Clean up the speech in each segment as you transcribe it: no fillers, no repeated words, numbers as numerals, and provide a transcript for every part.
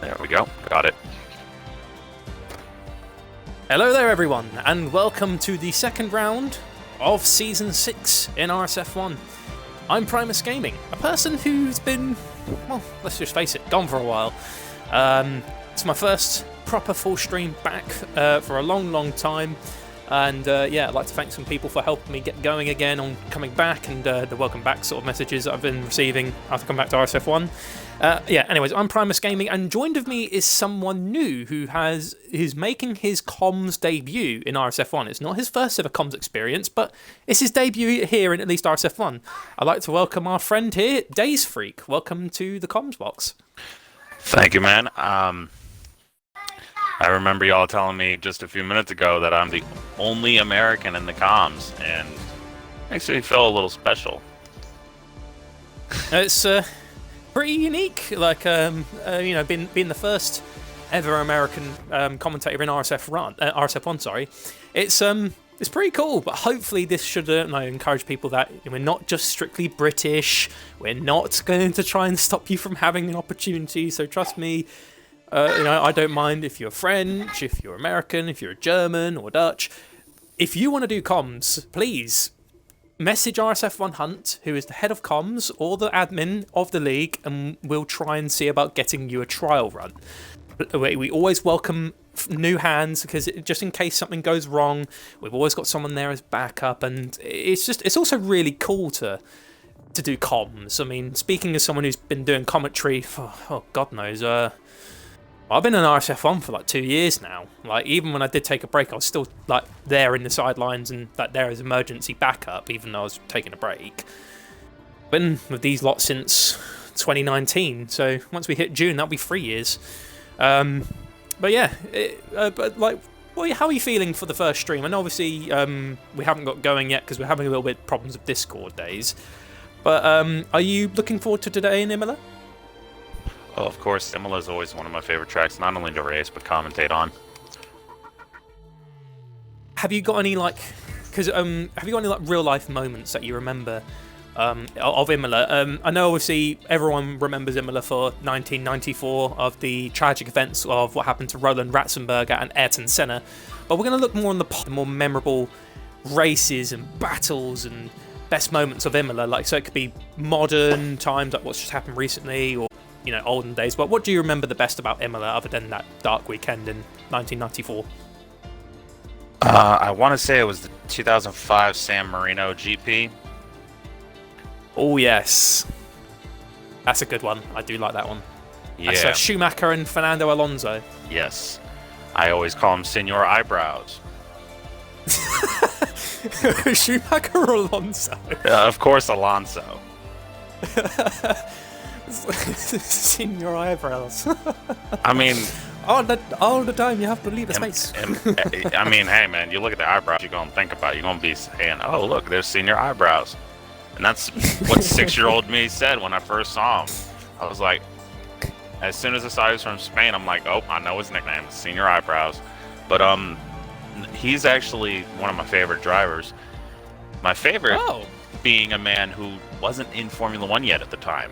There we go. Got it. Hello there everyone, and welcome to the second round of Season 6 in RSF1. I'm Primus Gaming, a person who's been, well, let's just face it, gone for a while. It's my first proper full stream back for a long time. And yeah, I'd like to thank some people for helping me get going again on coming back and the welcome back sort of messages that I've been receiving after coming back to RSF1. Yeah, anyways, I'm Primus Gaming, and joined with me is someone new who's making his comms debut in RSF1. It's not his first ever comms experience, but it's his debut here in at least RSF1. I'd like to welcome our friend here, Days Freak. Welcome to the comms box. Thank you, man. I remember y'all telling me just a few minutes ago that I'm the only American in the comms, and makes me feel a little special. It's pretty unique, like you know, being the first ever American commentator in RSF1. Sorry, it's pretty cool. But hopefully, this should encourage people that we're not just strictly British. We're not going to try and stop you from having an opportunity. So trust me. I don't mind if you're French, if you're American, if you're German or Dutch. If you want to do comms, please message RSF1 Hunt, who is the head of comms or the admin of the league, and we'll try and see about getting you a trial run. We always welcome new hands, because just in case something goes wrong, we've always got someone there as backup, and it's also really cool to do comms. I mean, speaking as someone who's been doing commentary for, God knows, I've been in RSF1 for like 2 years now. Like, even when I did take a break, I was still like there in the sidelines and like there as emergency backup, even though I was taking a break. Been with these lots since 2019, so once we hit June, that'll be 3 years. But yeah, how are you feeling for the first stream? And obviously, we haven't got going yet because we're having a little bit of problems with Discord days. But are you looking forward to today in Imola? Oh, of course, Imola is always one of my favorite tracks, not only to race, but commentate on. Have you got any, real life moments that you remember of Imola? I know, obviously, everyone remembers Imola for 1994, of the tragic events of what happened to Roland Ratzenberger and Ayrton Senna, but we're going to look more on the more memorable races and battles and best moments of Imola. So it could be modern times, like what's just happened recently, or olden days. But what do you remember the best about Imola, other than that dark weekend in 1994? I want to say it was the 2005 San Marino Gp. Oh, yes. That's a good one. I do like that one. Yeah. That's Schumacher and Fernando Alonso. Yes. I always call him Senor Eyebrows. Schumacher or Alonso? Of course, Alonso. Senor Eyebrows. I mean, all the time you have to leave a space. I mean, hey man, you look at the eyebrows, you're gonna think about it. You're gonna be saying, "Oh, look, there's Senior Eyebrows," and that's what 6-year-old me said when I first saw him. I was like, as soon as I saw he was from Spain, I'm like, "Oh, I know his nickname, Senior Eyebrows." But he's actually one of my favorite drivers. My favorite being a man who wasn't in Formula One yet at the time.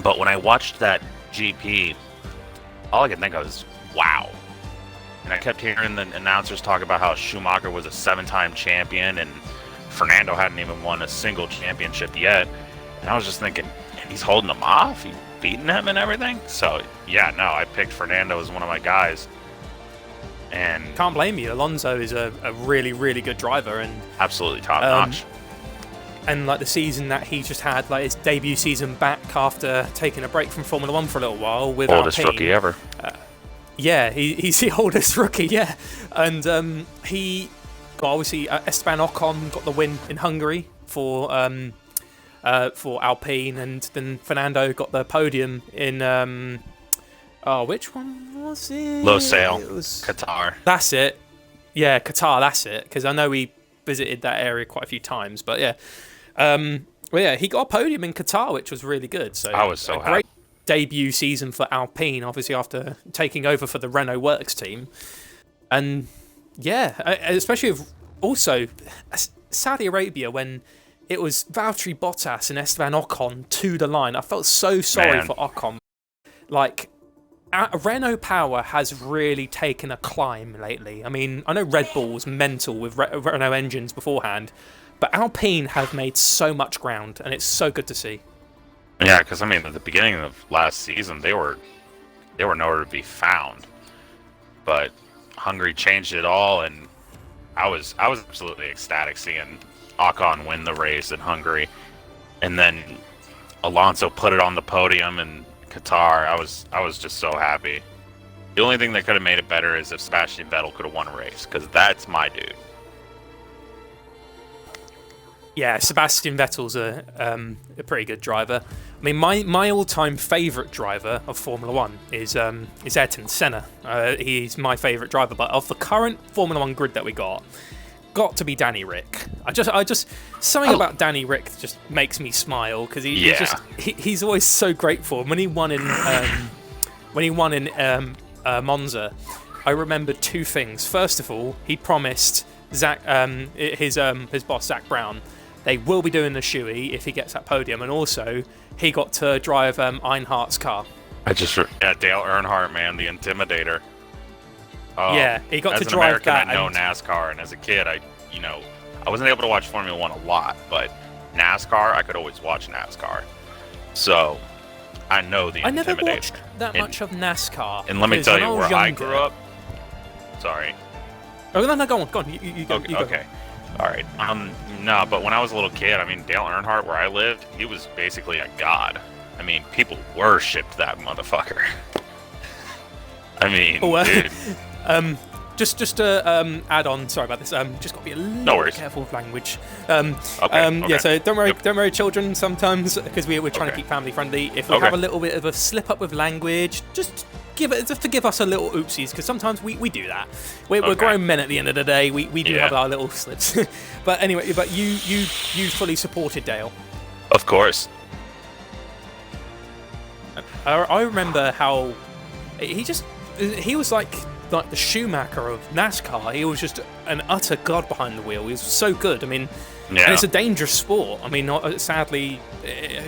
But when I watched that GP, all I could think of was, wow. And I kept hearing the announcers talk about how Schumacher was a 7-time champion and Fernando hadn't even won a single championship yet. And I was just thinking, and he's holding them off? He's beating him and everything? So, yeah, no, I picked Fernando as one of my guys. And can't blame you. Alonso is a really, really good driver, and absolutely top-notch. And like the season that he just had, like his debut season back after taking a break from Formula One for a little while with oldest Alpine. Rookie ever. Yeah, he's the oldest rookie. Yeah, and he obviously Esteban Ocon got the win in Hungary for Alpine, and then Fernando got the podium in which one was it? Losail, it was Qatar. That's it. Yeah, Qatar. That's it. Because I know we visited that area quite a few times, but yeah. Well, yeah, he got a podium in Qatar, which was really good. So I was so happy. Great debut season for Alpine, obviously after taking over for the Renault Works team. And yeah, especially with also Saudi Arabia, when it was Valtteri Bottas and Esteban Ocon to the line. I felt so sorry for Ocon. like, Renault power has really taken a climb lately. I mean, I know Red Bull was mental with Renault engines beforehand, but Alpine have made so much ground, and it's so good to see. Yeah, because I mean, at the beginning of last season, they were nowhere to be found. But Hungary changed it all, and I was absolutely ecstatic seeing Ocon win the race in Hungary, and then Alonso put it on the podium in Qatar. I was just so happy. The only thing that could have made it better is if Sebastian Vettel could have won a race, because that's my dude. Yeah, Sebastian Vettel's a pretty good driver. I mean, my all-time favourite driver of Formula One is Ayrton Senna. He's my favourite driver, but of the current Formula One grid that we got to be Danny Rick. I just something about Danny Rick just makes me smile because he's always so grateful. And when he won in Monza, I remember two things. First of all, he promised his boss Zach Brown they will be doing the shoey if he gets that podium, and also he got to drive Earnhardt's car. Dale Earnhardt, man, the Intimidator. Yeah, he got to drive American, that. I know NASCAR, and as a kid, I wasn't able to watch Formula One a lot, but NASCAR, I could always watch NASCAR. So I know the Intimidator. I never watched that much of NASCAR. And let me tell you where I grew up. Sorry. Oh no, go on. You go. Okay. All right. No, but when I was a little kid, I mean, Dale Earnhardt, where I lived, he was basically a god. I mean, people worshipped that motherfucker. I mean, dude. Just to add on, sorry about this. Just got to be a little bit careful with language. Okay. Yeah. So don't worry, children. Sometimes because we're trying to keep family friendly. If we have a little bit of a slip up with language, just forgive us a little oopsies, because sometimes we do that. We're grown men at the end of the day. We do have our little slips. But anyway, you fully supported Dale. Of course. I remember how he was like the Schumacher of NASCAR. He was just an utter god behind the wheel. He was so good. I mean, and it's a dangerous sport. I mean, sadly,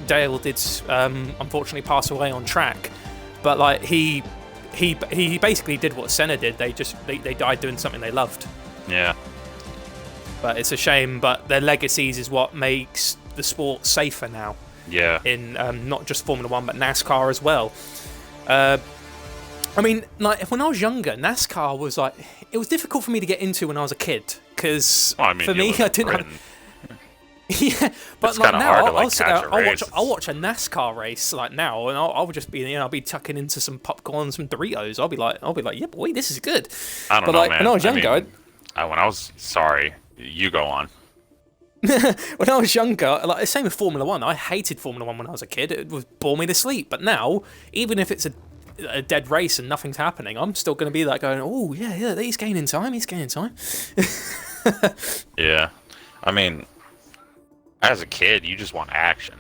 Dale did unfortunately pass away on track, but like he basically did what Senna did. They died doing something they loved. Yeah. But it's a shame. But their legacies is what makes the sport safer now. Yeah. In not just Formula One, but NASCAR as well. I mean, like when I was younger, NASCAR was like it was difficult for me to get into when I was a kid because for me, I didn't have. Yeah, but it's like now, I'll sit down, I'll watch a NASCAR race like now, and I'll just be I'll be tucking into some popcorn, some Doritos. I'll be like, yeah, boy, this is good. I don't know, man. When I was younger, sorry, you go on. When I was younger, like the same with Formula One. I hated Formula One when I was a kid. It would bore me to sleep. But now, even if it's a dead race and nothing's happening, I'm still going to be like going, oh yeah, he's gaining time. Yeah, I mean, as a kid, you just want action.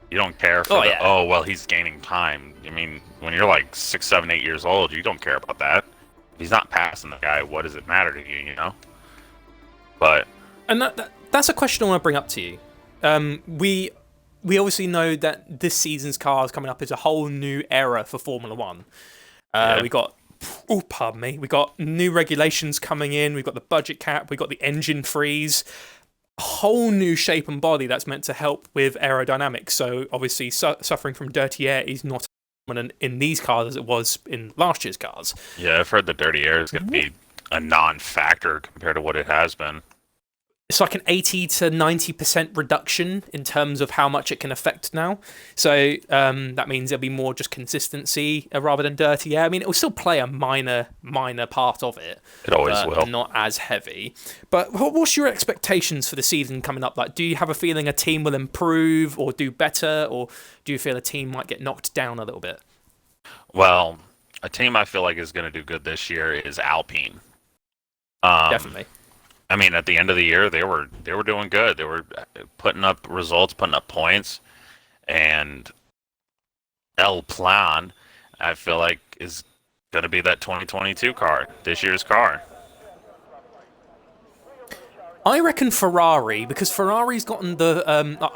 You don't care for he's gaining time. I mean, when you're like 6, 7, 8 years old, you don't care about that. If he's not passing the guy, what does it matter to you, you know? But... And that's a question I want to bring up to you. We obviously know that this season's cars coming up is a whole new era for Formula One. We got... Oh, pardon me. We got new regulations coming in. We've got the budget cap. We've got the engine freeze. A whole new shape and body that's meant to help with aerodynamics. So obviously suffering from dirty air is not as prominent in these cars as it was in last year's cars. Yeah, I've heard the dirty air is going to be a non-factor compared to what it has been. It's like an 80 to 90% reduction in terms of how much it can affect now. So that means there'll be more just consistency rather than dirty air. I mean, it will still play a minor part of it. It always will. Not as heavy. But what's your expectations for the season coming up? Like, do you have a feeling a team will improve or do better? Or do you feel a team might get knocked down a little bit? Well, a team I feel like is going to do good this year is Alpine. Definitely. I mean, at the end of the year, they were doing good. They were putting up results, putting up points, and El Plan, I feel like, is going to be that 2022 car, this year's car. I reckon Ferrari, because Ferrari's gotten the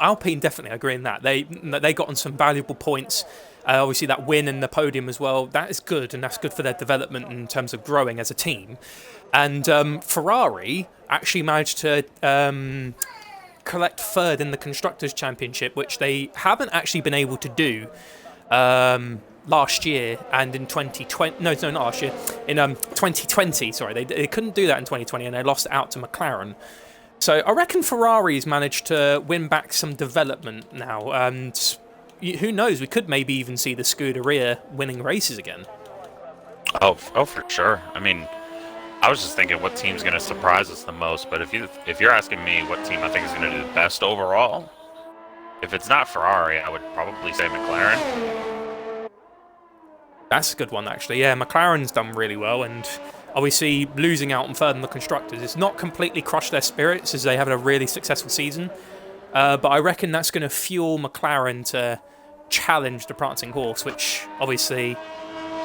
Alpine, definitely, I agree in that they gotten some valuable points. Obviously, that win in the podium as well. That is good, and that's good for their development in terms of growing as a team. And Ferrari actually managed to collect third in the Constructors' Championship, which they haven't actually been able to do last year and in 2020. No, not last year. In 2020, sorry. They couldn't do that in 2020, and they lost out to McLaren. So I reckon Ferrari's managed to win back some development now, and who knows, we could maybe even see the Scuderia winning races again. Oh, for sure. I mean, I was just thinking what team's going to surprise us the most, but if you're asking me what team I think is going to do the best overall, if it's not Ferrari, I would probably say McLaren. That's a good one, actually. Yeah, McLaren's done really well, and obviously losing out on third in the Constructors, it's not completely crushed their spirits as they have a really successful season, but I reckon that's going to fuel McLaren to challenge the Prancing Horse, which obviously,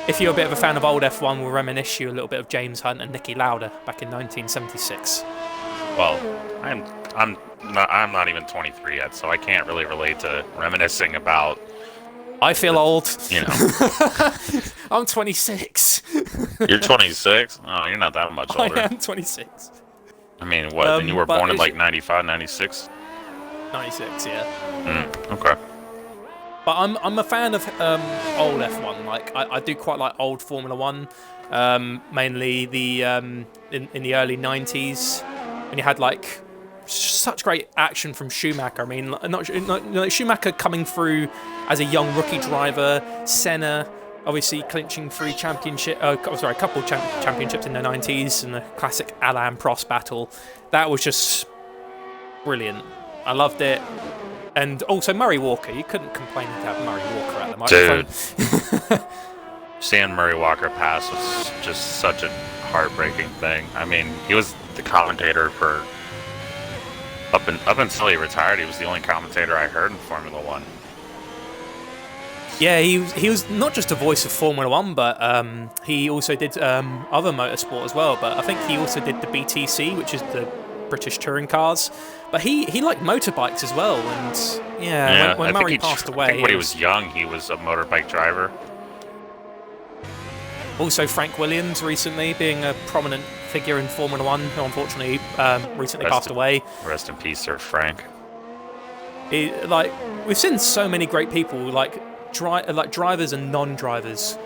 if you're a bit of a fan of old F1, will reminisce you a little bit of James Hunt and Niki Lauda back in 1976. Well, I'm not even 23 yet, so I can't really relate to reminiscing about. I feel old. You know, I'm 26. You're 26? Oh, you're not that much older. I am 26. I mean, what? And you were born in like 95, 96? 96, yeah. Okay. But I'm a fan of old F1. Like I do quite like old Formula One, mainly the in the early 90s, when you had like such great action from Schumacher. I mean, not Schumacher coming through as a young rookie driver, Senna obviously clinching three championship. A couple championships in the 90s, and the classic Alain Prost battle. That was just brilliant. I loved it. And also Murray Walker. You couldn't complain to have Murray Walker at the microphone. Dude. Seeing Murray Walker pass was just such a heartbreaking thing. I mean, he was the commentator for up until he retired. He was the only commentator I heard in Formula One. Yeah, he was not just a voice of Formula One, but he also did other motorsport as well. But I think he also did the BTC, which is the British touring cars. But he liked motorbikes as well, and when Murray passed away... I think when he was young, he was a motorbike driver. Also Frank Williams recently, being a prominent figure in Formula One, who unfortunately recently passed away. Rest in peace, Sir Frank. We've seen so many great people, like drivers and non-drivers,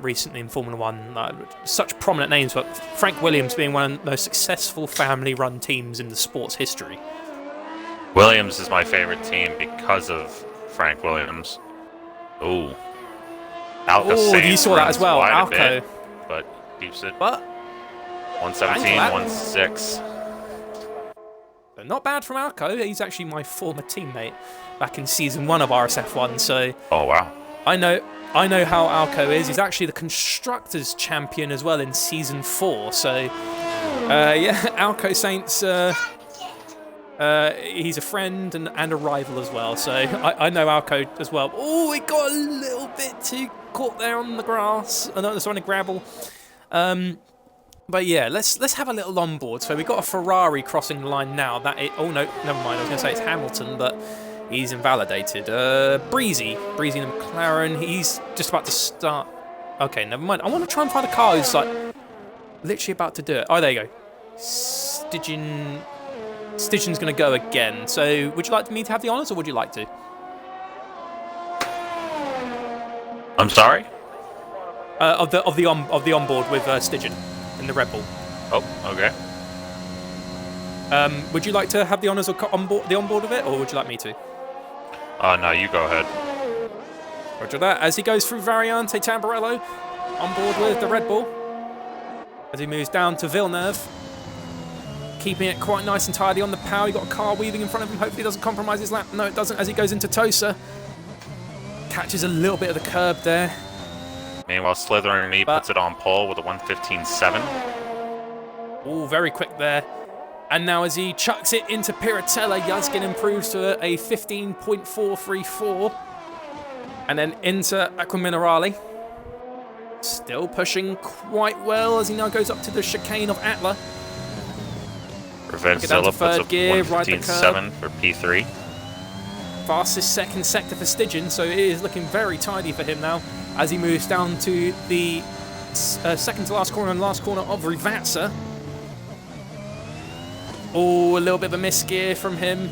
recently in Formula One. Such prominent names, but Frank Williams being one of the most successful family-run teams in the sport's history. Williams is my favorite team because of Frank Williams. Ooh. Oh, you saw that as well. Alco. But keeps it. But 117, 16. But not bad from Alco. He's actually my former teammate back in season 1 of RSF1. So. Oh wow. I know how Alco is. He's actually the Constructors' Champion as well in season 4. So, Alco Saints. He's a friend and a rival as well. So I know Alco as well. Oh, it got a little bit too caught there on the grass. On the gravel. But yeah, let's have a little onboard. So we got a Ferrari crossing the line now. Oh no, never mind. I was going to say it's Hamilton, but he's invalidated. Breezy and McLaren. He's just about to start. Okay, never mind. I want to try and find a car who's like literally about to do it. Oh, there you go. Stigion's going to go again. So, would you like me to have the honours, or would you like to? I'm sorry. Of the onboard with Stygian in the Red Bull. Oh, okay. Would you like to have the honours of the onboard of it, or would you like me to? No, you go ahead. Roger that. As he goes through Variante Tamburello, on board with the Red Bull. As he moves down to Villeneuve. Keeping it quite nice and tidy on the power. He got a car weaving in front of him. Hopefully it doesn't compromise his lap. No, it doesn't, as he goes into Tosa. Catches a little bit of the curb there. Meanwhile, Slithering Knee puts it on pole with a 1:15.7. Oh, very quick there. And now as he chucks it into Piratella, Yazgin improves to a 15.434. And then into Aquaminerale. Still pushing quite well as he now goes up to the chicane of Atla. Revenge Get down to Zilla puts third up gear, ride the curb. 115.7 for P3. Fastest second sector for Stygian, so it is looking very tidy for him now as he moves down to the second to last corner and last corner of Rivatsa. Oh, a little bit of a misgear from him.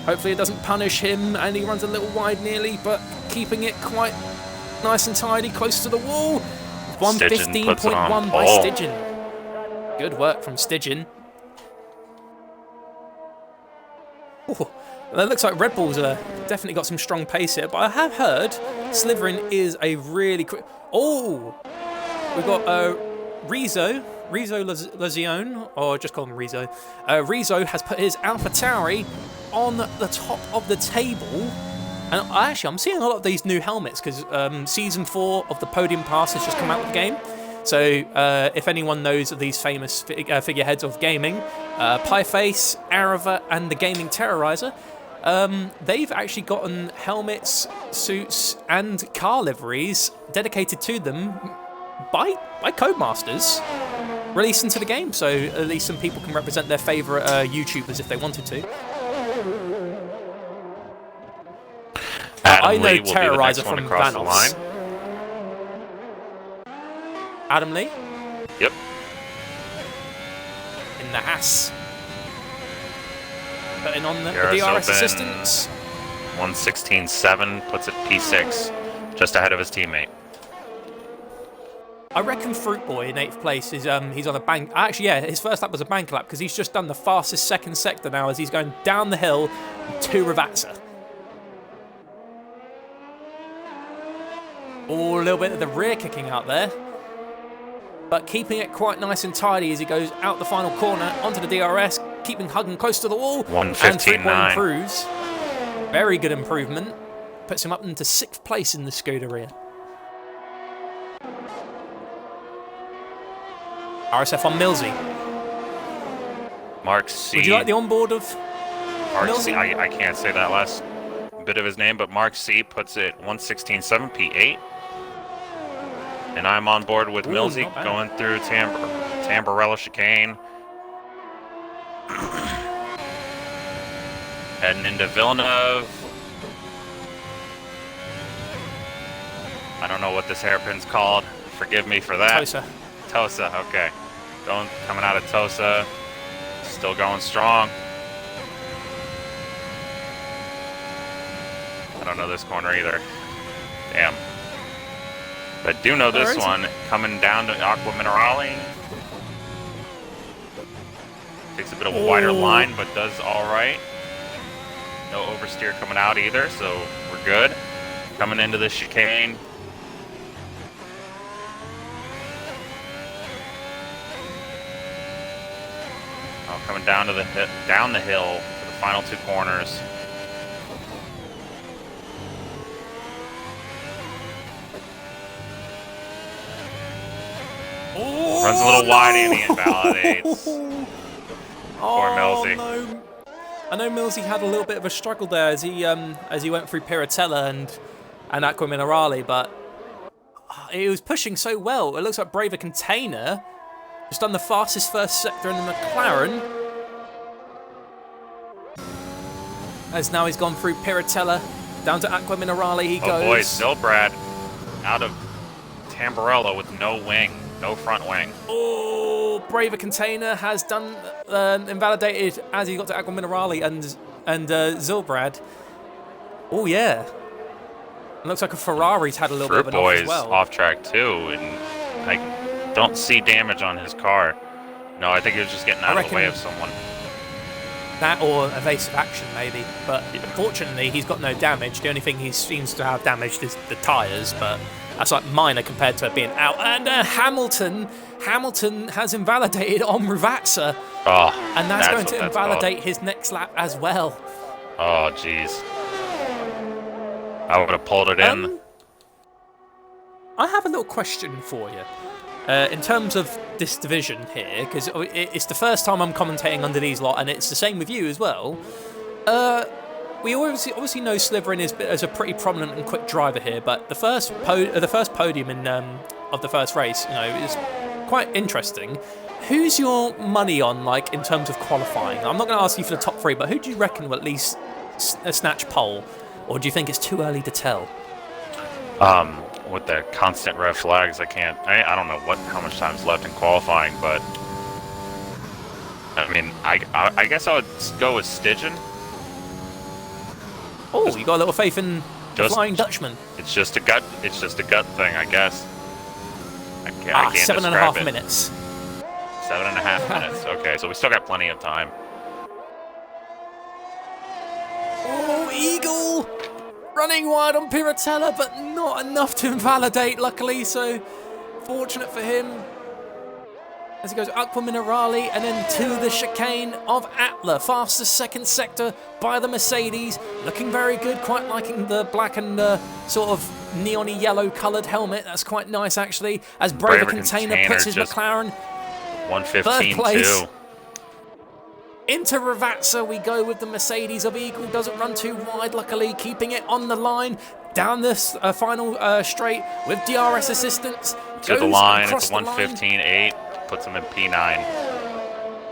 Hopefully it doesn't punish him, and he runs a little wide nearly, but keeping it quite nice and tidy, close to the wall. 115.1 by Stygian. Good work from Stygian. Oh, it looks like Red Bull's definitely got some strong pace here, but I have heard Slytherin is a really quick... Oh! We've got Rizzo Lazione, or just call him Rizzo. Rizzo has put his AlphaTauri on the top of the table. And I'm seeing a lot of these new helmets because Season 4 of the Podium Pass has just come out of the game. So if anyone knows of these famous figureheads of gaming, Pieface, Arava, and the Gaming Terrorizer, they've actually gotten helmets, suits, and car liveries dedicated to them by Codemasters released into the game. So at least some people can represent their favourite YouTubers if they wanted to. I know Terrorizer from Vanos. Adam Lee? Yep. In the Haas. Putting on the DRS DRS assistance. 116.7 puts it P6, just ahead of his teammate. I reckon Fruit Boy in 8th place is he's on a bank. Actually, yeah, his first lap was a bank lap because he's just done the fastest second sector now as he's going down the hill to Rivatsa. Oh, a little bit of the rear kicking out there. But keeping it quite nice and tidy as he goes out the final corner onto the DRS, keeping hugging close to the wall. 115.9 improves. Very good improvement. Puts him up into 6th place in the Scuderia. RSF1 Millsy. Mark C. Would you like the onboard of Mark Millsy? C. I can't say that last bit of his name, but Mark C puts it 116.7 P8. And I'm on board with Millsy going through Tamburello chicane. Heading into Villeneuve. I don't know what this hairpin's called. Forgive me for that. Tosa, okay. Coming out of Tosa. Still going strong. I don't know this corner either. Damn. But I do know this one, coming down to Aqua Minerale. Takes a bit of a wider line, but does all right. No oversteer coming out either, so we're good. Coming into the chicane. Oh, coming down the hill for the final 2 corners. Runs a little wide and he invalidates. Poor Millsy. No. I know Millsy had a little bit of a struggle there as he went through Piratella and Aqua Minerale, but he was pushing so well. It looks like Braver Container just done the fastest first sector in the McLaren. As now he's gone through Piratella, down to Aqua Minerale he goes. Oh boy, Zilbrad out of Tamburello with no wing. No front wing. Oh, Braver Container has done invalidated as he got to Aqua Minerale and Zilbrad. Oh yeah, it looks like a Ferrari's had a little bit of an off as well. Off track too, and I don't see damage on his car. No, I think he was just getting out of the way of someone. That or evasive action maybe, but unfortunately he's got no damage. The only thing he seems to have damaged is the tyres, but that's like minor compared to it being out. And Hamilton has invalidated on Rivatsa. Oh, and that's going to invalidate his next lap as well. Oh, jeez. I would have pulled it in. I have a little question for you. In terms of this division here, because it's the first time I'm commentating under these lot, and it's the same with you as well. We obviously know Slytherin is a pretty prominent and quick driver here, but the first podium of the first race, is quite interesting. Who's your money on, like, in terms of qualifying? I'm not going to ask you for the top 3, but who do you reckon will at least snatch pole? Or do you think it's too early to tell? With the constant red flags, I don't know how much time's left in qualifying, but I mean, I guess I would go with Stygian. Oh, you got a little faith in the Flying Dutchman. It's just a gut thing, I guess. I can't 7.5 minutes. 7.5 minutes. Okay, so we still got plenty of time. Oh, Eagle! Running wide on Piratella, but not enough to invalidate, luckily, so fortunate for him. As he goes Aqua Minerale and then to the chicane of Atla. Fastest second sector by the Mercedes. Looking very good, quite liking the black and sort of neon-y yellow coloured helmet. That's quite nice, actually. As Braver Container puts his McLaren 115.2. Into Ravazza we go with the Mercedes of Eagle. Doesn't run too wide, luckily, keeping it on the line. Down this final straight with DRS assistance. To the line, it's 115.8. Puts him in P9.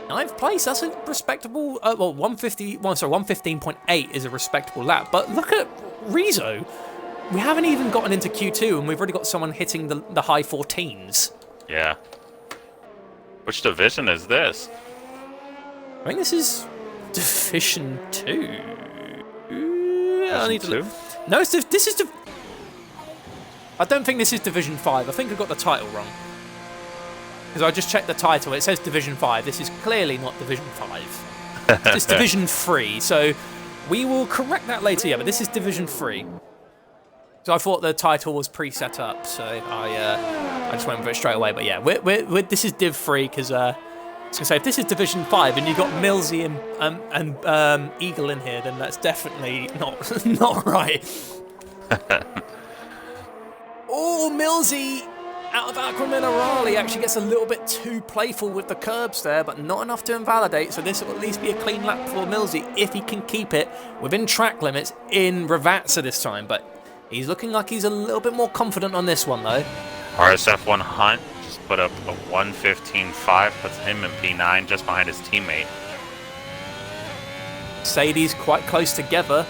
9th place, that's a respectable... 115.8 is a respectable lap. But look at Rizzo. We haven't even gotten into Q2 and we've already got someone hitting the high 14s. Yeah. Which division is this? I think this is Division 2. I need to look. No, this is... I don't think this is Division 5. I think I got the title wrong. Because I just checked the title. It says Division 5. This is clearly not Division 5. It's Division 3. So we will correct that later. Yeah, but this is Division 3. So I thought the title was pre-set up. So I just went with it straight away. But yeah, this is Div 3 because... I was going to say, if this is Division 5 and you've got Millsy and Eagle in here, then that's definitely not right. Oh, Millsy out of Aqua Minerale actually gets a little bit too playful with the curbs there, but not enough to invalidate, so this will at least be a clean lap for Millsy if he can keep it within track limits in Ravazza this time, but he's looking like he's a little bit more confident on this one, though. RSF1 Hunt put up a 115.5, puts him in P9 just behind his teammate. Mercedes quite close together,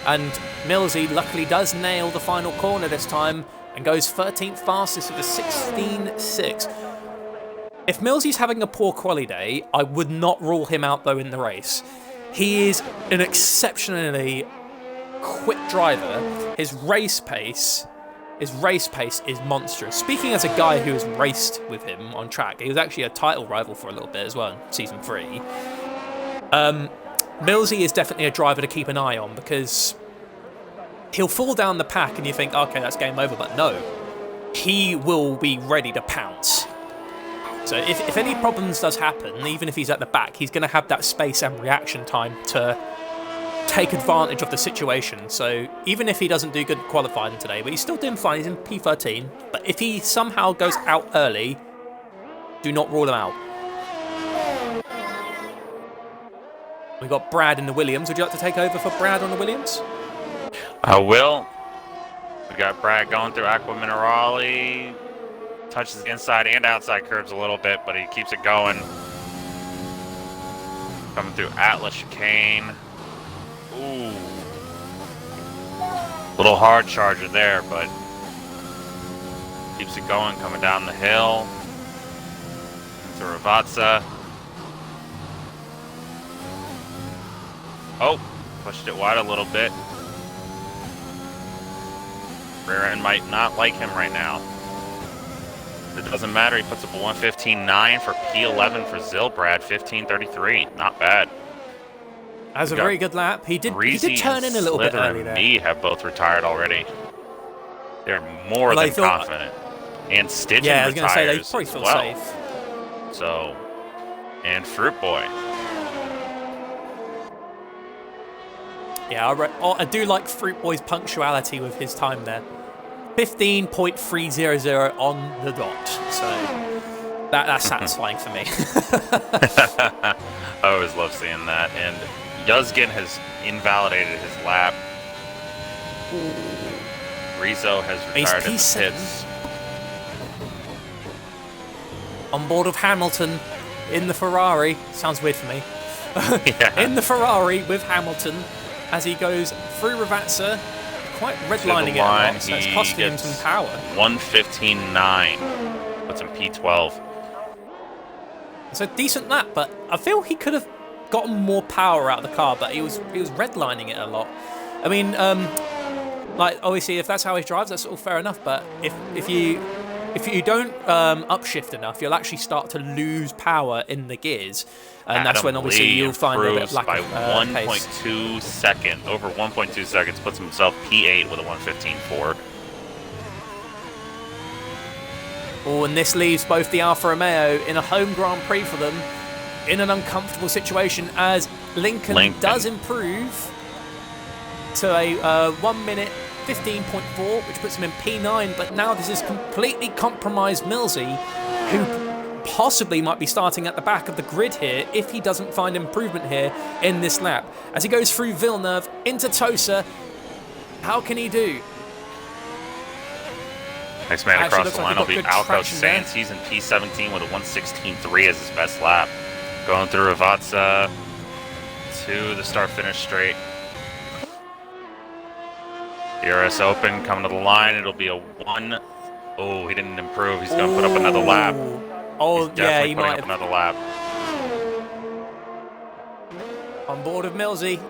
and Millsy luckily does nail the final corner this time and goes 13th fastest with a 16.6. If Millsy's having a poor quali day, I would not rule him out though in the race. He is an exceptionally quick driver. His race pace is monstrous. Speaking as a guy who has raced with him on track, he was actually a title rival for a little bit as well in Season 3. Millsy is definitely a driver to keep an eye on because he'll fall down the pack and you think, okay, that's game over, but no. He will be ready to pounce. So if any problems does happen, even if he's at the back, he's going to have that space and reaction time to take advantage of the situation. So even if he doesn't do good qualifying today, but he's still doing fine, he's in P13, but if he somehow goes out early, do not rule him out. We've got Brad in the Williams. Would you like to take over for Brad on the Williams? I will. We got Brad going through Aqua Minerale. Touches the inside and outside curves a little bit, but he keeps it going. Coming through Atlas Chicane. Ooh. Little hard charger there, but keeps it going, coming down the hill. To Ravazza. Oh, pushed it wide a little bit. Rear end might not like him right now. It doesn't matter. He puts up a 115.9 for P11 for Zilbrad, 15.33. Not bad. That's a very good lap. He did turn in a little bit early there. Me have both retired already. They're more than confident. And Stygian yeah, I was going to say they retires probably feel well. safe. So, and Fruit Boy. Yeah, I do like Fruit Boy's punctuality with his time there. 15.300 on the dot. So that's satisfying for me. I always love seeing that. And Yuzgin has invalidated his lap. Rizzo has retired in the pits. On board of Hamilton. in the Ferrari. Sounds weird for me. Yeah. In the Ferrari with Hamilton as he goes through Ravazza, quite redlining it a lot, so it's costing him some power. 1:15.9. Puts him P12. It's a decent lap, but I feel he could have gotten more power out of the car, but he was redlining it a lot. I mean, like obviously if that's how he drives, that's all fair enough. But if you don't upshift enough, you'll actually start to lose power in the gears, and that's when obviously you'll find a bit of lack by of 1.2 seconds. Over 1.2 seconds, puts himself P8 with a 1:15.4. Oh, and this leaves both the Alfa Romeo in a home Grand Prix for them in an uncomfortable situation as Lincoln does improve to a 1 minute 15.4, which puts him in P9, but now this is completely compromised Millsy, who possibly might be starting at the back of the grid here if he doesn't find improvement here in this lap. As he goes through Villeneuve into Tosa, how can he do? Next man across the line will be Alco Sainz. He's in P17 with a 1:16.3 as his best lap. Going through Ravazza to the start-finish straight. The RS Open coming to the line. It'll be a 1. Oh, he didn't improve. He's going to put up another lap. Oh, He's yeah, definitely he putting might up have. another lap. On board with Millsy.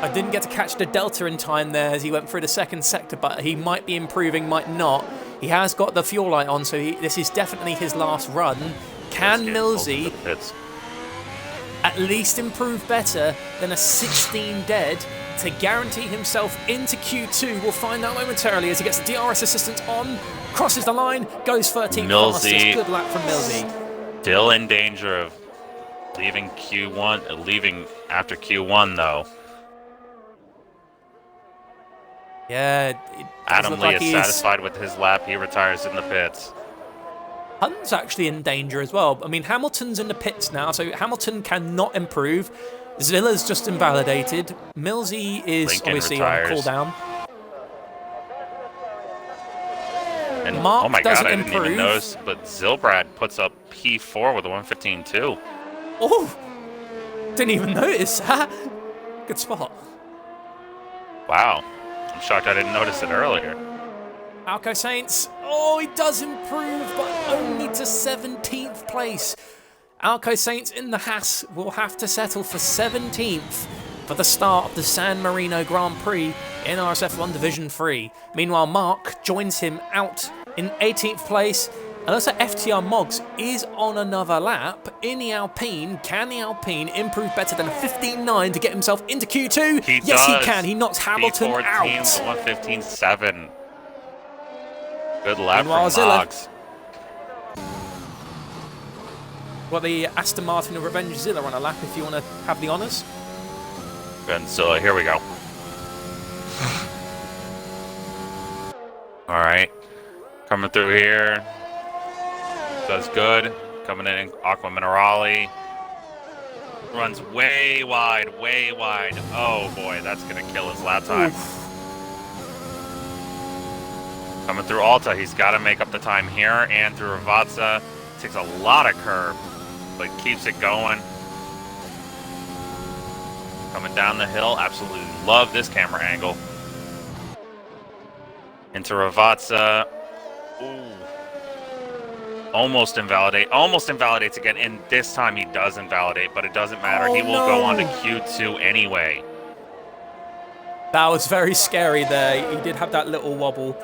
I didn't get to catch the delta in time there as he went through the second sector, but he might be improving, might not. He has got the fuel light on, so this is definitely his last run. Can Millsy at least improve better than a 16 dead to guarantee himself into Q2? We'll find out momentarily as he gets the DRS assistance on, crosses the line, goes 13th fastest. Good lap from Millsy. Still in danger of leaving Q1, leaving after Q1 though. Yeah, Adam Lee is satisfied with his lap. He retires in the pits. Hunt's actually in danger as well. I mean, Hamilton's in the pits now, so Hamilton cannot improve. Zilla's just invalidated. Millsy is obviously retires. on cooldown. And Mark oh my doesn't god, I didn't improve. even notice, but Zilbrad puts up P4 with a 1:15.2. Oh, didn't even notice. Good spot. Wow, I'm shocked I didn't notice it earlier. Alco Sainz, oh, he does improve, but only to 17th place. Alco Sainz in the Haas will have to settle for 17th for the start of the San Marino Grand Prix in RSF1 Division 3. Meanwhile, Mark joins him out in 18th place. And also FTR Moggs is on another lap in the Alpine. Can the Alpine improve better than a 15.9 to get himself into Q2? Yes, he can. He knocks Hamilton P14 out. 1:15.7. Good lap Meanwhile, from Zilla. Moggs. Well, the Aston Martin of Revenge Zilla on a lap if you want to have the honours. And so here we go. All right, coming through here. Does good. Coming in Aqua Minerale. Runs way wide, way wide. Oh boy, that's gonna kill his lap time. Coming through Alta, he's got to make up the time here and through Ravazza. Takes a lot of curb, but keeps it going. Coming down the hill, absolutely love this camera angle. Into Ravazza. Ooh. Almost invalidates again, and this time he does invalidate, but it doesn't matter. Oh, he will go on to Q2 anyway. That was very scary there. He did have that little wobble.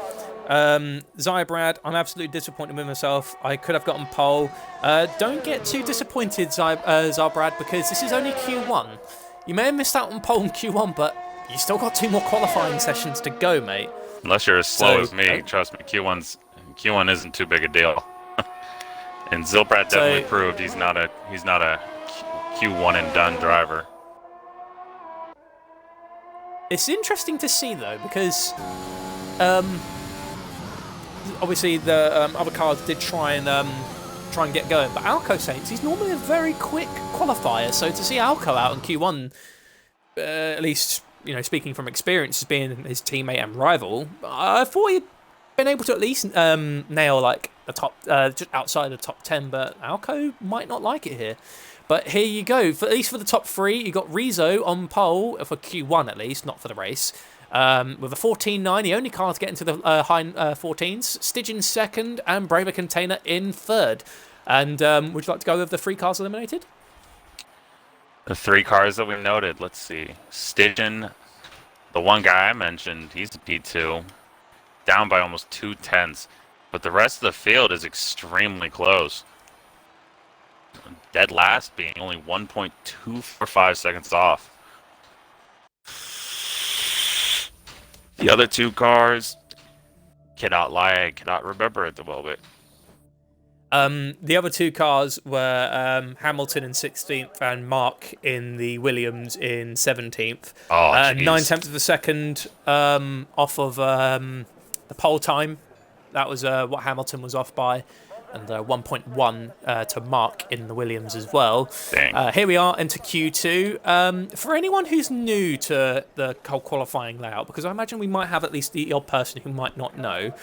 Zybrad, I'm absolutely disappointed with myself. I could have gotten pole. Don't get too disappointed, Zybrad, because this is only Q1. You may have missed out on pole in Q1, but you still got 2 more qualifying sessions to go, mate. Unless you're as slow as me, trust me, Q1 isn't too big a deal. And Zilbrad definitely proved he's not a Q1 and done driver. It's interesting to see though, because obviously the other cars did try and get going, but Alco Sainz, he's normally a very quick qualifier. So to see Alco out in Q1, at least speaking from experience as being his teammate and rival, I thought been able to at least nail like a top, just outside the top 10, but Alco might not like it here. But here you go. At least for the top 3, you got Rizzo on pole for Q1 at least, not for the race. With a 14.9, the only car to get into the high 14s. Stidge in second, and Braver Container in third. And would you like to go with the 3 cars eliminated? The 3 cars that we noted. Let's see. Stidge, the one guy I mentioned, he's a P2, down by almost 2/10. But the rest of the field is extremely close. Dead last being only 1.245 seconds off. The other 2 cars, cannot lie, I cannot remember at the moment. The other 2 cars were Hamilton in 16th and Mark in the Williams in 17th. Oh, 9/10 of a second off of the pole time. That was what Hamilton was off by. And 1.1 to Mark in the Williams as well. Dang. Here we are into Q2. For anyone who's new to the whole qualifying layout, because I imagine we might have at least the odd person who might not know,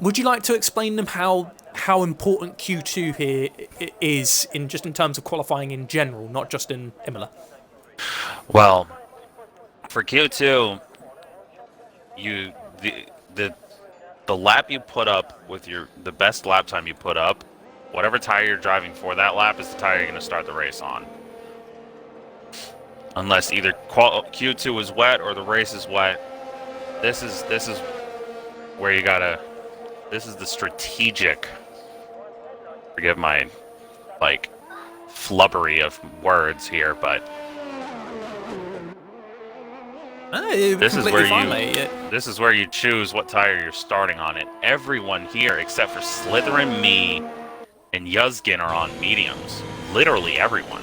would you like to explain them how important Q2 here is in terms of qualifying in general, not just in Imola? Well, for Q2, the lap you put up with the best lap time you put up, whatever tire you're driving for that lap is the tire you're going to start the race on. Unless either Q2 is wet or the race is wet. This is where you gotta. This is the strategic. Forgive my flubbery of words here, but this is where you choose what tire you're starting on it. Everyone here except for Slytherin, me, and Yuzgin are on mediums. Literally everyone.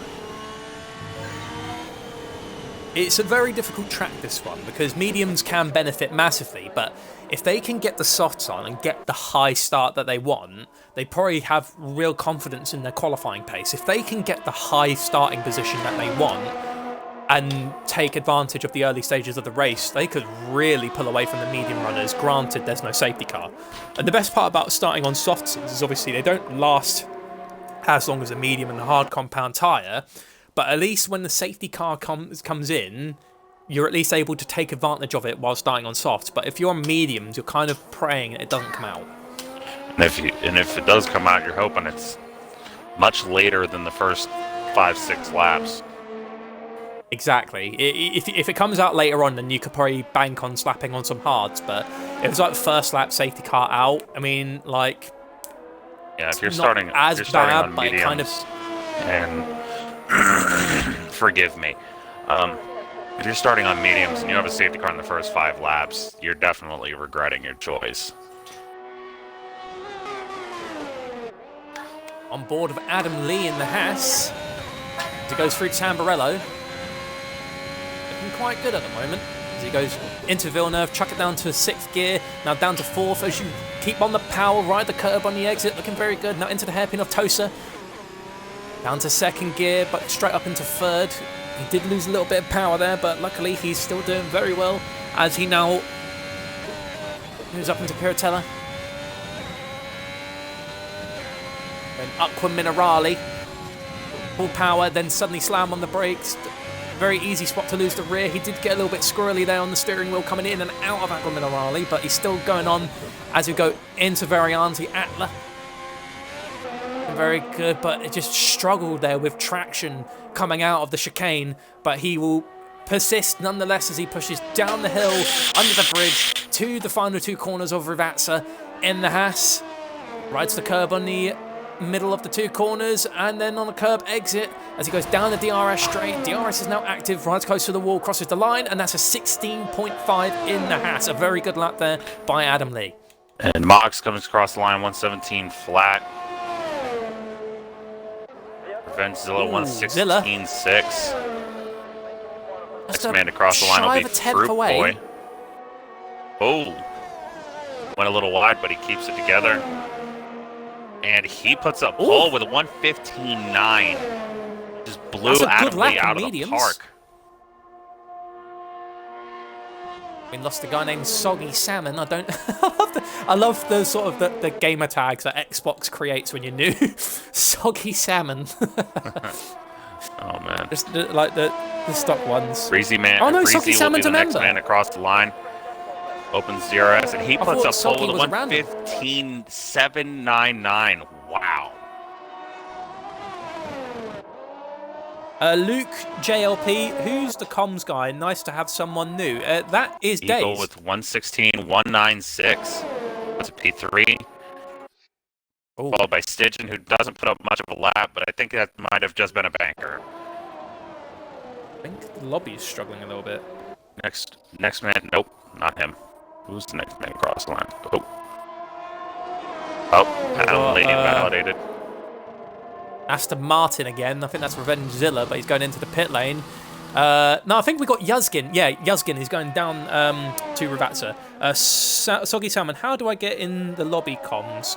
It's a very difficult track, this one, because mediums can benefit massively, but if they can get the softs on and get the high start that they want, they probably have real confidence in their qualifying pace. If they can get the high starting position that they want and take advantage of the early stages of the race, they could really pull away from the medium runners. Granted, there's no safety car. And the best part about starting on softs is obviously they don't last as long as a medium and a hard compound tyre, but at least when the safety car comes in, you're at least able to take advantage of it while starting on softs. But if you're on mediums, you're kind of praying it doesn't come out. And if it does come out, you're hoping it's much later than the first 5-6 laps. Exactly. If it comes out later on, then you could probably bank on slapping on some hards. But if it's like the first lap safety car out, I mean, like, yeah, if you're starting as if you're starting bad, on but mediums, kind of. And forgive me, if you're starting on mediums and you have a safety car in the first 5 laps, you're definitely regretting your choice. On board of Adam Lee in the Haas, as he goes through Tamburello. Looking quite good at the moment. As he goes into Villeneuve, chuck it down to 6th gear, now down to 4th as you keep on the power, ride the curb on the exit, looking very good. Now into the hairpin of Tosa. Down to 2nd gear, but straight up into 3rd. He did lose a little bit of power there, but luckily he's still doing very well as he now moves up into Piratella. Then Aqua Minerale. Full power, then suddenly slam on the brakes. Very easy spot to lose the rear. He did get a little bit squirrely there on the steering wheel coming in and out of Aqua Minerale, but he's still going on as we go into Varianti Atla. Very good, but it just struggled there with traction coming out of the chicane, but he will persist nonetheless as he pushes down the hill, under the bridge, to the final 2 corners of Rivazza in the Haas. Rides the curb on the middle of the 2 corners, and then on a curb exit as he goes down the DRS straight. DRS is now active, rides close to the wall, crosses the line, and that's a 16.5 in the Haas. A very good lap there by Adam Lee. And Mox comes across the line, 117 flat. Revenge Zilla, 116.6. Next man to cross the line will be Fruit Boy. Oh, went a little wide, but he keeps it together. And he puts up pole with a 115.9. Just blew Adam Lee out of the park. We lost a guy named Soggy Salmon. I don't. I love the sort of the gamer tags that Xbox creates when you're new. Soggy Salmon. Oh man. Just like the stock ones. Breezy man. Oh no, Breezy Soggy will Salmon's be a the next member. man across the line. Opens DRS and he puts thought up Soggy pole was with a random. 1:15.799. Wow. Luke JLP, who's the comms guy? Nice to have someone new. That is Eagle Days. with 1:16.196. That's a P3. Ooh. Followed by Stygian, who doesn't put up much of a lap, but I think that might have just been a banker. I think the lobby is struggling a little bit. Next man. Nope, not him. Who's the next man across the line? Oh, penalty invalidated. Aston Martin again. I think that's Revenge Zilla, but he's going into the pit lane. No, I think we got Yuzgin. Yeah, Yuzgin is going down to Ravatsa. Soggy Salmon, how do I get in the lobby comms?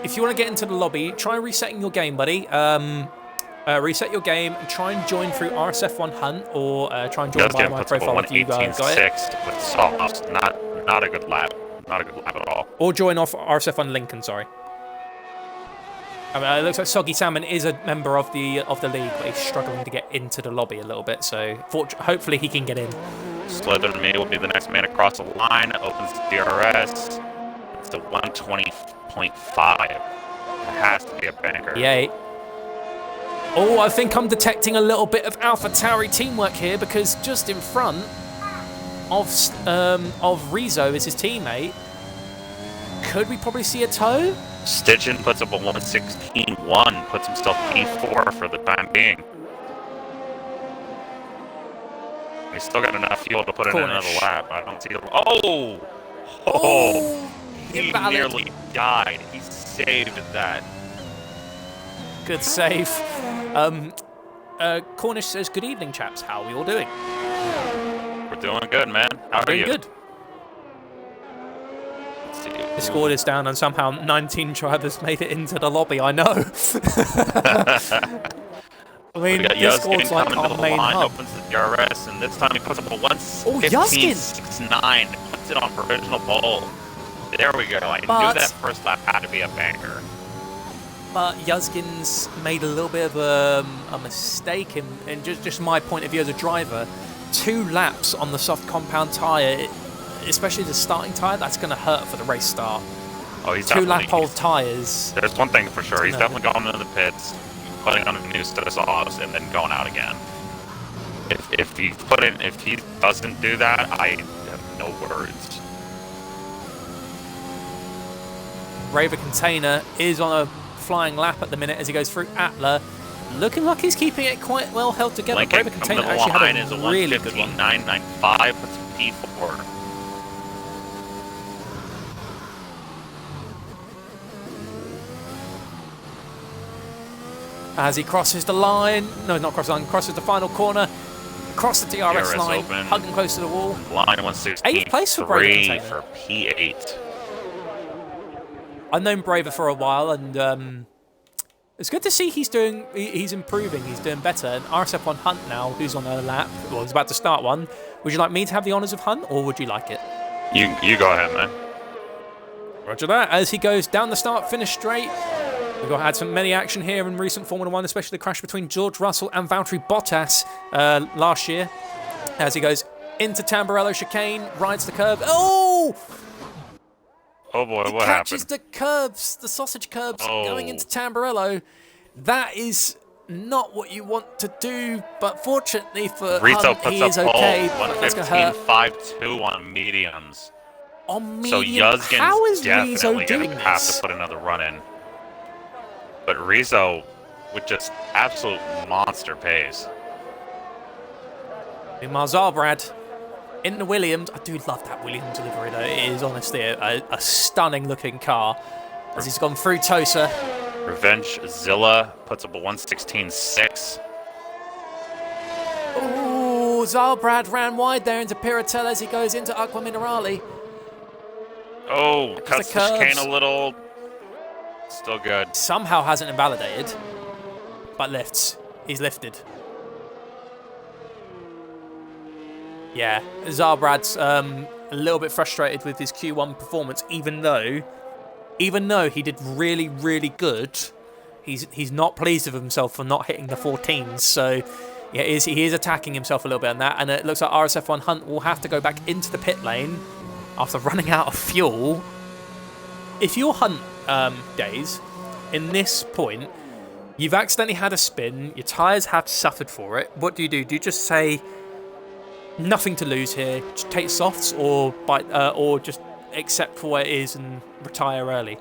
If you want to get into the lobby, try resetting your game, buddy. Reset your game and try and join through RSF1 Hunt, or try and join by my profile if you got it. With sauce. Not a good lap. Not a good lap at all. Or join off RSF1 Lincoln, sorry. I mean, it looks like Soggy Salmon is a member of the league, but he's struggling to get into the lobby a little bit. So hopefully he can get in. Slither and me will be the next man across the line. Opens DRS. It's a 120.5. It has to be a banker. Yay. Oh, I think I'm detecting a little bit of AlphaTauri teamwork here, because just in front of Rizzo is his teammate. Could we probably see a toe? Stygian puts up a 1:16.1, puts himself P4 for the time being. He's still got enough fuel to put in another lap. I don't see the... Oh! He nearly died. He saved that. Good save. Cornish says, good evening, chaps. How are we all doing? We're doing good, man. How are you? Doing good. The squad is down and somehow 19 drivers made it into the lobby. I know. I mean, this squad's like our main hub. Opens the DRS, and this time he puts up a 1:15.69. Puts it on provisional pole. There we go. I knew that first lap had to be a banker. But Yuzgin's made a little bit of a mistake in just my point of view as a driver. 2 laps on the soft compound tyre, especially the starting tyre, that's going to hurt for the race start. Oh, he's 2-lap-old tyres. There's one thing for sure. He's definitely going into the pits, putting on a new set of softs, and then going out again. If he doesn't do that, I have no words. Raver Container is on a flying lap at the minute as he goes through Atla. Looking like he's keeping it quite well held together. Raver Container actually had a really good one. 1:15.995 puts P4. As he crosses the line, no, not crosses the line, crosses the final corner, across the DRS line, open. hugging close to the wall. Line 1:16. 8th place for Braver Container. For P8. I've known Braver for a while, and it's good to see he's improving, he's doing better. And RSF1 Hunt now, who's on a lap, well, he's about to start one. Would you like me to have the honours of Hunt, or would you like it? You go ahead, man. Roger that. As he goes down the start, finish straight. We've had many action here in recent Formula 1, especially the crash between George Russell and Valtteri Bottas last year. As he goes into Tamburello chicane, rides the curb. Oh! Oh boy, what happened? Catches the curbs, the sausage curbs, going into Tamburello. That is not what you want to do, but fortunately for Hunt, he is okay. 1:15.52 on mediums. On medium? So Yuzgin's how is definitely Rizzo going doing to have this? to put another run in. But Rizzo with just absolute monster pace. Meanwhile, Zarbrad in the Williams. I do love that Williams livery, though. It is honestly a stunning looking car. As he's gone through Tosa. Revenge Zilla puts up a 1:16.6. Ooh, Zarbrad ran wide there into Piratel as he goes into Aqua Minerale. Oh, cuts the chicane a little. Still good. Somehow hasn't invalidated, but lifts. He's lifted. Yeah, Zarbrad's a little bit frustrated with his Q1 performance, even though he did really, really good. He's not pleased with himself for not hitting the 14s. So, yeah, he is attacking himself a little bit on that. And it looks like RSF1 Hunt will have to go back into the pit lane after running out of fuel. If you're Hunt, Days, in this point, you've accidentally had a spin, your tyres have suffered for it. What do? Do you just say, nothing to lose here, just take softs, or just accept for what it is and retire early?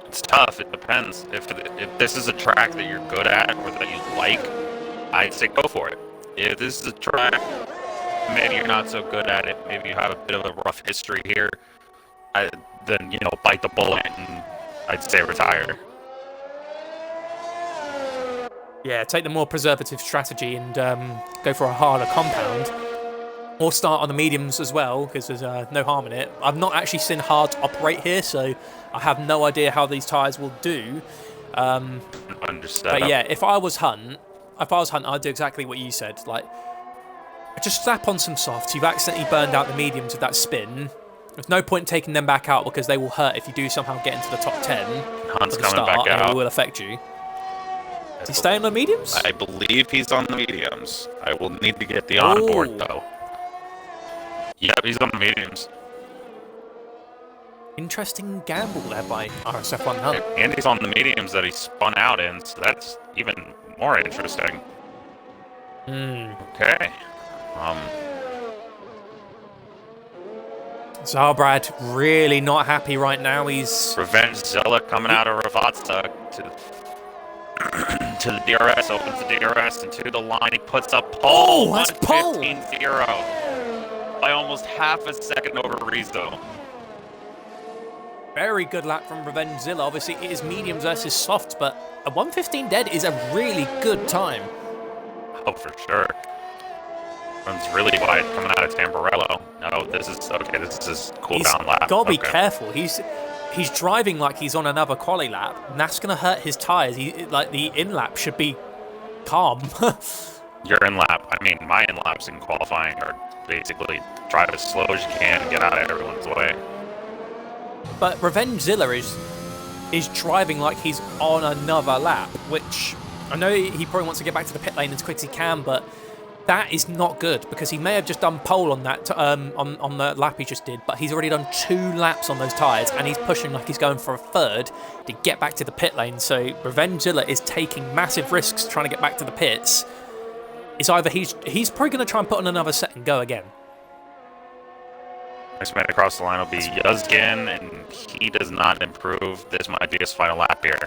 It's tough. It depends. If this is a track that you're good at or that you like, I'd say go for it. If this is a track maybe you're not so good at it, maybe you have a bit of a rough history here, then, bite the bullet and I'd say retire. Yeah, take the more preservative strategy and go for a harder compound. Or start on the mediums as well, because there's no harm in it. I've not actually seen hard operate here, so I have no idea how these tyres will do. Understood. But yeah, if I was Hunt, I'd do exactly what you said. Like, just slap on some softs. You've accidentally burned out the mediums with that spin. There's no point taking them back out because they will hurt if you do somehow get into the top 10. Hunt's for the coming start, back out. And it will affect you. Is he staying on the mediums? I believe he's on the mediums. I will need to get the onboard, though. Yep, he's on the mediums. Interesting gamble there by RSF1 Hunt. And he's on the mediums that he spun out in, so that's even more interesting. Okay. Zarbrad really not happy right now. He's Revengezilla coming out of Ravazza to the DRS, opens the DRS into the line. He puts up pole. Oh, that's pole. 1:15.0 by almost half a second over Rizzo. Very good lap from Revengezilla. Obviously, it is mediums versus softs, but a 1:15 dead is a really good time. Oh, for sure. Runs really wide coming out of Tamburello. No, this is his cooldown lap. Gotta be careful. He's driving like he's on another quali lap, and that's gonna hurt his tires. Like the in lap should be calm. Your in lap. I mean, my in laps in qualifying are basically drive as slow as you can and get out of everyone's way. But Revengezilla is driving like he's on another lap, which I know he probably wants to get back to the pit lane as quick as he can, but that is not good because he may have just done pole on that on the lap he just did, but he's already done 2 laps on those tyres and he's pushing like he's going for a third to get back to the pit lane. So Revengezilla is taking massive risks trying to get back to the pits. It's either he's probably going to try and put on another set and go again. Next man across the line will be Yuzgin, and he does not improve. This might be his final lap here.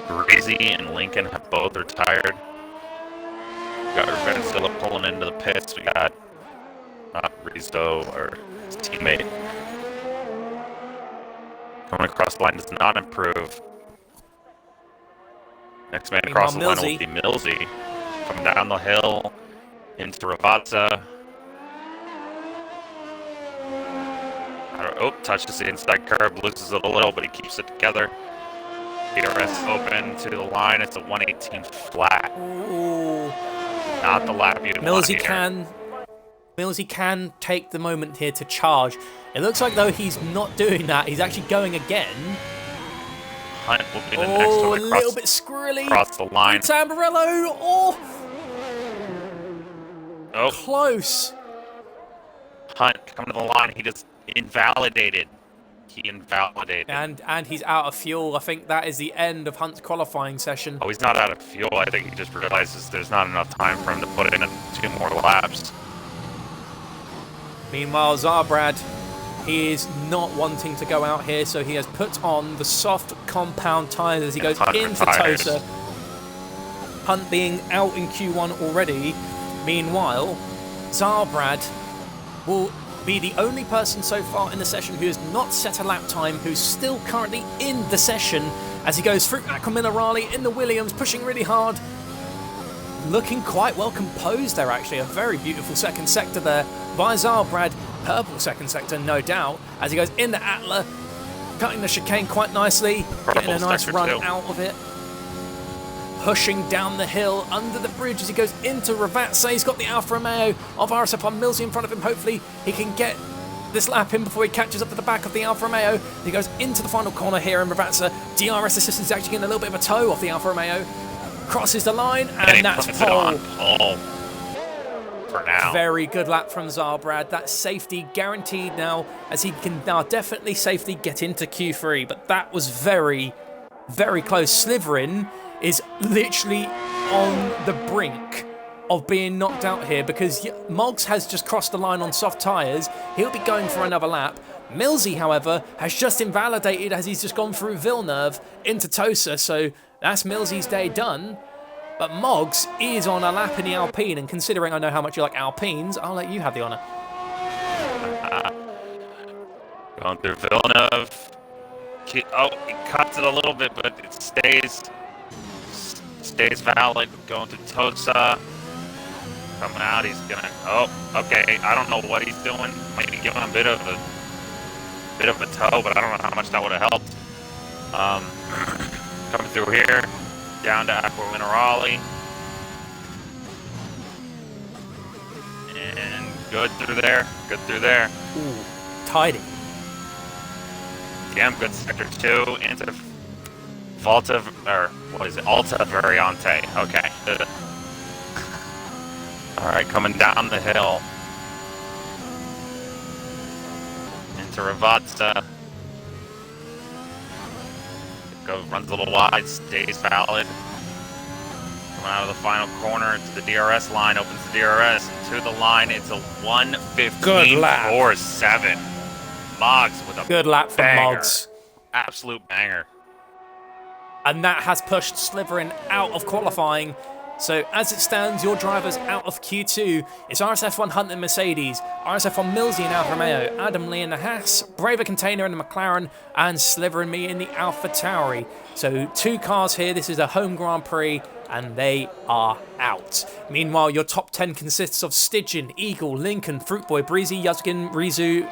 Breezy and Lincoln have both retired. We got Revengezilla pulling into the pits. We got not Rizzo or his teammate. Coming across the line does not improve. Next man across the line will be Millsy. Coming down the hill into Ravazza. Oh, touches the inside curb, loses it a little, but he keeps it together. DRS open to the line. It's a 1:18 flat. Ooh. Not the lap you'd want to hear. Millsy can take the moment here to charge. It looks like, though, he's not doing that. He's actually going again. Hunt will be the next one a little bit squirrely. Across the line. Tamburello. Oh. Close. Hunt coming to the line. He just invalidated. And he's out of fuel. I think that is the end of Hunt's qualifying session. Oh, he's not out of fuel. I think he just realizes there's not enough time for him to put in 2 more laps. Meanwhile, Zarbrad, he is not wanting to go out here, so he has put on the soft compound tyres as he goes into Tosa. Hunt being out in Q1 already. Meanwhile, Zarbrad will be the only person so far in the session who has not set a lap time, who's still currently in the session as he goes through Aqua Minerale in the Williams, pushing really hard. Looking quite well composed there, actually. A very beautiful second sector there by Zarbrad. Purple second sector, no doubt, as he goes in the Atla, cutting the chicane quite nicely, getting a nice run out of it. pushing down the hill under the bridge as he goes into Ravazza. He's got the Alfa Romeo of RSF1 Millsy in front of him. Hopefully he can get this lap in before he catches up at the back of the Alfa Romeo. He goes into the final corner here in Ravazza. DRS assistance is actually getting a little bit of a toe off the Alfa Romeo. Crosses the line, and that's pole. For now. Very good lap from Zarbrad. That's safety guaranteed now, as he can now definitely safely get into Q3. But that was very, very close. Slytherin is literally on the brink of being knocked out here, because Moggs has just crossed the line on soft tyres. He'll be going for another lap. Millsy, however, has just invalidated as he's just gone through Villeneuve into Tosa, so that's Millsy's day done. But Moggs is on a lap in the Alpine, and considering I know how much you like Alpines, I'll let you have the honour. Going through Villeneuve. Oh, he cuts it a little bit, but it stays valid. Going to Tosa. Coming out, he's gonna. Oh, okay. I don't know what he's doing. Maybe giving him a bit of a toe, but I don't know how much that would have helped. Coming through here, down to Aqua Minerale, and good through there. Good through there. Ooh, tidy. Yeah, good sector 2 into Volta, or what is it? Alta Variante. Okay. All right, coming down the hill into Ravazza. Runs a little wide, stays valid. Coming out of the final corner to the DRS line, opens the DRS to the line. It's a 1:15.47. Moggs with a good lap from Moggs. Absolute banger. And that has pushed Slytherin out of qualifying. So as it stands, your drivers out of Q2. It's RSF1 Hunt and Mercedes, RSF1 Millsy and Alfa Romeo, Adam Lee in the Haas, Braver Container in the McLaren, and Slytherin me in the Alpha Tauri. So 2 cars here. This is a home Grand Prix, and they are out. Meanwhile, your top 10 consists of Stygian, Eagle, Lincoln, Fruitboy, Breezy, Yuzgin, Rizu,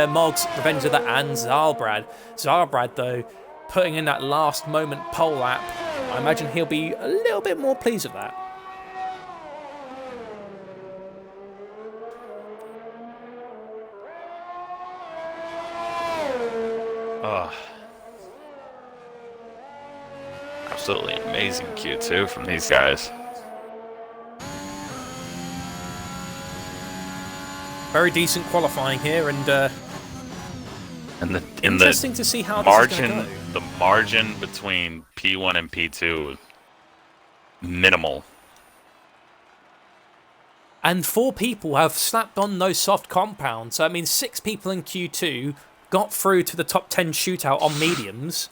Moggs, Revenge of the, and Zarbrad. Zarbrad, though, putting in that last moment pole lap. I imagine he'll be a little bit more pleased with that. Oh. Absolutely amazing Q2 from these guys. Very decent qualifying here, and interesting to see how this is going to go. The margin between P1 and P2 minimal. And 4 people have slapped on those soft compounds. So, I mean, 6 people in Q2 got through to the top 10 shootout on mediums,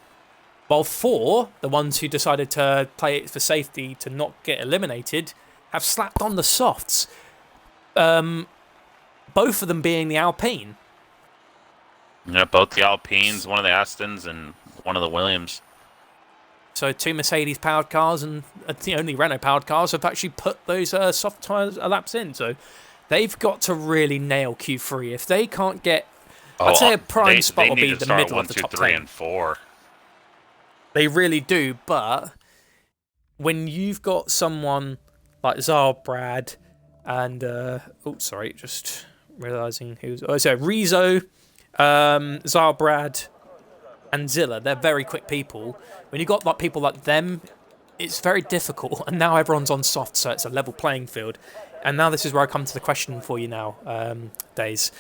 while 4, the ones who decided to play it for safety to not get eliminated, have slapped on the softs. Both of them being the Alpine. Yeah, both the Alpines, one of the Astons, and one of the Williams. So 2 Mercedes-powered cars and the only Renault-powered cars have actually put those soft tyres laps in. So they've got to really nail Q3. If they can't get... I'd say a prime spot will be the middle of the top 10. 1, 2, 3, and 4. They really do, but when you've got someone like Zarbrad and... just realising who's... Oh, so Rizzo... Zarbrad and Zilla, they're very quick people. When you've got people like them, it's very difficult, and now everyone's on soft, so it's a level playing field. And now this is where I come to the question for you now, Days.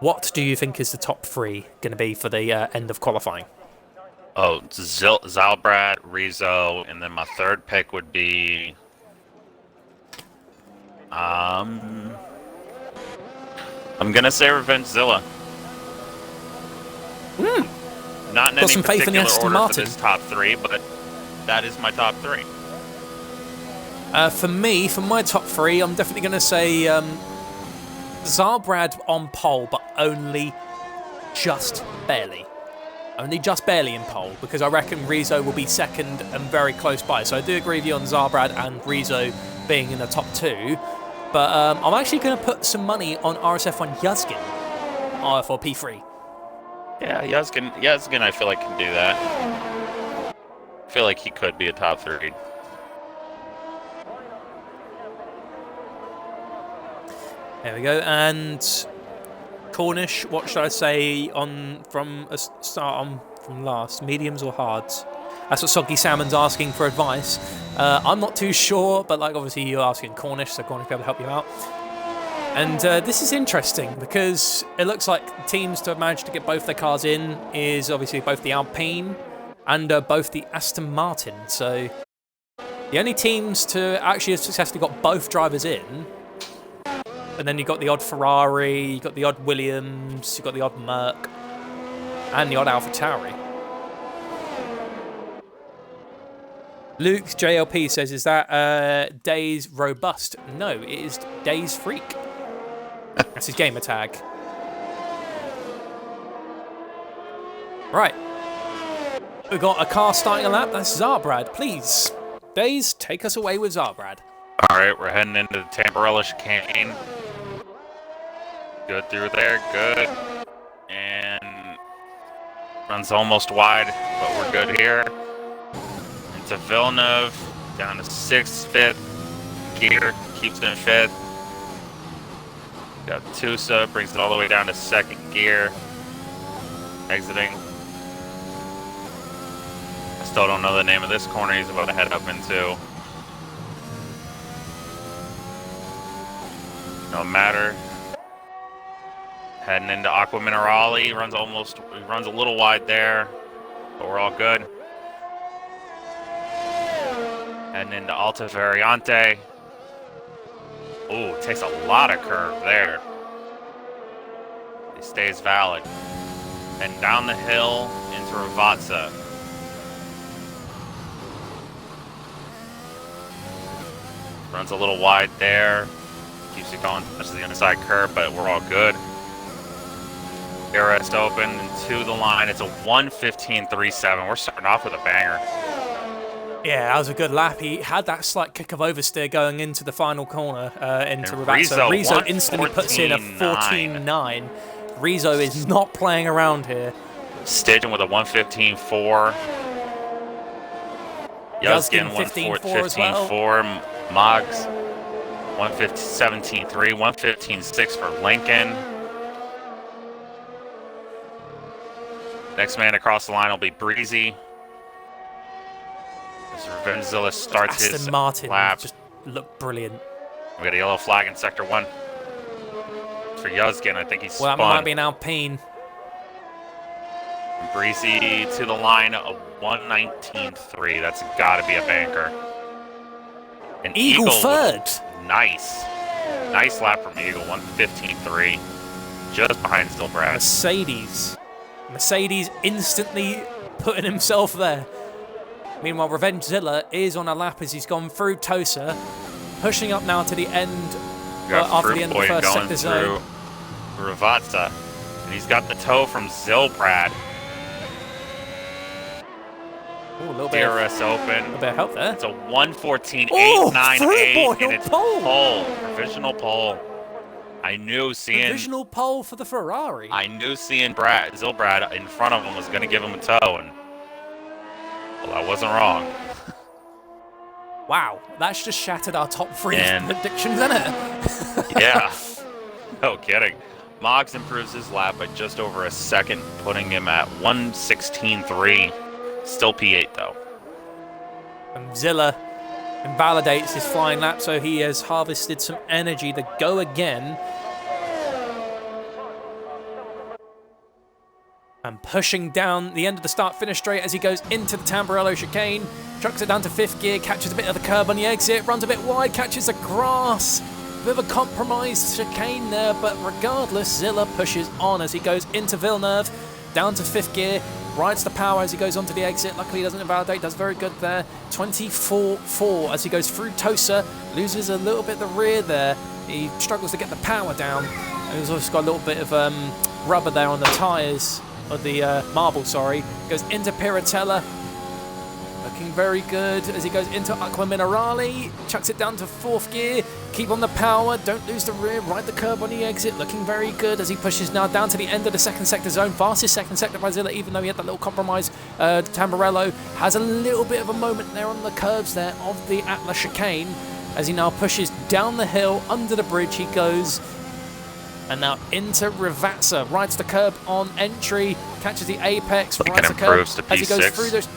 What do you think is the top 3 going to be for the end of qualifying? Oh, Zalbrad, Rizzo, and then my third pick would be... I'm going to say Revenge Zilla. Not in any particular order for this top 3, but that is my top 3. For me, for my top 3, I'm definitely going to say Zarbrad on pole, but only just barely. Only just barely in pole, because I reckon Rizzo will be second and very close by. So I do agree with you on Zarbrad and Rizzo being in the top 2. But I'm actually going to put some money on RSF1 Yuzgin for P3. Yeah, Yuzgin, I feel like can do that. I feel like he could be a top 3. There we go. And Cornish, what should I say from last? Mediums or hards? That's what Soggy Salmon's asking for advice. I'm not too sure, but like obviously you're asking Cornish, so Cornish will be able to help you out. And this is interesting because it looks like teams to have managed to get both their cars in is obviously both the Alpine and both the Aston Martin. So the only teams to actually have successfully got both drivers in, and then you've got the odd Ferrari, you've got the odd Williams, you've got the odd Merc, and the odd AlphaTauri. Luke JLP says, is that Days Robust? No, it is Days Freak. That's his gamer tag. Right. We've got a car starting a lap. That's Zarbrad. Please, Days, take us away with Zarbrad. All right, we're heading into the Tamburello chicane. Good through there, good. And runs almost wide, but we're good here. Into Villeneuve, down to 6th, 5th gear, keeps it in 5th. Got Tusa, brings it all the way down to 2nd gear. Exiting. I still don't know the name of this corner he's about to head up into. No matter. Heading into Aqua Minerale, he runs a little wide there, but we're all good. Heading into Alta Variante. Ooh, takes a lot of curve there. He stays valid. And down the hill into Ravazza. Runs a little wide there. Keeps it going to the inside curve, but we're all good. Arrest open and to the line. It's a 1:15.37. We're starting off with a banger. Yeah, that was a good lap. He had that slight kick of oversteer going into the final corner into Ravazza. Rizzo instantly puts in a 14.9. Rizzo is not playing around here. Stidgen with a 1:15.4. Yuzkin 1:15.4. Moggs 1:17.3. 1:15.6 for Lincoln. Next man across the line will be Breezy. As Revenzilla starts his Martin lap. Just looked brilliant. We got a yellow flag in Sector 1. For Yuzkin, I think he's spun. Well, that might be an Alpine. Breezy to the line, a 1:19.3. That's got to be a banker. An Eagle third. Nice. Nice lap from Eagle, 1:15.3. Just behind Zilbrad. Mercedes instantly putting himself there. Meanwhile, Revengezilla is on a lap as he's gone through Tosa, pushing up now to the end after the end of the first sector zone. Ravazza, and he's got the toe from Zilbrad. Ooh, a little bit DRS open. A little bit of help there. It's a 1:14.898, and it's pole. Provisional pole. I knew seeing provisional pole for the Ferrari. I knew seeing Zilbrad in front of him was going to give him a toe, and well, I wasn't wrong. Wow, that's just shattered our top 3 predictions, isn't it? Yeah, no kidding. Moggs improves his lap by just over a second, putting him at 1:16.3. Still P8 though. And Zilla invalidates his flying lap, so he has harvested some energy to go again. And pushing down the end of the start-finish straight as he goes into the Tamburello chicane. Trucks it down to 5th gear, catches a bit of the curb on the exit, runs a bit wide, catches the grass. Bit of a compromised chicane there, but regardless, Zilla pushes on as he goes into Villeneuve, down to 5th gear, rides the power as he goes onto the exit. Luckily, he doesn't invalidate, does very good there. 24.4 as he goes through Tosa, loses a little bit of the rear there. He struggles to get the power down. And he's also got a little bit of rubber there on the tyres. Of the marble, sorry. Goes into Piratella. Looking very good as he goes into Aqua Minerale. Chucks it down to 4th gear. Keep on the power. Don't lose the rear. Ride the curb on the exit. Looking very good as he pushes now down to the end of the 2nd sector zone. Fastest 2nd sector by Zilla, even though he had that little compromise. Tamburello has a little bit of a moment there on the curves there of the Atlas chicane as he now pushes down the hill under the bridge. He goes And now into Rivazza, rides the curb on entry, catches the apex, rides the curb improves to as he goes P6. through those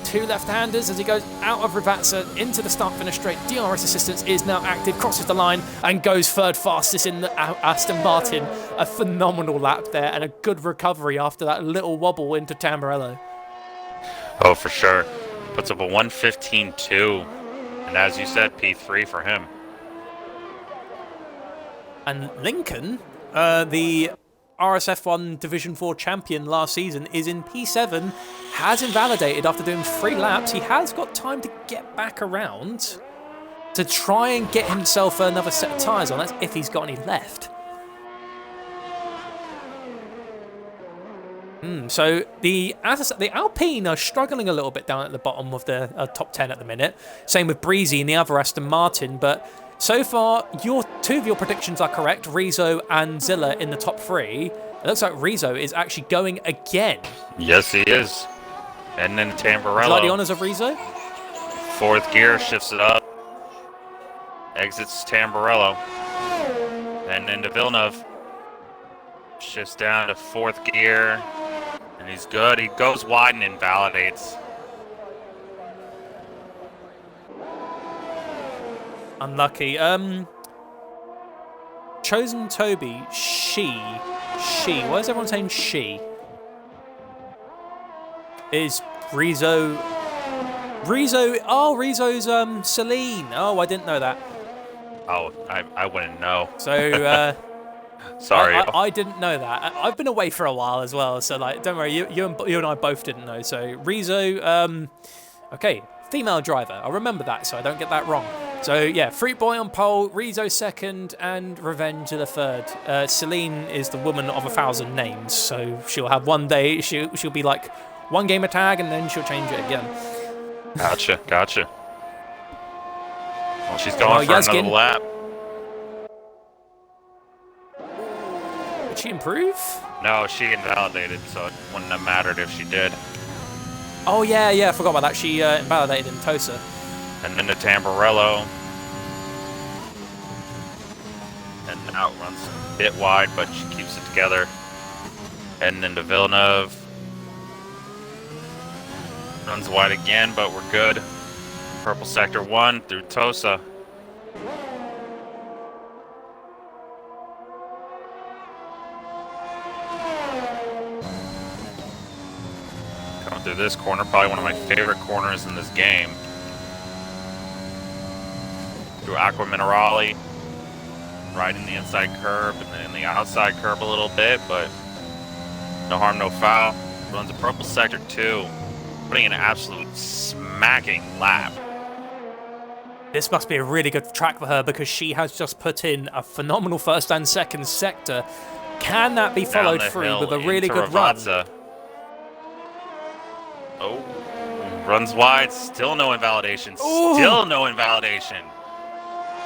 two left-handers, as he goes out of Rivazza into the start-finish straight. DRS assistance is now active, crosses the line and goes third fastest in the Aston Martin. A phenomenal lap there and a good recovery after that little wobble into Tamburello. Oh, for sure. Puts up a 1:15.2. And as you said, P3 for him. And Lincoln, the RSF1 Division 4 champion last season, is in P7, has invalidated after doing 3 laps. He has got time to get back around to try and get himself another set of tyres on. That's if he's got any left. So the Alpine are struggling a little bit down at the bottom of the top 10 at the minute. Same with Breezy and the other Aston Martin, but so far, two of your predictions are correct, Rizzo and Zilla in the top 3. It looks like Rizzo is actually going again. Yes, he is. And then Tamburello. Would you like the honours of Rizzo? 4th gear, shifts it up. Exits Tamburello. And into Villeneuve. Shifts down to 4th gear. And he's good. He goes wide and invalidates. Unlucky. Chosen Toby, she. Why is everyone saying she? Is Rizzo? Oh, Rizzo's Celine. Oh, I didn't know that. Oh, I wouldn't know. So, sorry. I didn't know that. I've been away for a while as well, so like, don't worry. You and I both didn't know. So Rizzo, okay, female driver. I'll remember that so I don't get that wrong. So yeah, Fruit Boy on pole, Rizzo 2nd, and Revenge the 3rd. Celine is the woman of 1,000 names, so she'll have one day, she'll be like one gamer tag, and then she'll change it again. Gotcha. Well, she's going for Yazgin. another lap. Did she improve? No, she invalidated, so it wouldn't have mattered if she did. Oh yeah, I forgot about that. She invalidated in Tosa. And then to Tamburello. And now it runs a bit wide, but she keeps it together. And then to Villeneuve. Runs wide again, but we're good. Purple sector 1 through Tosa. Coming through this corner, probably one of my favorite corners in this game. Through Aqua Minerale, riding the inside curb and then the outside curb a little bit, but no harm, no foul. Runs a purple sector 2, putting an absolute smacking lap. This must be a really good track for her because she has just put in a phenomenal 1st and 2nd sector. Can that be followed through with a really good Rivazza. run? Oh, runs wide, still no invalidation. Ooh. Still no invalidation.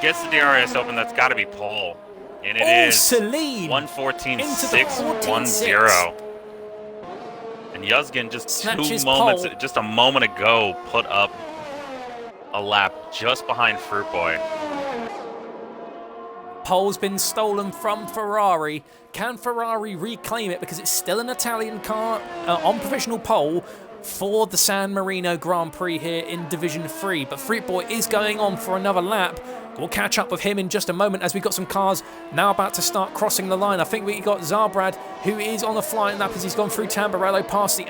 Gets the DRS open, that's got to be pole. And it is Celine 1:14.610. And Yazgin just Snatches just a moment ago, put up a lap just behind Fruit Boy. Pole's been stolen from Ferrari. Can Ferrari reclaim it because it's still an Italian car on provisional pole for the San Marino Grand Prix here in Division 3. But Fruit Boy is going on for another lap. We'll catch up with him in just a moment as we've got some cars now about to start crossing the line. I think we got Zarbrad, who is on a flying lap as he's gone through Tamburello past the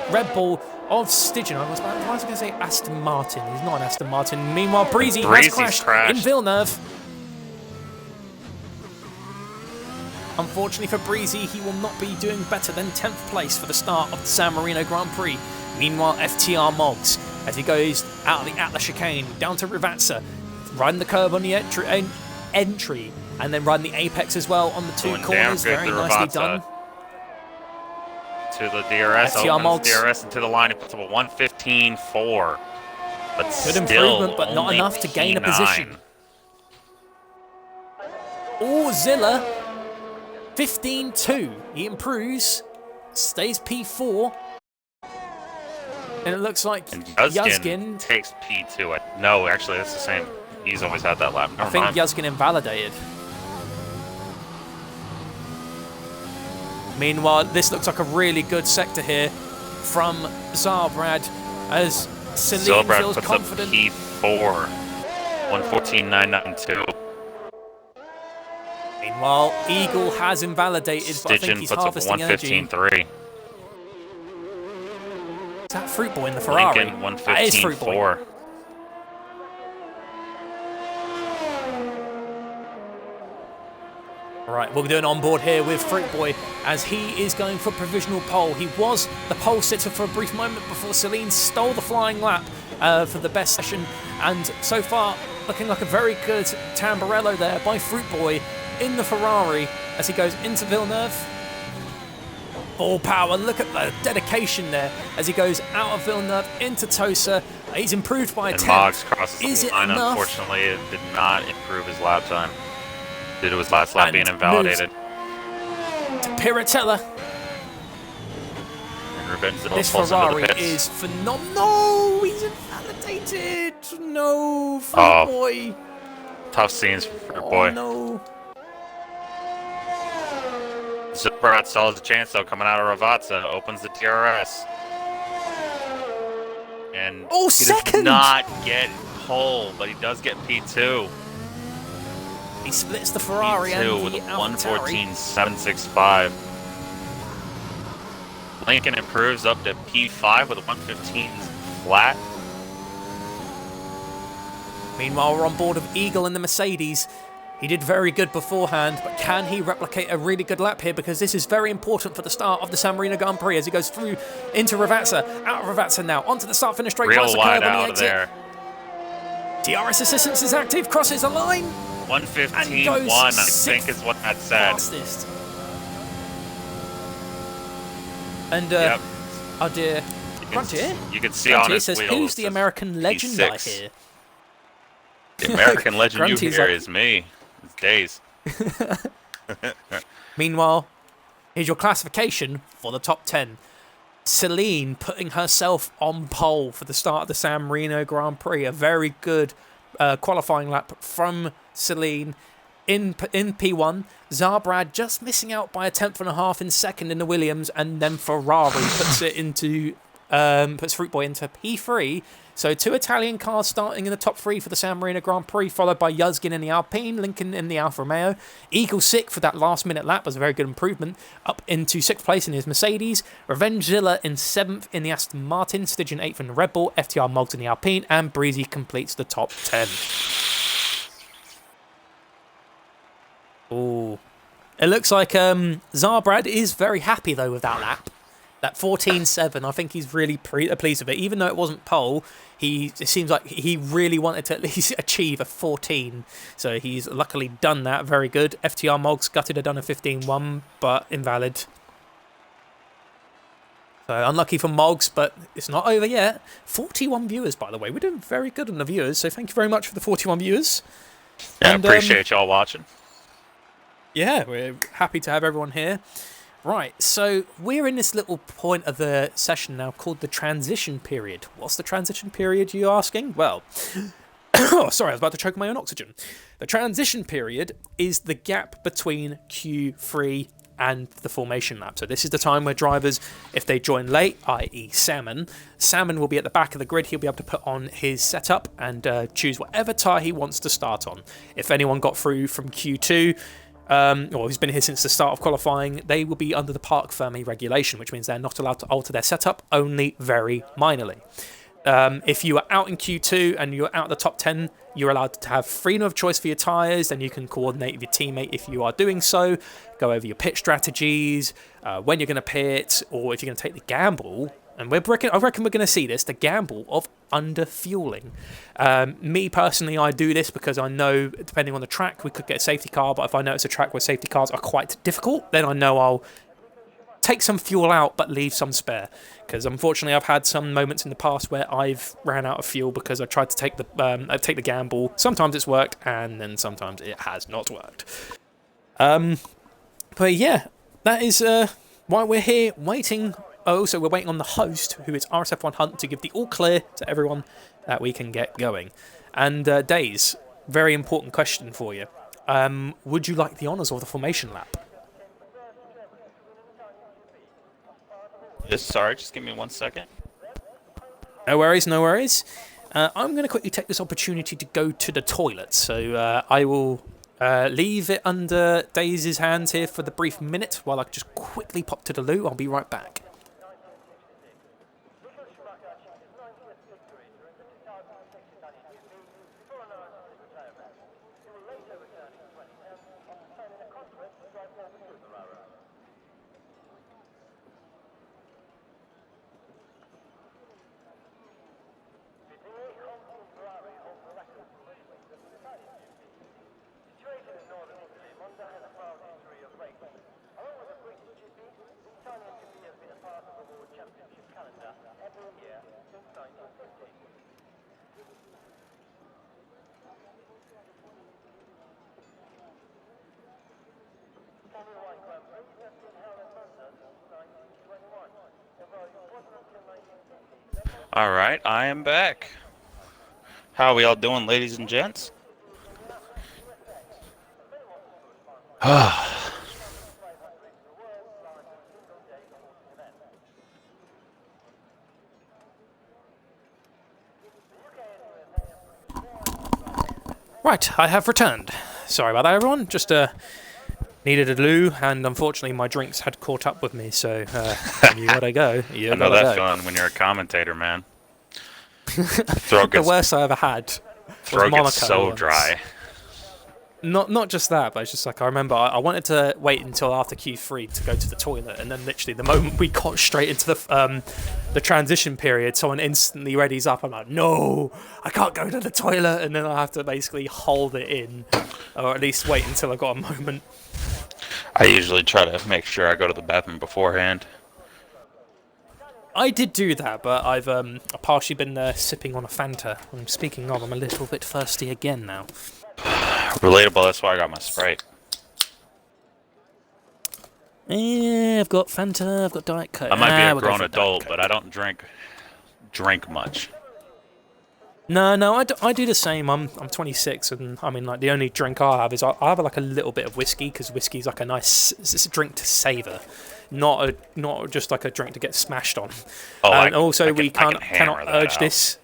Red Bull of Stygian. Why was I going to say Aston Martin? He's not an Aston Martin. Meanwhile, Breezy has crashed in Villeneuve. Unfortunately for Breezy, he will not be doing better than 10th place for the start of the San Marino Grand Prix. Meanwhile, FTR Moggs, as he goes out of the Atlas chicane, down to Rivazza, riding the curb on the entry, and then riding the apex as well on the 2 corners. Very nicely done. To the DRS, FTR opens DRS into the line, it puts up a 1:15.4. But Good still improvement, but not only enough to gain a P9. position. Oh, Zilla, 15.2. He improves, stays P4. And it looks like Yazgin takes P2. No, actually, that's the same. He's always had that lap. I think Yazgin invalidated. Meanwhile, this looks like a really good sector here from Zarbrad as Celine Zilbrad feels puts confident. up P4, 114.992. Meanwhile, Eagle has invalidated, but I think Stygian he's puts up harvesting energy. 115.3. Is that Fruit Boy in the Ferrari? Lincoln, That is Fruit Boy. 115.4. Right, we'll be doing on board here with Fruit Boy as he is going for provisional pole. He was the pole sitter for a brief moment before Celine stole the flying lap for the best session. And so far, looking like a very good Tamburello there by Fruit Boy in the Ferrari as he goes into Villeneuve. Full power, look at the dedication there as he goes out of Villeneuve into Tosa. He's improved by a 10th. Moggs crosses Is the it line. enough? Unfortunately, it did not improve his lap time due to his last lap And being invalidated. To Piratella. And Rubens This pulls into the Ferrari pits. is phenomenal. No, he's invalidated. No, Fruit Boy. Tough scenes for Fruit Oh, Boy. no. Zilbrad still has a chance though, coming out of Ravazza, opens the DRS. And Oh, he second! does not get pole, but he does get P2. He splits the Ferrari P2 and with the a AlphaTauri. 114.765. Lincoln improves up to P5 with a 115 flat. Meanwhile, we're on board of Eagle in the Mercedes. He did very good beforehand, but can he replicate a really good lap here? Because this is very important for the start of the San Marino Grand Prix as he goes through into Ravazza, out of Ravazza now, onto the start-finish straight. Real wide the curve out of there. DRS assistance is active, crosses the line. 115.1, I think is what that said. Fastest. And, Yep. oh dear. Frontier? You can see on Frontier his says, wheels, who's the it says American legend I P6. hear? The American legend you Grunty's hear like- is me. It's Days. Meanwhile, here's your classification for the top 10. Celine putting herself on pole for the start of the San Marino Grand Prix. A very good qualifying lap from Celine in P1. Zarbrad just missing out by a 10.5 in second in the Williams, and then Ferrari puts Fruit Boy into P3. So 2 Italian cars starting in the top 3 for the San Marino Grand Prix, followed by Yuzgin in the Alpine, Lincoln in the Alfa Romeo. Eagle 6th for that last-minute lap was a very good improvement, up into 6th place in his Mercedes. Revengezilla in 7th in the Aston Martin, Stygian 8th in the Red Bull, FTR Moggs in the Alpine, and Breezy completes the top 10. Ooh. It looks like Zarbrad is very happy, though, with that lap. That 14.7, I think he's really pleased with it. Even though it wasn't pole, it seems like he really wanted to at least achieve a 14. So he's luckily done that. Very good. FTR Moggs gutted had done a 15.1, but invalid. So unlucky for Moggs, but it's not over yet. 41 viewers, by the way. We're doing very good on the viewers, so thank you very much for the 41 viewers. Yeah, And, appreciate y'all watching. Yeah, we're happy to have everyone here. Right, so we're in this little point of the session now called the transition period. What's the transition period, you're asking? Well, oh, sorry, I was about to choke on my own oxygen. The transition period is the gap between Q3 and the formation lap. So this is the time where drivers, if they join late, i.e. Salmon will be at the back of the grid. He'll be able to put on his setup and choose whatever tyre he wants to start on. If anyone got through from Q2, or who's been here since the start of qualifying, they will be under the Parc Fermé regulation, which means they're not allowed to alter their setup, only very minorly. If you are out in Q2 and you're out of the top 10, you're allowed to have freedom of choice for your tyres, then you can coordinate with your teammate if you are doing so, go over your pit strategies, when you're going to pit, or if you're going to take the gamble. And I reckon we're going to see this, the gamble of under-fueling. Me, personally, I do this because I know, depending on the track, we could get a safety car, but if I know it's a track where safety cars are quite difficult, then I know I'll take some fuel out but leave some spare. Because unfortunately, I've had some moments in the past where I've ran out of fuel because I tried to take the gamble. Sometimes it's worked, and then sometimes it has not worked. But yeah, that is why we're here waiting. Oh, so we're waiting on the host, who is RSF1 Hunt, to give the all clear to everyone that we can get going. And Days, very important question for you. Would you like the honours of the formation lap? Sorry, just give me 1 second. No worries, no worries. I'm going to quickly take this opportunity to go to the toilet, so I will leave it under Daisy's hands here for the brief minute while I just quickly pop to the loo. I'll be right back. All right, I am back. How are we all doing, ladies and gents? Right, I have returned. Sorry about that, everyone. Just needed a loo, and unfortunately my drinks had caught up with me, so you gotta go. I know that feeling when you're a commentator, man. The worst I ever had. Throat Monaco gets so once. dry. Not just that, but it's just like I remember I wanted to wait until after Q3 to go to the toilet, and then literally the moment we got straight into the transition period, someone instantly readies up. I'm like, no, I can't go to the toilet, and then I have to basically hold it in, or at least wait until I got a moment. I usually try to make sure I go to the bathroom beforehand. I did do that, but I've partially been sipping on a Fanta. And speaking of, I'm a little bit thirsty again now. Relatable, that's why I got my Sprite. Yeah, I've got Fanta, I've got Diet Coke. I might be a grown adult, but I don't drink much. No, I do the same. I'm 26, and I mean, like, the only drink I have is I have like a little bit of whiskey, because whiskey's like a nice drink to savour, not just like a drink to get smashed on. Oh, and also we cannot urge out. this.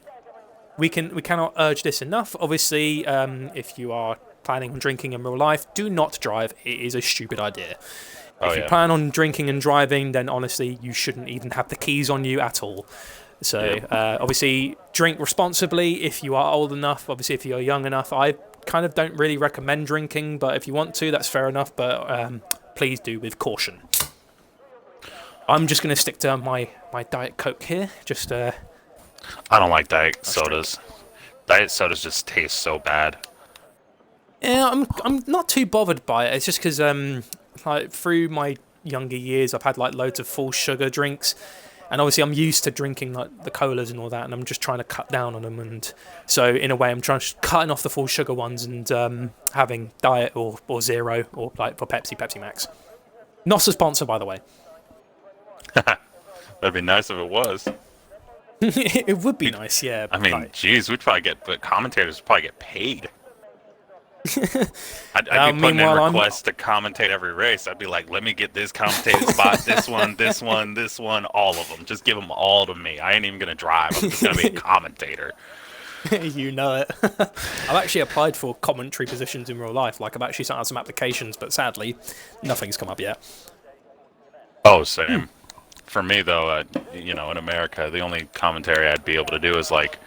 We cannot urge this enough. Obviously, if you are planning on drinking in real life, do not drive. It is a stupid idea. If you plan on drinking and driving, then honestly, you shouldn't even have the keys on you at all. So, obviously, drink responsibly if you are old enough. Obviously, if you're young enough, I kind of don't really recommend drinking, but if you want to, that's fair enough. But please do with caution. I'm just going to stick to my Diet Coke here. Just I don't like diet sodas. Diet sodas just taste so bad. Yeah, I'm not too bothered by it. It's just because like through my younger years, I've had like loads of full sugar drinks, and obviously I'm used to drinking like the colas and all that, and I'm just trying to cut down on them. And so in a way, I'm cutting off the full sugar ones and having diet or zero, or like for Pepsi Max. Not a sponsor, by the way. That'd be nice if it was. It would be nice, yeah. I mean, geez, but commentators would probably get paid. I'd be putting in requests to commentate every race. I'd be like, let me get this commentating spot, this one, all of them. Just give them all to me. I ain't even going to drive. I'm just going to be a commentator. You know it. I've actually applied for commentary positions in real life. Like, I've actually sent out some applications, but sadly, nothing's come up yet. Oh, same. For me, though, in America, the only commentary I'd be able to do is, like,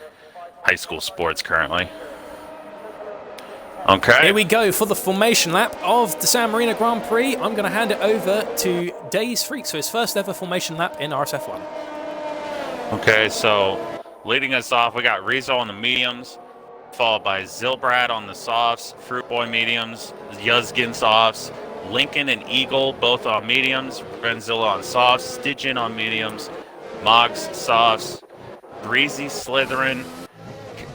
high school sports currently. Okay. Here we go for the formation lap of the San Marino Grand Prix. I'm going to hand it over to Days Freaks for his first ever formation lap in RSF1. Okay, so leading us off, we got Rizzo on the mediums, followed by Zilbrad on the softs, Fruit Boy mediums, Yuzgin softs, Lincoln and Eagle both on mediums, Renzilla on softs, Stygian on mediums, Moggs softs, Breezy Slytherin,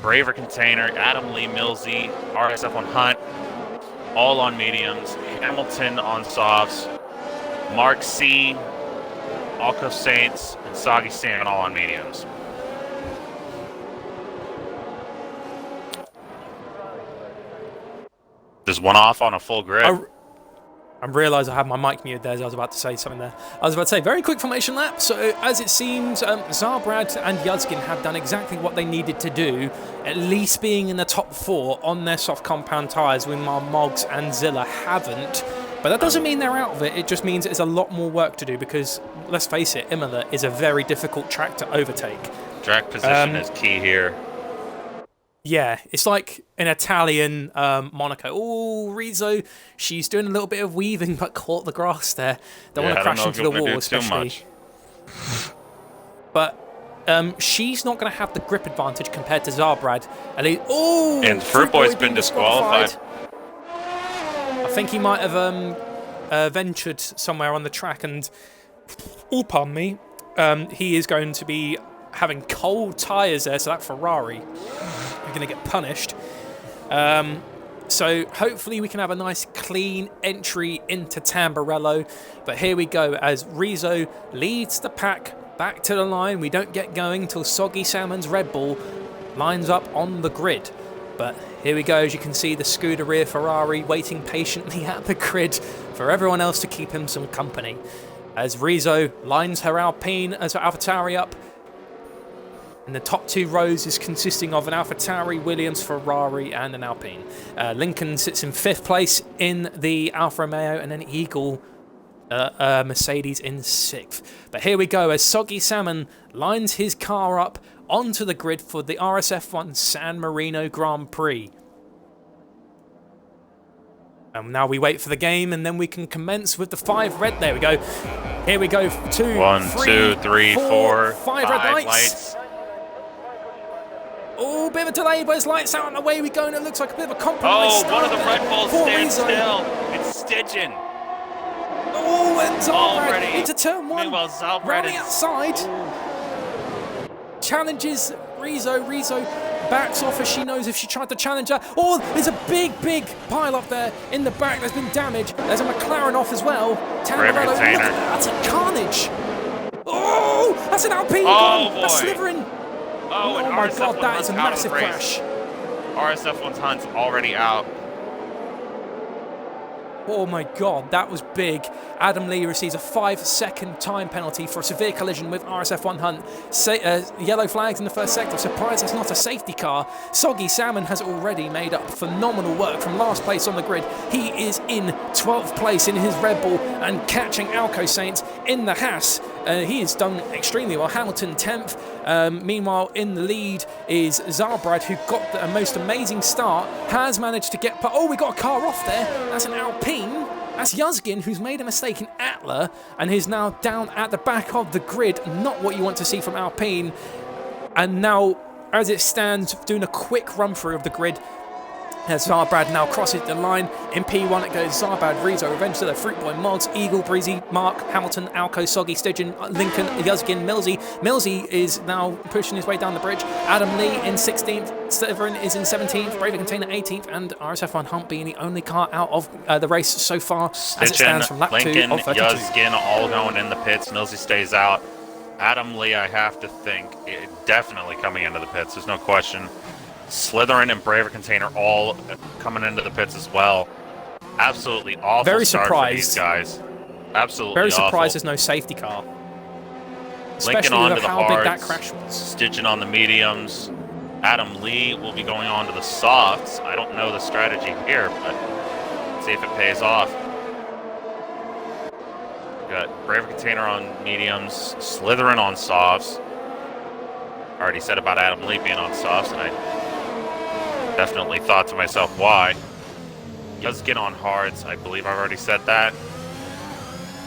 Braver Container, Adam Lee Millsy, RSF1 Hunt, all on mediums, Hamilton on softs, Mark C, Alco Saints, and Soggy Sam all on mediums. There's one off on a full grid. I realised I had my mic muted there as I was about to say something there. I was about to say, very quick formation lap. So, as it seems, Zarbrad and Yuzgin have done exactly what they needed to do, at least being in the top 4 on their soft compound tyres, while Moggs and Zilla haven't. But that doesn't mean they're out of it. It just means there's a lot more work to do because, let's face it, Imola is a very difficult track to overtake. Track position is key here. Yeah, it's like an Italian Monaco. Oh, Rizzo, she's doing a little bit of weaving, but caught the grass there. Don't want to crash into the wall, especially. But she's not going to have the grip advantage compared to Zarbrad. And Fruit Boy's been disqualified. I think he might have ventured somewhere on the track, and pardon me, he is going to be having cold tyres there, so that Ferrari are going to get punished. So hopefully we can have a nice clean entry into Tamburello. But here we go as Rizzo leads the pack back to the line. We don't get going until Soggy Salmon's Red Bull lines up on the grid. But here we go, as you can see the Scuderia Ferrari waiting patiently at the grid for everyone else to keep him some company. As Rizzo lines her Alpine as her AlphaTauri up. And the top 2 rows is consisting of an AlphaTauri, Williams, Ferrari, and an Alpine. Lincoln sits in 5th place in the Alfa Romeo, and then Eagle Mercedes in 6th. But here we go as Soggy Salmon lines his car up onto the grid for the RSF1 San Marino Grand Prix. And now we wait for the game, and then we can commence with the 5 red. There we go. Here we go. 1, 2, 3, 4, 5 red lights. Oh, bit of a delay, but his lights out and away we go, and it looks like a bit of a compromise. Oh, one of the Red Bulls stands still. It's Stidgen. Oh, and Zarbrad into turn 1. Meanwhile, Zarbrad rounding outside. Challenges Rizzo. Rizzo backs off as she knows if she tried to challenge her. Oh, there's a big pile up there in the back. There's been damage. There's a McLaren off as well. Tamburello, that's a carnage. Oh, that's an Alpine gone. That's slithering. Oh, and my God, that is a massive crash. RSF1's Hunt's already out. Oh my God, that was big. Adam Lee receives a 5-second time penalty for a severe collision with RSF1 Hunt. Yellow flags in the first sector. Surprised that's not a safety car. Soggy Salmon has already made up phenomenal work from last place on the grid. He is in 12th place in his Red Bull and catching Alco Saints in the Haas. He has done extremely well. Hamilton 10th. Meanwhile, in the lead is Zarbrad, who got the most amazing start, has managed to get... Oh, we got a car off there. That's an Alpine. That's Yuzgin, who's made a mistake in Atla and is now down at the back of the grid. Not what you want to see from Alpine. And now, as it stands, doing a quick run-through of the grid, as Zarbrad now crosses the line. In P1 it goes Zarbrad, Rizzo, Revenge to the Fruit Boy, Moggs, Eagle, Breezy, Mark, Hamilton, Alco, Soggy, Stidgen, Lincoln, Yuzgin, Millsy. Millsy is now pushing his way down the bridge. Adam Lee in 16th, Severin is in 17th, Braver Container 18th, and RSF1 Hunt being the only car out of the race so far Stidgen, as it stands from lap Lincoln, 2 of 32. Yuzgin all going in the pits. Millsy stays out. Adam Lee, I have to think, definitely coming into the pits. There's no question. Slytherin and Braver Container all coming into the pits as well. Absolutely awful Very start surprised. for these guys. Absolutely Very awful. surprised there's no safety car. Lincoln Especially onto with the how hards, big that crash was. Stitching on the mediums. Adam Lee will be going on to the softs. I don't know the strategy here, but let's see if it pays off. Got Braver Container on mediums, Slytherin on softs. I already said about Adam Lee being on softs, and I definitely thought to myself, why? He does get on hards. I believe I've already said that.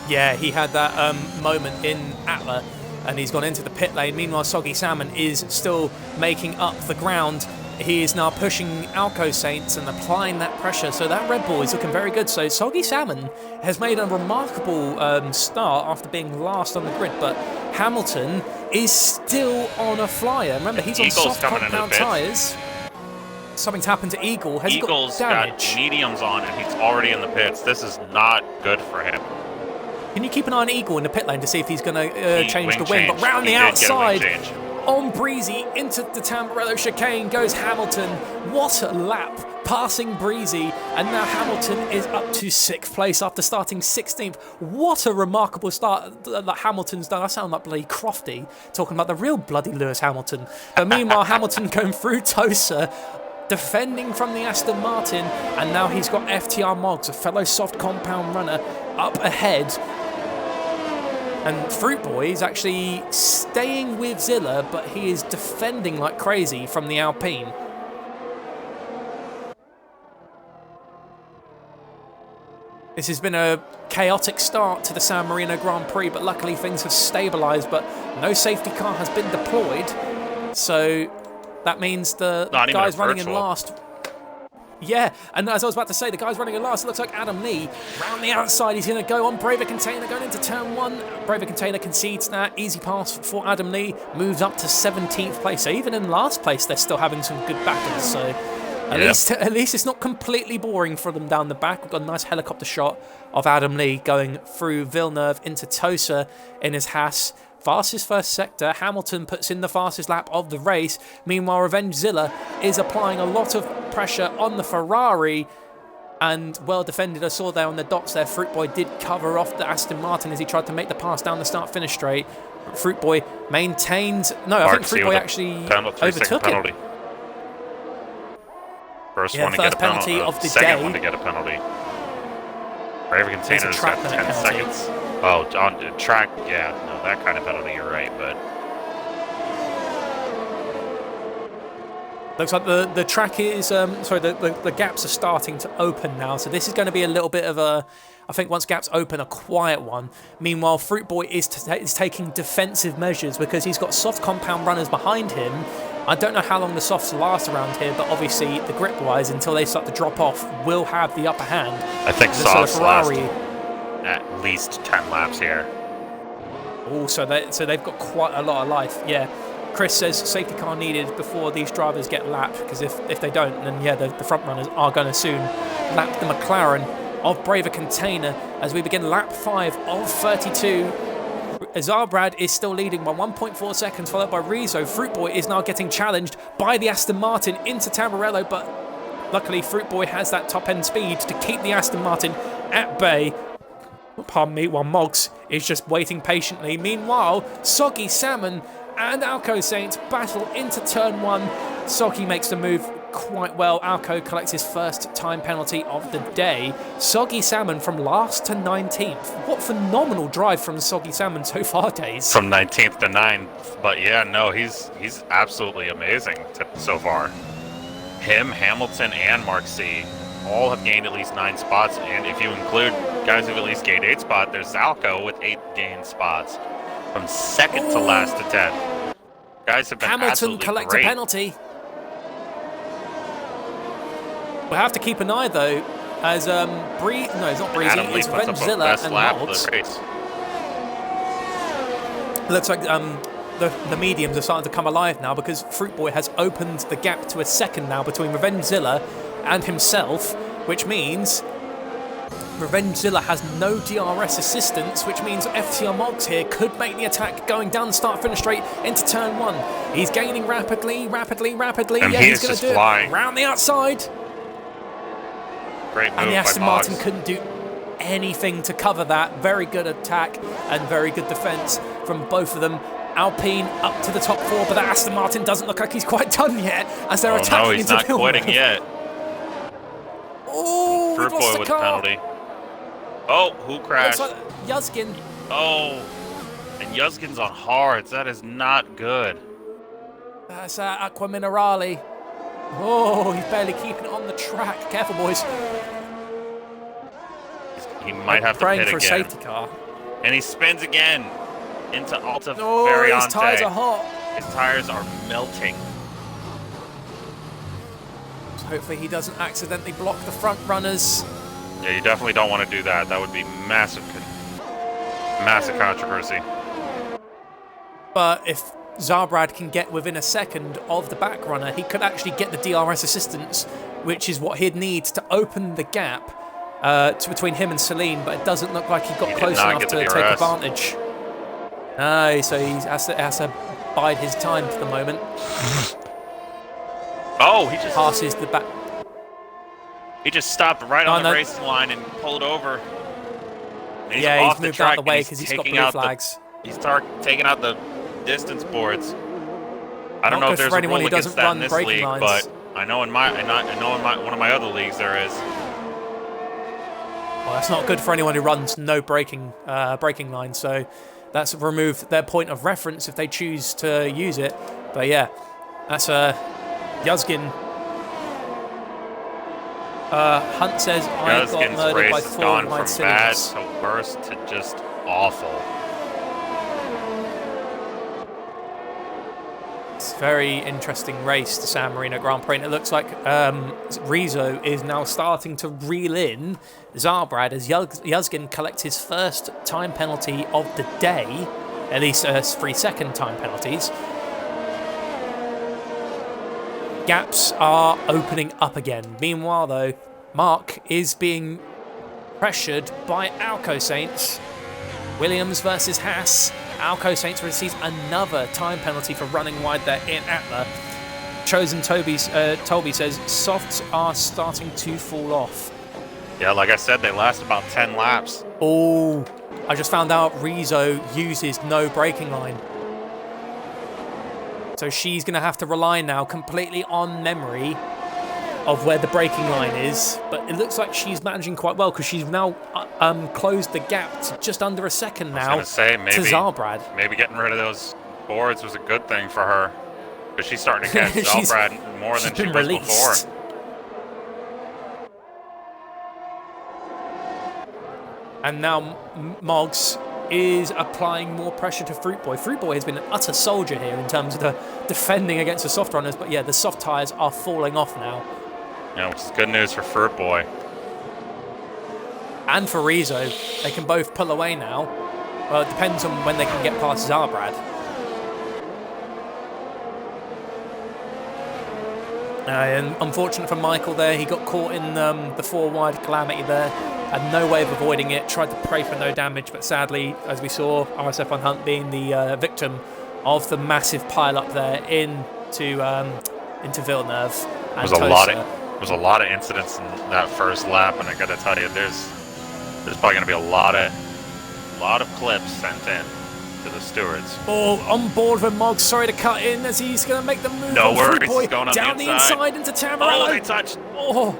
Yeah, he had that moment in Atla, and he's gone into the pit lane. Meanwhile, Soggy Salmon is still making up the ground. He is now pushing Alco Saints and applying that pressure, so that Red Bull is looking very good. So Soggy Salmon has made a remarkable start after being last on the grid, but Hamilton is still on a flyer. Remember, he's on soft compound tyres. Something's happened to Eagle. Has Eagle's he got damage? Got mediums on, and he's already in the pits. This is not good for him. Can you keep an eye on Eagle in the pit lane to see if he's going to change the wing? Change. But round the outside, On Breezy, into the Tamburello chicane goes Hamilton. What a lap, passing Breezy, and now Hamilton is up to 6th place after starting 16th. What a remarkable start that Hamilton's done. I sound like bloody Crofty, talking about the real bloody Lewis Hamilton. But meanwhile, Hamilton going through Tosa, defending from the Aston Martin, and now he's got FTR Moggs, a fellow soft compound runner, up ahead. And Fruit Boy is actually staying with Zilla, but he is defending like crazy from the Alpine. This has been a chaotic start to the San Marino Grand Prix, but luckily things have stabilised, but no safety car has been deployed. So that means the guys running in last... Yeah, and as I was about to say, the guy's running in last. It looks like Adam Lee. Round the outside, he's going to go on Braver Container, going into turn 1. Braver Container concedes that. Easy pass for Adam Lee. Moves up to 17th place. So even in last place, they're still having some good battles. So at least it's not completely boring for them down the back. We've got a nice helicopter shot of Adam Lee going through Villeneuve into Tosa in his Haas. Fastest first sector. Hamilton puts in the fastest lap of the race. Meanwhile, Revenge Zilla is applying a lot of pressure on the Ferrari, and well defended. I saw there on the dots there, Fruit Boy did cover off the Aston Martin as he tried to make the pass down the start-finish straight. Fruit Boy maintained... No, I think Fruit Boy actually overtook it. First one to get a penalty of the second one to get a penalty. Braver Container's got 10 seconds. Oh, on the track, yeah, no, that kind of penalty, you're right, but... Looks like the track is, the gaps are starting to open now, so this is going to be a little bit of a, I think once gaps open, a quiet one. Meanwhile, Fruit Boy is taking defensive measures because he's got soft compound runners behind him. I don't know how long the softs last around here, but obviously the grip-wise, until they start to drop off, will have the upper hand. I think softs last at least 10 laps here. Oh, so they've got quite a lot of life, yeah. Chris says safety car needed before these drivers get lapped, because if they don't, then yeah, the front runners are going to soon lap the McLaren of Braver Container as we begin lap 5 of 32. Zarbrad is still leading by 1.4 seconds, followed by Rizzo. Fruit Boy is now getting challenged by the Aston Martin into Tamburello, but luckily Fruit Boy has that top-end speed to keep the Aston Martin at bay. Pardon me, while Moggs is just waiting patiently. Meanwhile, Soggy Salmon and Alco Saints battle into turn 1. Soggy makes the move quite well. Alco collects his first time penalty of the day. Soggy Salmon from last to 19th. What phenomenal drive from Soggy Salmon so far, Days. From 19th to 9th. But yeah, no, he's absolutely amazing so far. Him, Hamilton, and Mark C all have gained at least 9 spots. And if you include guys who've at least gained 8 spots, there's Alco with 8 gained spots. From second to last to 10. Guys have been Hamilton collects a penalty. We'll have to keep an eye though, as no, it's not Breezy, it's Revengezilla and Moggs. It looks like the mediums are starting to come alive now because Fruit Boy has opened the gap to a second now between Revengezilla and himself, which means Revengezilla has no DRS assistance, which means FTR Moggs here could make the attack going down the start-finish straight into turn 1. He's gaining rapidly. And yeah, he's going to do flying. it round the outside. Great move and the Aston by Martin Moggs. couldn't do anything to cover that. Very good attack and very good defence from both of them. Alpine up to the top 4, but that Aston Martin doesn't look like he's quite done yet as they're attacking no, he's into not quitting yet. Oh, Fruit Boy with a penalty. Oh, who crashed? Looks like Yuzgin. Oh, and Yuzgin's on hards. That is not good. That's Aqua Minerale. Oh, he's barely keeping it on the track. Careful, boys. He might have to praying pit for again. a safety car. And he spins again into Alta Oh, Variante. his tyres are hot. His tires are melting. So hopefully he doesn't accidentally block the front runners. Yeah, you definitely don't want to do that. That would be massive controversy. But if Zarbrad can get within a second of the back runner, he could actually get the DRS assistance, which is what he'd need to open the gap between him and Celine, but it doesn't look like he got close enough to take advantage. No, so he has to bide his time for the moment. Oh, he just Passes the back. He just stopped right on the racing line and pulled over. And he's Yeah, off he's the moved track out the way because he's got blue flags. He's taking out the distance boards. I don't know if there's a anyone rule who against doesn't that run in this braking league, lines. but I know in one of my other leagues there is. Well, that's not good for anyone who runs no braking line, so that's removed their point of reference if they choose to use it. But yeah, that's Yazgin. Hunt says, I got Yazgin's murdered race by has 4 gone of my from bad cities. to worse to just awful. It's a very interesting race, the San Marino Grand Prix, and it looks like Rizzo is now starting to reel in Zarbrad as Yazgin collects his first time penalty of the day, at least 3-second time penalties. Gaps are opening up again. Meanwhile, though, Mark is being pressured by Alco Saints. Williams versus Haas. Alco Saints receives another time penalty for running wide there in Atla. Chosen Toby says softs are starting to fall off. Yeah, like I said, they last about 10 laps. Oh, I just found out Rizzo uses no braking line. So she's going to have to rely now completely on memory of where the braking line is. But it looks like she's managing quite well because she's now closed the gap to just under a second now to Zarbrad. Maybe getting rid of those boards was a good thing for her. Because she's starting to catch Zarbrad more than she was before. And now Moggs is applying more pressure to Fruit Boy. Fruit Boy has been an utter soldier here in terms of the defending against the soft runners, but yeah, the soft tyres are falling off now. Yeah, which is good news for Fruit Boy. And for Rizzo, they can both pull away now. Well, it depends on when they can get past Zarbrad. And unfortunate for Michael there, he got caught in the 4-wide calamity there. Had no way of avoiding it, tried to pray for no damage, but sadly, as we saw, RSF1 Hunt being the victim of the massive pile-up there into Villeneuve. There was a lot of incidents in that first lap, and I got to tell you, there's probably going to be a lot of clips sent in to the stewards. Oh, on board with Moggs, sorry to cut in as he's going to make the move. No worries, Boy, he's going on down the inside into Tamarello. Oh, they touched. Oh,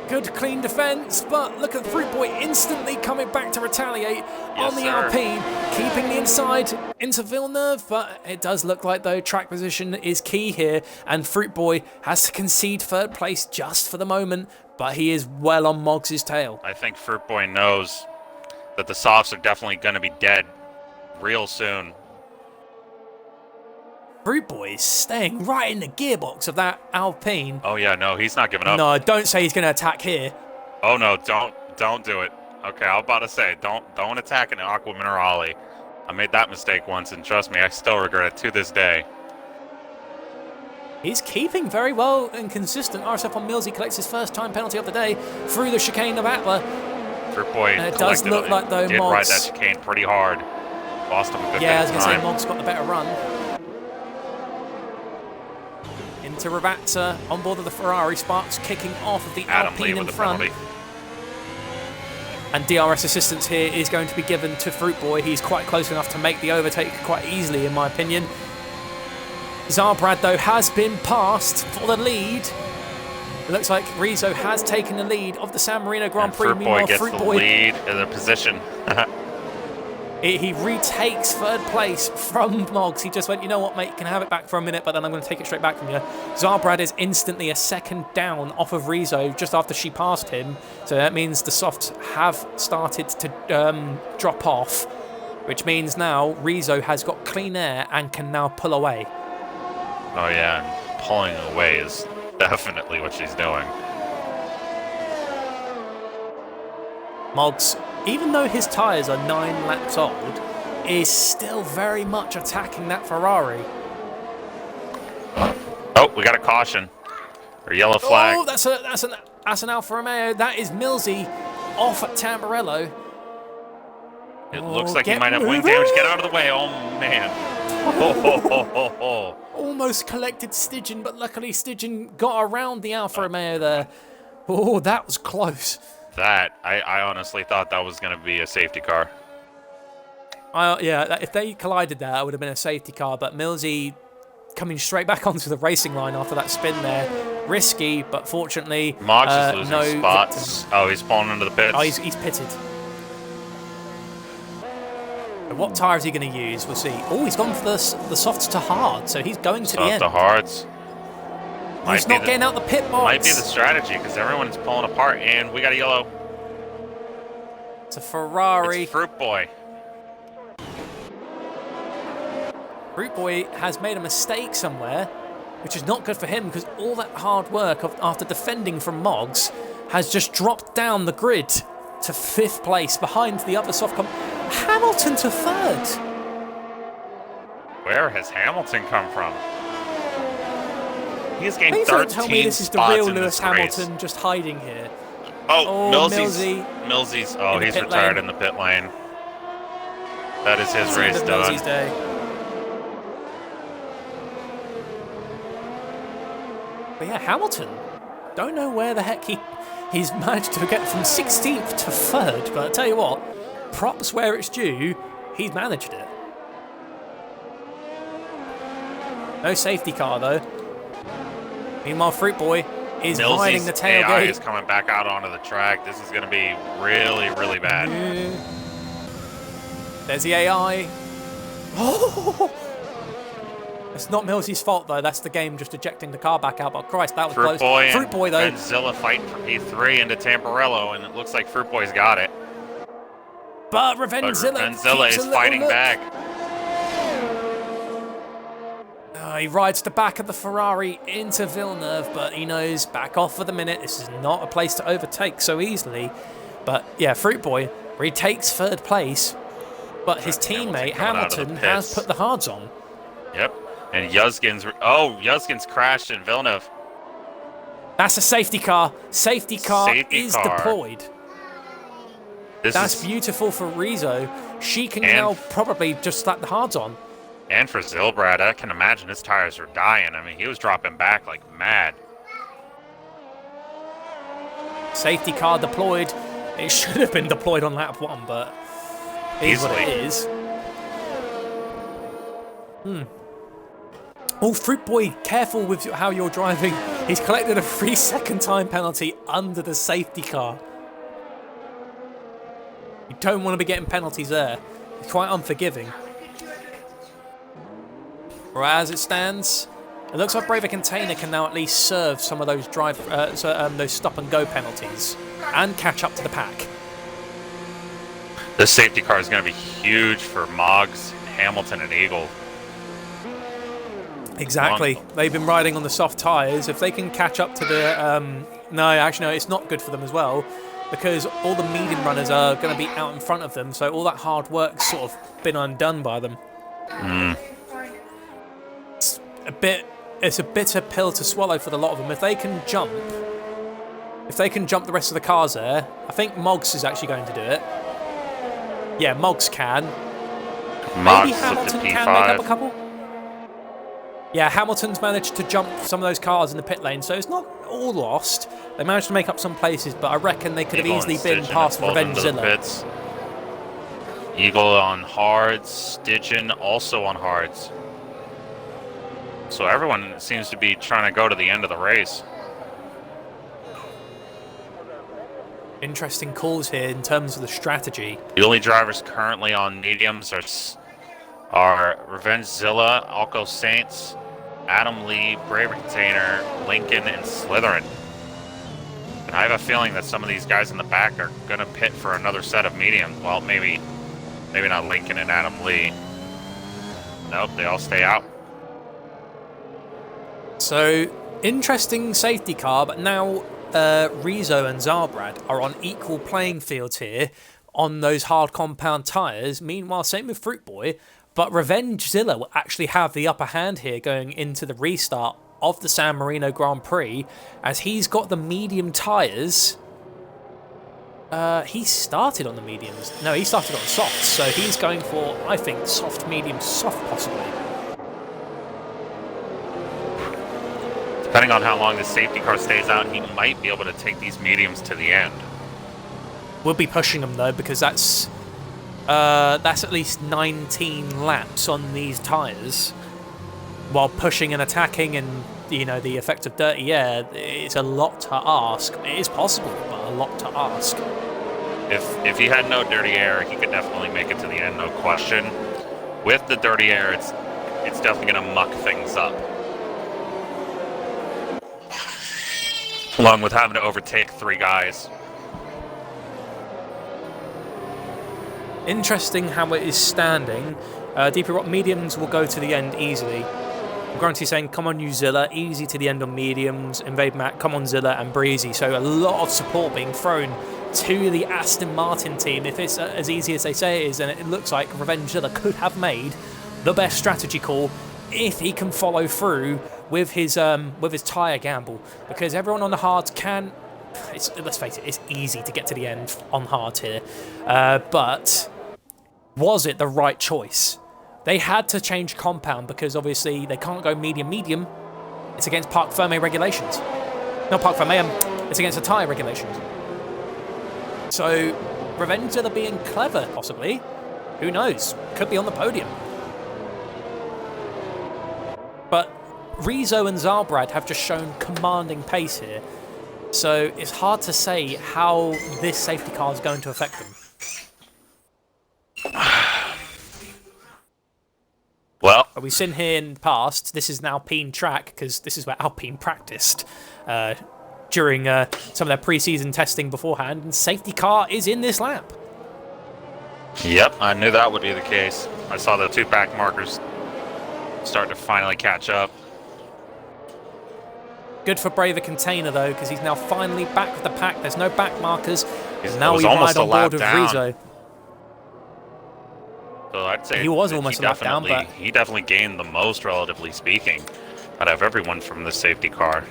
good clean defence, but look at Fruit Boy instantly coming back to retaliate on the Alpine, keeping the inside into Villeneuve, but it does look like, though, track position is key here, and Fruit Boy has to concede third place just for the moment, but he is well on Moggs' tail. I think Fruit Boy knows that the softs are definitely going to be dead real soon. Fruit Boy is staying right in the gearbox of that Alpine. Oh yeah, no, he's not giving up. No, don't say he's going to attack here. Oh no, don't do it. Okay, I was about to say, don't attack an Aqua Minerale. I made that mistake once, and trust me, I still regret it to this day. He's keeping very well and consistent. RSF1 Millsy collects his first time penalty of the day through the chicane of Atla. Fruit Boy, and it does look like, though, did Moggs ride that chicane pretty hard. Lost him a good bit of time. Yeah, I was going to say, Moggs got the better run. Into Ravazza on board of the Ferrari. Sparks kicking off of the Alpine in front. And DRS assistance here is going to be given to Fruit Boy. He's quite close enough to make the overtake quite easily, in my opinion. Zarbrad, though, has been passed for the lead. It looks like Rizzo has taken the lead of the San Marino Grand Prix. Fruit Boy gets the lead in the position. He retakes third place from Moggs. He just went, you know what, mate, you can have it back for a minute, but then I'm going to take it straight back from you. Zarbrad is instantly a second down off of Rizzo just after she passed him. So that means the softs have started to drop off, which means now Rizzo has got clean air and can now pull away. Oh yeah, and pulling away is definitely what she's doing. Moggs, even though his tyres are 9 laps old, is still very much attacking that Ferrari. Oh, we got a caution. Or yellow flag. Oh, that's an Alfa Romeo. That is Millsy off at Tamburello. It looks like he might have wing damage. Get out of the way. Oh, man. Oh. Almost collected Stygian, but luckily Stygian got around the Alfa Romeo there. Oh, that was close. That, I honestly thought that was going to be a safety car. Yeah, if they collided there, it would have been a safety car, but Millsy coming straight back onto the racing line after that spin there. Risky, but fortunately, Moggs is losing no spots. victim. Oh, he's pulling into the pits. Oh, he's pitted. What tyre is he going to use? We'll see. Oh, he's gone for the softs to hard, so he's going to the end. Soft to hards. He's not getting out the pit box. Might be the strategy, because everyone's pulling apart, and we got a yellow. It's a Ferrari. It's Fruit Boy. Fruit Boy has made a mistake somewhere, which is not good for him, because all that hard work after defending from Moggs has just dropped down the grid to 5th place behind the other soft Hamilton to 3rd. Where has Hamilton come from? He's gained Please 13 don't tell me this is the real Lewis Hamilton just hiding here. Oh, Millsy. Millsy's. Oh, he's retired in the pit lane. That is his It's race the done. Millsy's day. But yeah, Hamilton. Don't know where the heck he's managed to get from 16th to 3rd, but I tell you what, props where it's due, he's managed it. No safety car though. Meanwhile, Fruit Boy is riding the tailgate. AI is coming back out onto the track. This is going to be really, really bad. There's the AI. Oh! It's not Millsy's fault though. That's the game just ejecting the car back out. But Christ, that was close. Fruit Boy though. Revenzilla fighting for P3 into Tamburello, and it looks like Fruit Boy's got it. But Revenzilla is fighting back. He rides the back of the Ferrari into Villeneuve, but he knows back off for the minute. This is not a place to overtake so easily. But yeah, Fruit Boy retakes 3rd place, but his teammate Hamilton has put the hards on. Yep. And Yuzgin's crashed in Villeneuve. That's a safety car. Safety car is deployed. That's beautiful for Rizzo. She can now probably just slap the hards on. And for Zilbrad, I can imagine his tires are dying. I mean, he was dropping back like mad. Safety car deployed. It should have been deployed on lap 1, but it is what it is. Oh, Fruit Boy, careful with how you're driving. He's collected a 3-second time penalty under the safety car. You don't want to be getting penalties there. It's quite unforgiving. Or as it stands, it looks like Braver Container can now at least serve some of those those stop and go penalties and catch up to the pack. This safety car is going to be huge for Moggs, Hamilton, and Eagle. Exactly. They've been riding on the soft tyres. If they can catch up to the... no, actually, no, it's not good for them as well, because all the medium runners are going to be out in front of them, so all that hard work's sort of been undone by them. It's a bitter pill to swallow for the lot of them. If they can jump the rest of the cars there, I think Moggs is actually going to do it. Yeah, Moggs can. Maybe Hamilton can make up a couple. Yeah, Hamilton's managed to jump some of those cars in the pit lane, so it's not all lost. They managed to make up some places, but I reckon they could have easily been past Revenzilla. Eagle on hards, Stygian also on hards. So everyone seems to be trying to go to the end of the race. Interesting calls here in terms of the strategy. The only drivers currently on mediums are Revenzilla, Alco Saints, Adam Lee, Braver Container, Lincoln, and Slytherin. And I have a feeling that some of these guys in the back are going to pit for another set of mediums. Well, maybe not Lincoln and Adam Lee. Nope, they all stay out. So, interesting safety car, but now Rizzo and Zarbrad are on equal playing fields here on those hard compound tyres. Meanwhile, same with Fruit Boy, but Revengezilla will actually have the upper hand here going into the restart of the San Marino Grand Prix, as he's got the medium tyres. He started on the mediums. No, he started on softs, so he's going for, I think, soft, medium, soft, possibly. Depending on how long the safety car stays out, he might be able to take these mediums to the end. We'll be pushing them, though, because that's at least 19 laps on these tyres. While pushing and attacking and, you know, the effect of dirty air, it's a lot to ask. It is possible, but a lot to ask. If he had no dirty air, he could definitely make it to the end, no question. With the dirty air, it's definitely going to muck things up. Along with having to overtake 3 guys. Interesting how it is standing. DP Rock mediums will go to the end easily. Grunty saying, come on, you Zilla, easy to the end on mediums. Invade Matt, come on, Zilla, and Breezy. So a lot of support being thrown to the Aston Martin team. If it's as easy as they say it is, then it looks like Revenge Zilla could have made the best strategy call if he can follow through with his tyre gamble. Because everyone on the hards can... let's face it, it's easy to get to the end on hard here. But was it the right choice? They had to change compound because obviously they can't go medium-medium. It's against Parc Ferme regulations. Not Parc Ferme, it's against the tyre regulations. So, Revenge Zilla being clever, possibly. Who knows? Could be on the podium. But Rizzo and Zarbrad have just shown commanding pace here. So it's hard to say how this safety car is going to affect them. Well, We've seen here in the past, this is an Alpine track, because this is where Alpine practiced during some of their pre-season testing beforehand, and safety car is in this lap. Yep, I knew that would be the case. I saw the 2 back markers start to finally catch up. Good for Braver Container, though, because he's now finally back with the pack. There's no back markers. Now we ride on board with Rizzo. So I'd say he was almost a lap down, but he definitely gained the most, relatively speaking, out of everyone from the safety car.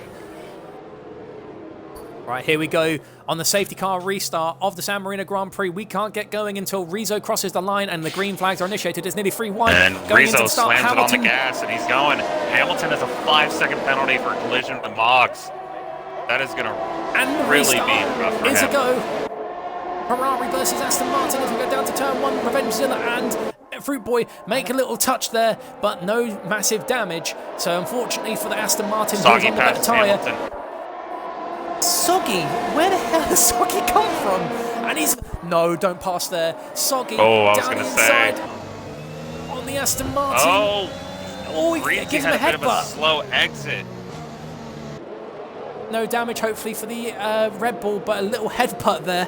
Right, here we go on the safety car restart of the San Marino Grand Prix. We can't get going until Rizzo crosses the line and the green flags are initiated. It's nearly 3 wide. And Rizzo slams it on the gas, and he's going. Hamilton has a 5-second penalty for collision with Moggs. That is going to really be rough for him. Is a go. Ferrari versus Aston Martin as we go down to turn 1. Revenge Zilla and Fruit Boy make a little touch there, but no massive damage. So unfortunately for the Aston Martin, who's on the better tyre. Soggy, where the hell has Soggy come from? And he's... No, don't pass there. Soggy down inside on the Aston Martin. Oh, he gives him a headbutt. Slow exit. No damage, hopefully, for the Red Bull, but a little headbutt there.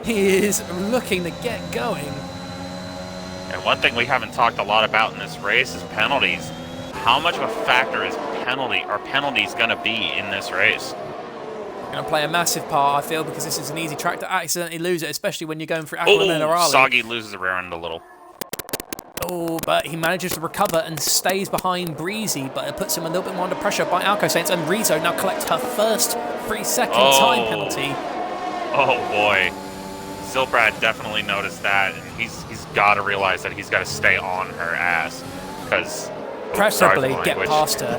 He is looking to get going. And one thing we haven't talked a lot about in this race is penalties. How much of a factor is penalties going to be in this race? Going to play a massive part, I feel, because this is an easy track to accidentally lose it, especially when you're going through Aqua Minerale. Soggy loses the rear end a little. Oh, but he manages to recover and stays behind Breezy, but it puts him a little bit more under pressure by Alco Saints, and Rizzo now collects her first 3-second time penalty. Oh boy. Zilbrad definitely noticed that, and he's got to realize that he's got to stay on her ass, because... Preferably get past her.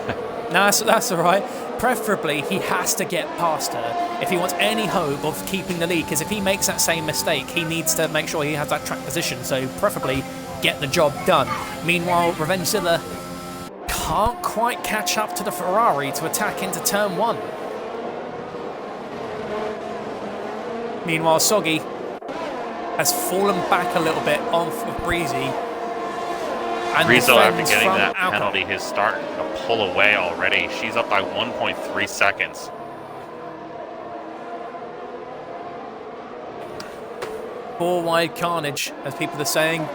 No, that's all right. Preferably, he has to get past her if he wants any hope of keeping the lead, because if he makes that same mistake, he needs to make sure he has that track position, so preferably get the job done. Meanwhile, Revenge Zilla can't quite catch up to the Ferrari to attack into turn 1. Meanwhile, Soggy has fallen back a little bit off of Breezy. And Rizzo, after getting that penalty, is starting to pull away already. She's up by 1.3 seconds. Four wide carnage, as people are saying.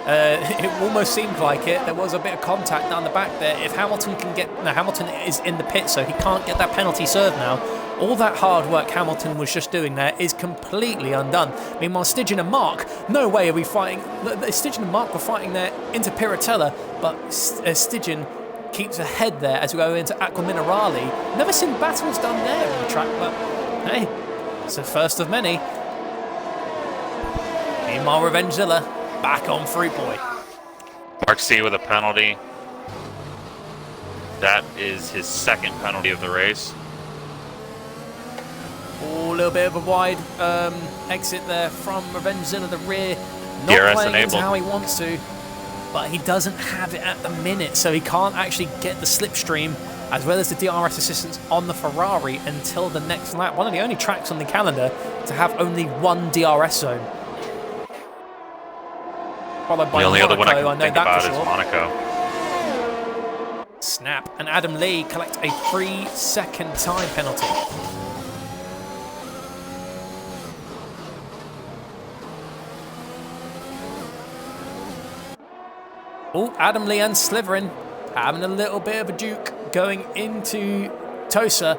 It almost seemed like it. There was a bit of contact down the back there. If Hamilton can get... No, Hamilton is in the pit, so he can't get that penalty served now. All that hard work Hamilton was just doing there is completely undone. Meanwhile, Stygian and Mark, no way are we fighting... Stygian and Mark were fighting there into Piratella, but Stygian keeps ahead there as we go into Aqua Minerale. Never seen battles done there on the track, but hey, it's the first of many. Meanwhile, Revengezilla back on Fruit Boy. Mark C with a penalty. That is his second penalty of the race. Oh, a little bit of a wide exit there from Revengezilla, the rear. Not DRS playing enabled. into how he wants to, but he doesn't have it at the minute, so he can't actually get the slipstream as well as the DRS assistance on the Ferrari until the next lap. One of the only tracks on the calendar to have only one DRS zone. Followed by The only Monaco, other one I can know think that about for is sure. Monaco. Snap, and Adam Lee collect a 3-second time penalty. Oh, Adam Lee and Sliverin having a little bit of a duke going into Tosa.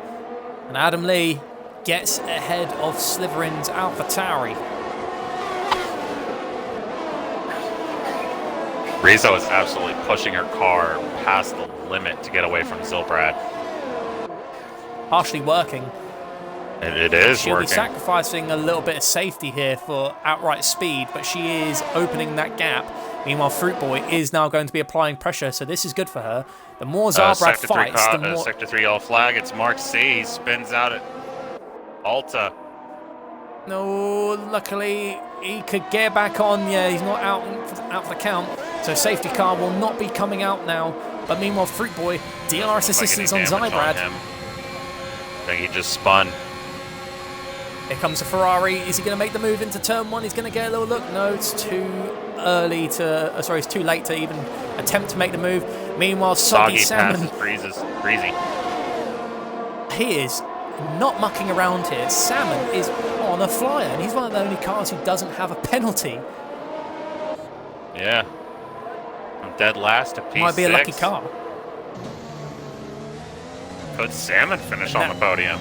And Adam Lee gets ahead of Sliverin's AlphaTauri. Rizzo is absolutely pushing her car past the limit to get away from Zilbrad. Partially working. It is She'll working. be sacrificing a little bit of safety here for outright speed, but she is opening that gap. Meanwhile, Fruit Boy is now going to be applying pressure, so this is good for her. The more Zarbrad fights, the more... Sector 3 yellow flag. It's Mark C. He spins out at Alta. No, luckily he could get back on. Yeah, he's not out for the count, so safety car will not be coming out now. But meanwhile, Fruit Boy, DRS assistance on Zybrad. I think he just spun. Here comes the Ferrari. Is he going to make the move into turn one? He's going to get a little look. No, it's too early to... it's too late to even attempt to make the move. Meanwhile, Soggy Salmon... Breezy. He is not mucking around here. Salmon is on a flyer, and he's one of the only cars who doesn't have a penalty. Yeah. I'm dead last to P6. Might be a lucky car. Could Salmon finish on the podium?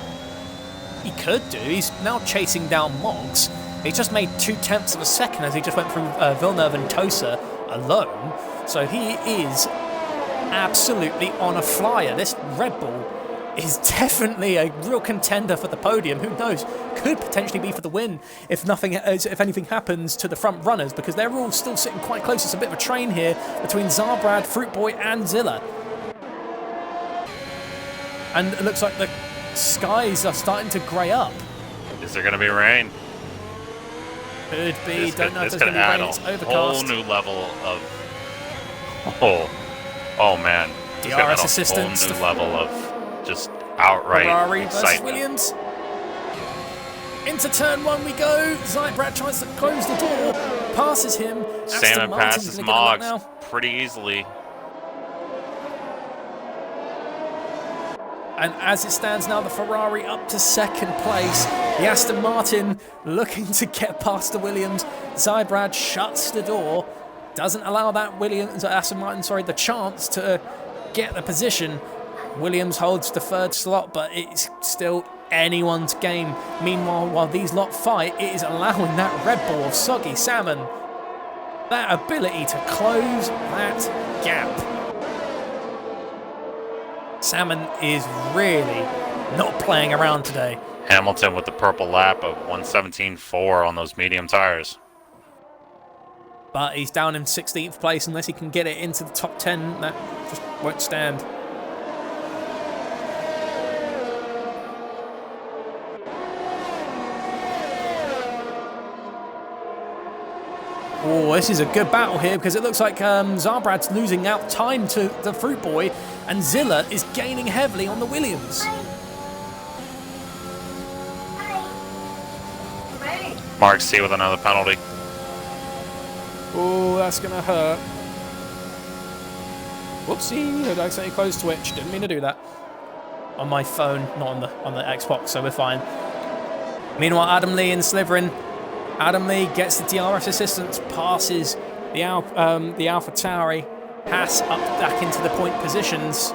He could do. He's now chasing down Moggs. He just made 0.2 of a second as he just went through Villeneuve and Tosa alone. So he is absolutely on a flyer. This Red Bull is definitely a real contender for the podium. Who knows? Could potentially be for the win if anything happens to the front runners, because they're all still sitting quite close. It's a bit of a train here between Zarbrad, Fruit Boy, and Zilla. And it looks like the skies are starting to grey up. Is there going to be rain? Could be. Don't know if this there's going could to be add rain. It's a overcast. whole new level of... Oh man. DRS assistance. A whole new level of just outright Ferrari versus excitement. Williams. Into turn one we go. Zybrad tries to close the door. Passes him. Salmon passes Moggs now. pretty easily. And as it stands now, the Ferrari up to second place. The Aston Martin looking to get past the Williams. Zybrad shuts the door. Doesn't allow that Aston Martin, the chance to get the position. Williams holds the third slot, but it's still anyone's game. Meanwhile, while these lot fight, it is allowing that Red Bull of Soggy Salmon that ability to close that gap. Salmon is really not playing around today. Hamilton with the purple lap of 1:17.4 on those medium tires. But he's down in 16th place. Unless he can get it into the top 10, that just won't stand. Oh, this is a good battle here, because it looks like Zarbrad's losing out time to the Fruit Boy, and Zilla is gaining heavily on the Williams. Mark C with another penalty. Oh, that's going to hurt. Whoopsie, did I say close Twitch? Didn't mean to do that. On my phone, not on the Xbox, so we're fine. Meanwhile, Adam Lee and Sliverin. Adam Lee gets the DRS assistance, passes the AlphaTauri, pass up back into the point positions.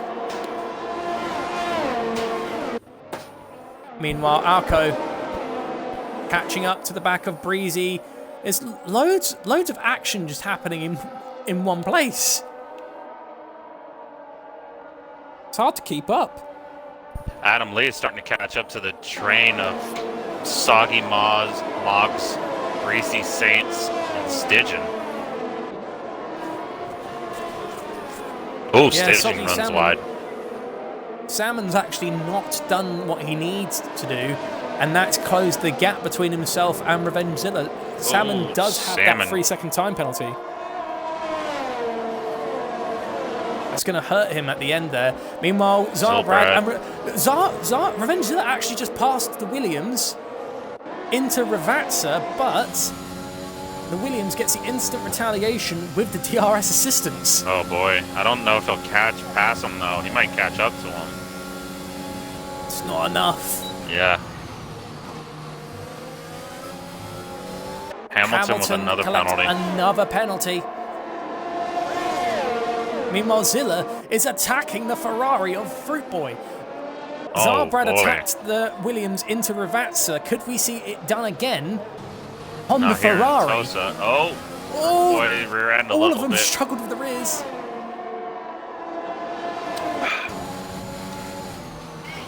Meanwhile, Arco catching up to the back of Breezy. There's loads of action just happening in one place. It's hard to keep up. Adam Lee is starting to catch up to the train of Soggy Moggs, Greasy Saints, Stygian. Oh, Yeah, Stygian Soggy runs Salmon. wide. Salmon's actually not done what he needs to do, and that's closed the gap between himself and Revengezilla. Salmon does have that 3-second time penalty. That's going to hurt him at the end there. Meanwhile, Zarbrad and Revengezilla actually just passed the Williams into Ravazza, but the Williams gets the instant retaliation with the DRS assistance. Oh boy, I don't know if he'll pass him though. He might catch up to him. It's not enough. Yeah. Hamilton with another penalty. Another penalty. Meanwhile, Zilla is attacking the Ferrari of Fruit Boy. Zarbrad attacked the Williams into Ravazza. Could we see it done again on the Ferrari? Oh, boy, rear end a all little of them bit. struggled with the rears.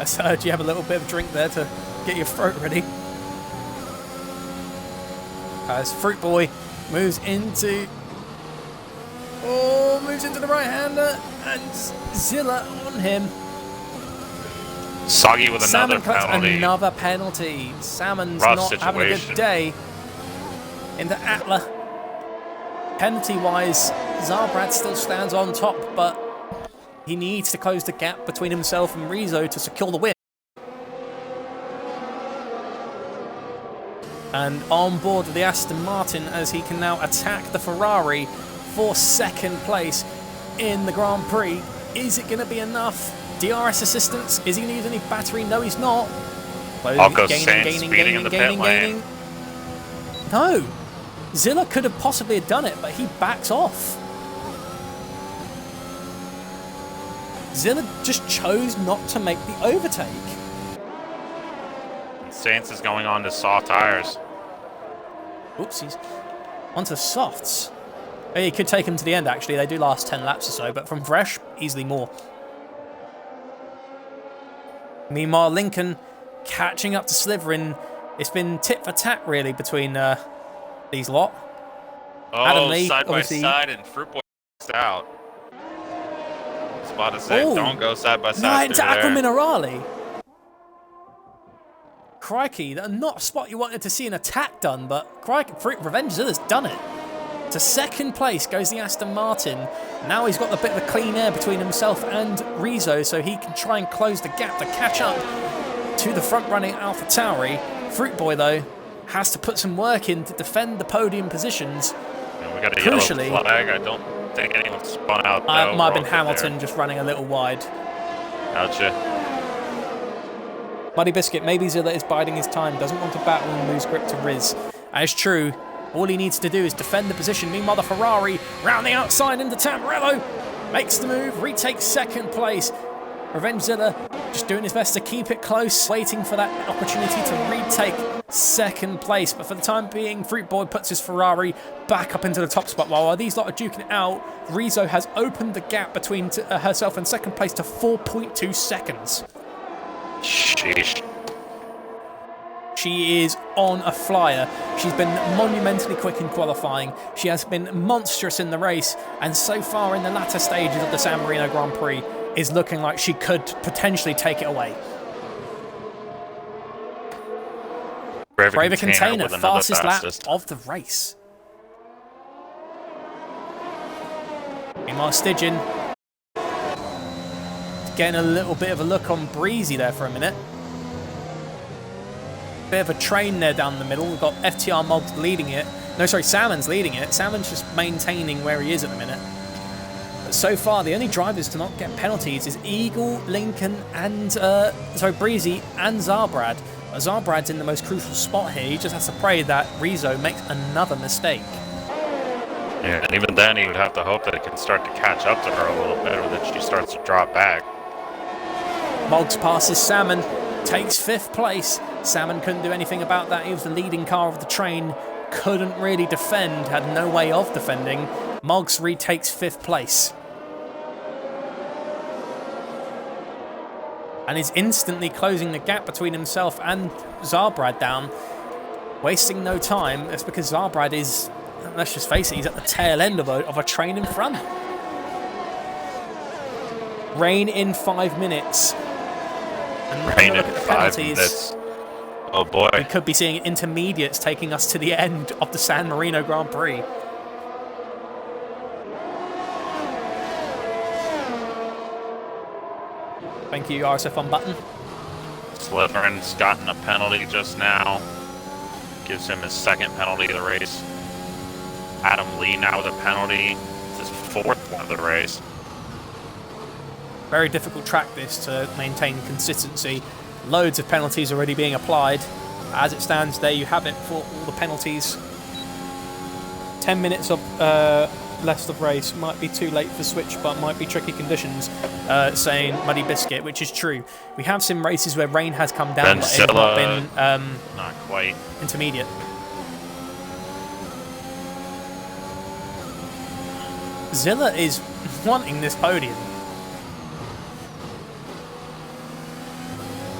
I heard you have a little bit of drink there to get your throat ready. As Fruit Boy moves into the right-hander, and Zilla on him. Soggy with another penalty. Another penalty. Salmon's Rough not having a good day in the Atla. Penalty-wise, Zarbrad still stands on top, but he needs to close the gap between himself and Rizzo to secure the win. And on board with the Aston Martin as he can now attack the Ferrari for second place in the Grand Prix. Is it going to be enough? DRS assistance? Is he going to use any battery? No, he's not. Gaining. No. Zilla could have possibly done it, but he backs off. Zilla just chose not to make the overtake. Sainz is going on to soft tires. Oopsies. Onto softs. He could take him to the end, actually. They do last 10 laps or so, but from fresh, easily more. Meanwhile, Lincoln catching up to Slytherin. It's been tit for tat, really, between these lot. Oh, Adam Lee, side by side, and Fruit Boy out. I was about to say, don't go side by side. No, into Aqua Minerale. Crikey, not a spot you wanted to see an attack done, but crikey, Revengezilla's done it. To second place goes the Aston Martin. Now he's got a bit of a clean air between himself and Rizzo, so he can try and close the gap to catch up to the front-running AlphaTauri. Fruit Boy, though, has to put some work in to defend the podium positions. And we got a yellow flag. I don't think anyone spun out. It might have been Hamilton just running a little wide. Gotcha. Muddy Biscuit, maybe Zilla is biding his time, doesn't want to battle and lose grip to Riz. That is true. All he needs to do is defend the position. Meanwhile, the Ferrari round the outside into Tamburello. Makes the move, retakes second place. Revengezilla just doing his best to keep it close, waiting for that opportunity to retake second place. But for the time being, Fruit Boy puts his Ferrari back up into the top spot. While these lot are duking it out, Rizzo has opened the gap between herself and second place to 4.2 seconds. Sheesh. She is on a flyer. She's been monumentally quick in qualifying. She has been monstrous in the race. And so far in the latter stages of the San Marino Grand Prix, is looking like she could potentially take it away. Braver Container, fastest lap of the race. Meanwhile, Stygian getting a little bit of a look on Breezy there for a minute. Bit of a train there down the middle. We've got FTR Moggs leading it. No, sorry, Salmon's leading it. Salmon's just maintaining where he is at the minute. But so far, the only drivers to not get penalties is Eagle, Lincoln, and Breezy and Zarbrad. Zarbrad's in the most crucial spot here. He just has to pray that Rizzo makes another mistake. Yeah, and even then, he would have to hope that it can start to catch up to her a little bit, or that she starts to drop back. Moggs passes Salmon, takes 5th place. Salmon couldn't do anything about that. He was the leading car of the train, couldn't really defend, had no way of defending. Moggs retakes 5th place. And is instantly closing the gap between himself and Zarbrad down. Wasting no time. That's because Zarbrad is let's just face it, he's at the tail end of a train in front. Rain in 5 minutes. And Rain look in at the 5 penalties. minutes. Oh boy. We could be seeing intermediates taking us to the end of the San Marino Grand Prix. Thank you, RSF1 button. Slytherin's gotten a penalty just now. Gives him his second penalty of the race. Adam Lee now with a penalty. It's his fourth one of the race. Very difficult track this to maintain consistency. Loads of penalties already being applied. As it stands, there you have it for all the penalties. 10 minutes of left of race. Might be too late for switch, but might be tricky conditions, saying Muddy Biscuit, which is true. We have seen races where rain has come down, but it's not been not quite intermediate. Zilla is wanting this podium.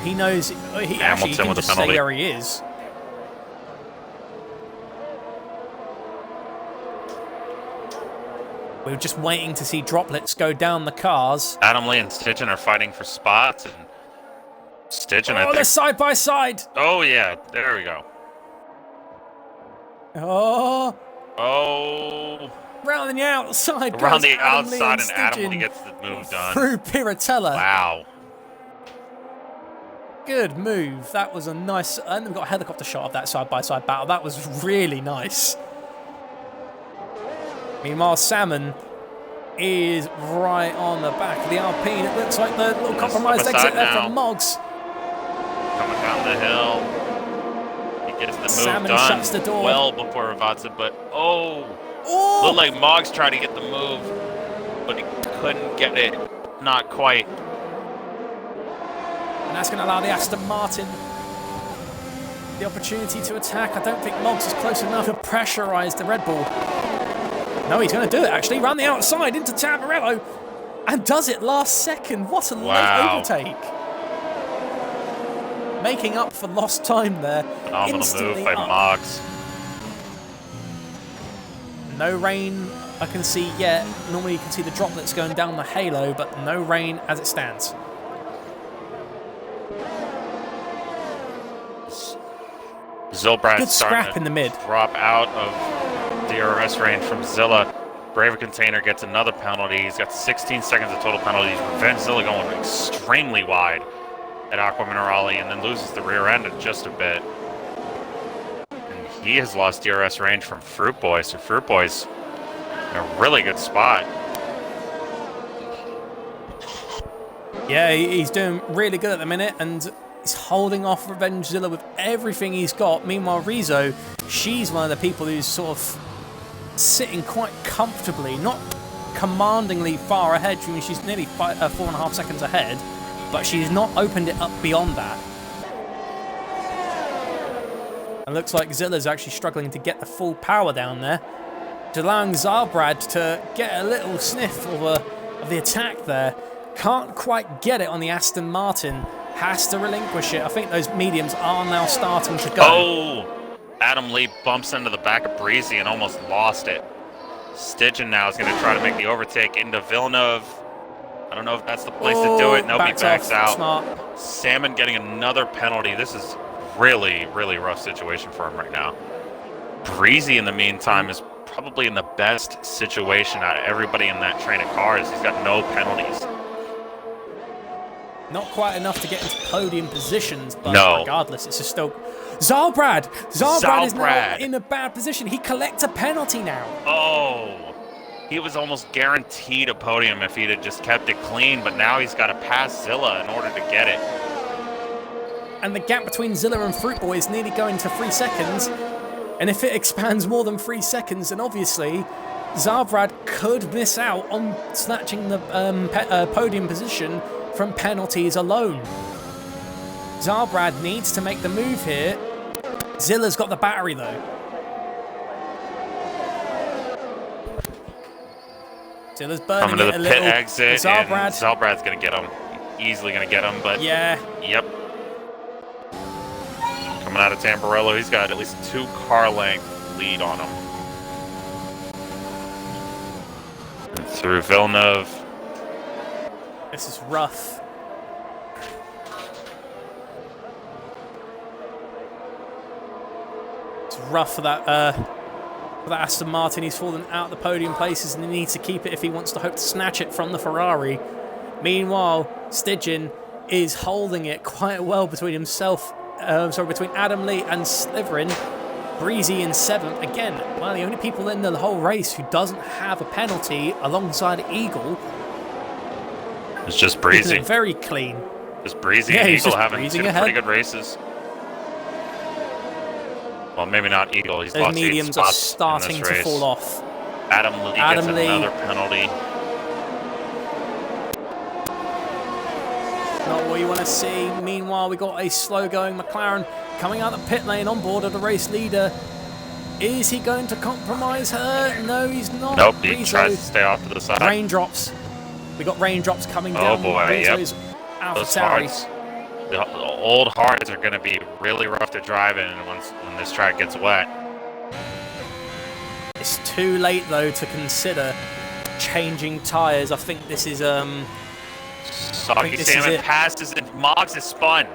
He knows he actually can just stay where he is. We're just waiting to see droplets go down the cars. Adam Lee and Stidgen are fighting for spots, and Stidgen, I think. They're side by side. Oh yeah, there we go. Oh. Round the outside. Around the outside, and Adam Lee gets the move done. Through Piratella. Wow. Good move. That was a nice... And we've got a helicopter shot of that side-by-side battle. That was really nice. Meanwhile, Salmon is right on the back of the Alpine. It looks like the little compromised exit there from Moggs. Coming down the hill. He gets the move Salmon done shuts the door. well before Ravazza, but looked like Moggs tried to get the move, but he couldn't get it. Not quite. And that's going to allow the Aston Martin the opportunity to attack. I don't think Moggs is close enough to pressurise the Red Bull. No, he's going to do it, actually. Round the outside into Tamburello. And does it last second. What a late overtake. Making up for lost time there. Phenomenal move by Moggs. No rain I can see yet. Normally you can see the droplets going down the halo, but no rain as it stands. Zilbrad's scrap in the mid. Drop out of DRS range from Zilla. Braver Container gets another penalty. He's got 16 seconds of total penalties. Revenge Zilla going extremely wide at Aqua Minerale, and then loses the rear end just a bit. And he has lost DRS range from Fruit Boy, so Fruit Boy's in a really good spot. Yeah, he's doing really good at the minute, and he's holding off Revenge Zilla with everything he's got. Meanwhile, Rizzo, she's one of the people who's sort of sitting quite comfortably, not commandingly far ahead. I mean, she's nearly 4.5 seconds ahead, but she's not opened it up beyond that. It looks like Zilla's actually struggling to get the full power down there. Allowing Zarbrad to get a little sniff of the attack there. Can't quite get it on the Aston Martin. Has to relinquish it. I think those mediums are now starting to go. Oh! Adam Lee bumps into the back of Breezy and almost lost it. Stidgen now is going to try to make the overtake into Villeneuve. I don't know if that's the place to do it. Nope, he backs out. Smart. Salmon getting another penalty. This is really, really rough situation for him right now. Breezy, in the meantime, is probably in the best situation out of everybody in that train of cars. He's got no penalties. Not quite enough to get into podium positions, but no. Regardless, it's just still... Zarbrad is now in a bad position. He collects a penalty now. Oh, he was almost guaranteed a podium if he'd have just kept it clean, but now he's got to pass Zilla in order to get it. And the gap between Zilla and Fruit Boy is nearly going to 3 seconds. And if it expands more than 3 seconds, then obviously Zarbrad could miss out on snatching the podium position from penalties alone. Zarbrad needs to make the move here. Zilla's got the battery though. Zilla's burning coming to it the a pit little. exit, and Zalbrad's going to get him. Easily going to get him, but yeah. Yep. Coming out of Tamburello, he's got at least 2 car length lead on him. Through Villeneuve. This is rough. It's rough for that Aston Martin. He's fallen out the podium places and he needs to keep it if he wants to hope to snatch it from the Ferrari. Meanwhile, Stidgen is holding it quite well between himself, between Adam Lee and Sliverin. Breezy in 7th. Again, one of the only people in the whole race who doesn't have a penalty alongside Eagle. It's just Breezy. Very clean. Just Breezy and Eagle having two pretty good races. Well, maybe not Eagle. He's lost 8 spots. Those mediums are starting to fall off. Adam Lee gets another penalty. Not what you want to see. Meanwhile, we got a slow-going McLaren coming out the pit lane on board of the race leader. Is he going to compromise her? No, he's not. Nope, he tries to stay off to the side. Raindrops. We got raindrops coming down. Oh boy, yep. Those hards. The old hards are going to be really rough to drive in when this track gets wet. It's too late though to consider changing tyres. I think this is Soggy Salmon passes and Moggs is spun.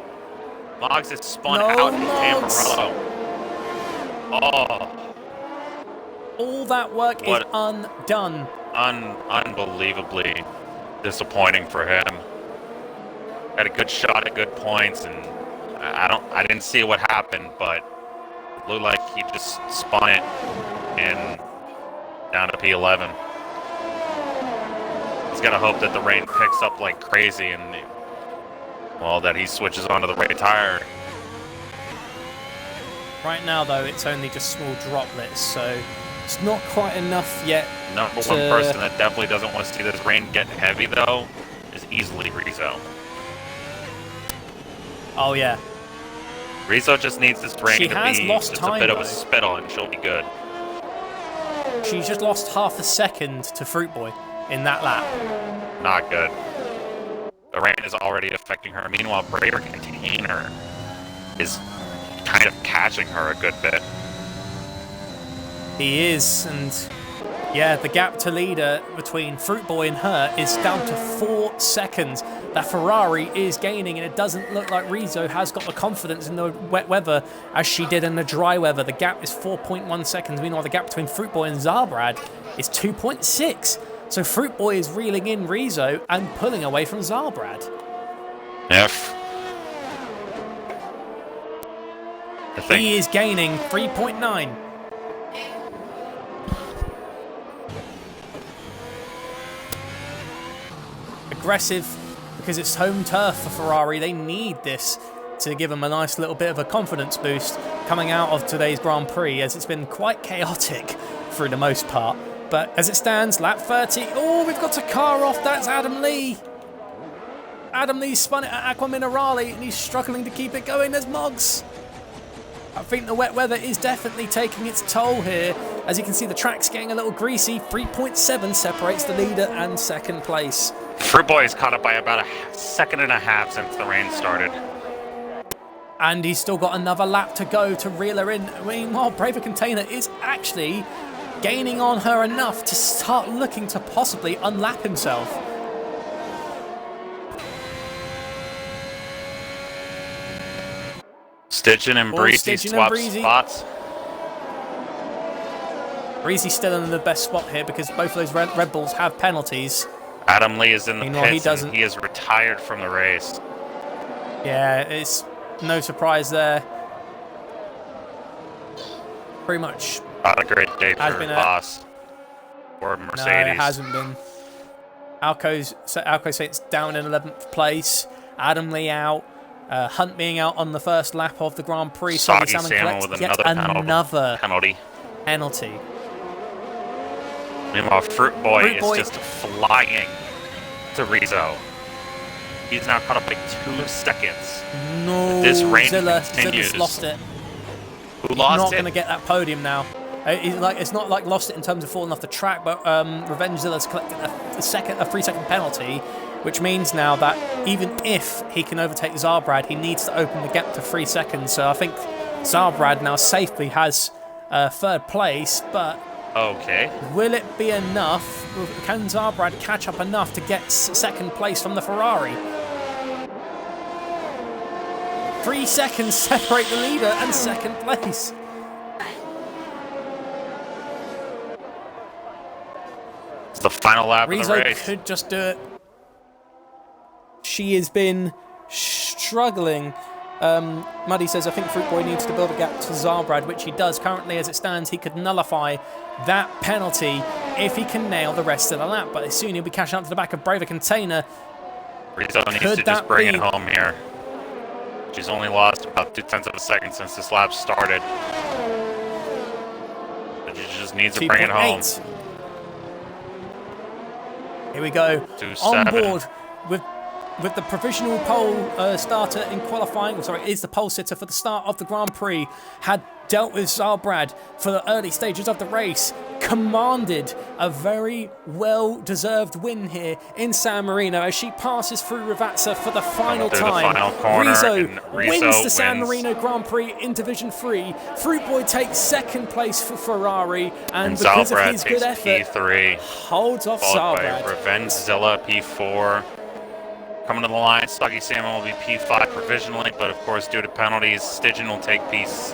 Moggs is spun out in Tamarello. Oh. All that work is undone. Unbelievably disappointing for him. Had a good shot at good points, and I didn't see what happened, but it looked like he just spun it and down to P11. He's got to hope that the rain picks up like crazy and, well, that he switches onto the right tire. Right now, though, it's only just small droplets, so it's not quite enough yet. Number one person that definitely doesn't want to see this rain get heavy, though, is easily Rizzo. Oh, yeah. Rizzo just needs this rain to be just a bit of a spittle, and she'll be good. She's just lost half a second to Fruit Boy in that lap. Not good. The rain is already affecting her. Meanwhile, Braver Container is kind of catching her a good bit. He is, and yeah, the gap to leader between Fruit Boy and her is down to 4 seconds. That Ferrari is gaining, and it doesn't look like Rizzo has got the confidence in the wet weather as she did in the dry weather. The gap is 4.1 seconds. Meanwhile, the gap between Fruit Boy and Zarbrad is 2.6. So Fruit Boy is reeling in Rizzo and pulling away from Zarbrad. F. He is gaining 3.9. Aggressive, because it's home turf for Ferrari. They need this to give them a nice little bit of a confidence boost coming out of today's Grand Prix, as it's been quite chaotic for the most part. But as it stands, lap 30. Oh, we've got a car off. That's Adam Lee. Adam Lee spun it at Aqua Minerale, and he's struggling to keep it going. There's Moggs. I think the wet weather is definitely taking its toll here. As you can see, the track's getting a little greasy. 3.7 separates the leader and second place. Fruit Boy is caught up by about a second and a half since the rain started. And he's still got another lap to go to reel her in. Meanwhile, Braver Container is actually gaining on her enough to start looking to possibly unlap himself. Stidgen and Breezy swap spots. Breezy's still in the best spot here because both of those Red Bulls have penalties. Adam Lee is in the pits and he is retired from the race. Yeah, it's no surprise there. Pretty much. Not a great day for Haas or Mercedes. No, it hasn't been. Alco Saints down in 11th place. Adam Lee out. Hunt being out on the first lap of the Grand Prix. Soggy Salmon with another penalty. Meanwhile, Fruit Boy is just flying to Rizzo. He's now caught up by 2 seconds. No, this rain Zilla's lost it. Who lost it? He's not going to get that podium now. It's not like lost it in terms of falling off the track, but Revenge Zilla's collected a 3-second penalty, which means now that even if he can overtake Zarbrad, he needs to open the gap to 3 seconds. So I think Zarbrad now safely has third place, but Okay. Will it be enough? Can Zarbrad catch up enough to get second place from the Ferrari? 3 seconds separate the leader and second place. It's the final lap of the Rizzo race. could just do it. She has been struggling. Muddy says, I think Fruit Boy needs to build a gap to Zarbrad, which he does. Currently, as it stands, he could nullify that penalty if he can nail the rest of the lap. But soon he'll be catching up to the back of Braver Container. Rizzo needs to just bring it home here. She's only lost about 0.2 of a second since this lap started. But she just needs to bring it home. Here we go. 2.7. On board with the provisional pole starter in qualifying. Sorry, is the pole sitter for the start of the Grand Prix. Had dealt with Zarbrad for the early stages of the race. Commanded a very well-deserved win here in San Marino as she passes through Ravazza for the final time. Rizzo wins the San Marino Grand Prix in Division 3. Fruit Boy takes second place for Ferrari, and because of his good effort, P3, holds off Zarbrad. Revengezilla P4. Coming to the line, Soggy Salmon will be P5 provisionally, but of course, due to penalties, Stygian will take P6.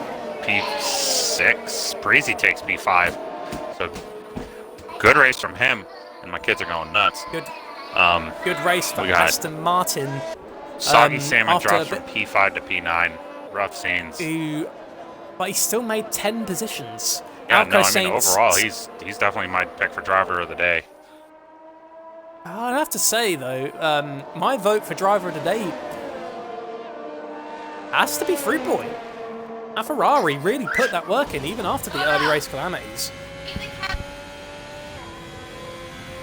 Prix takes P5. So, good race from him, and my kids are going nuts. Good race for Aston Martin. Soggy Salmon drops from P5 to P9. Rough scenes. But he still made 10 positions. Yeah, no, I mean, overall, he's definitely my pick for driver of the day. I'd have to say, though, my vote for driver of the day has to be Fruit Boy. Now, Ferrari really put that work in, even after the early race calamities.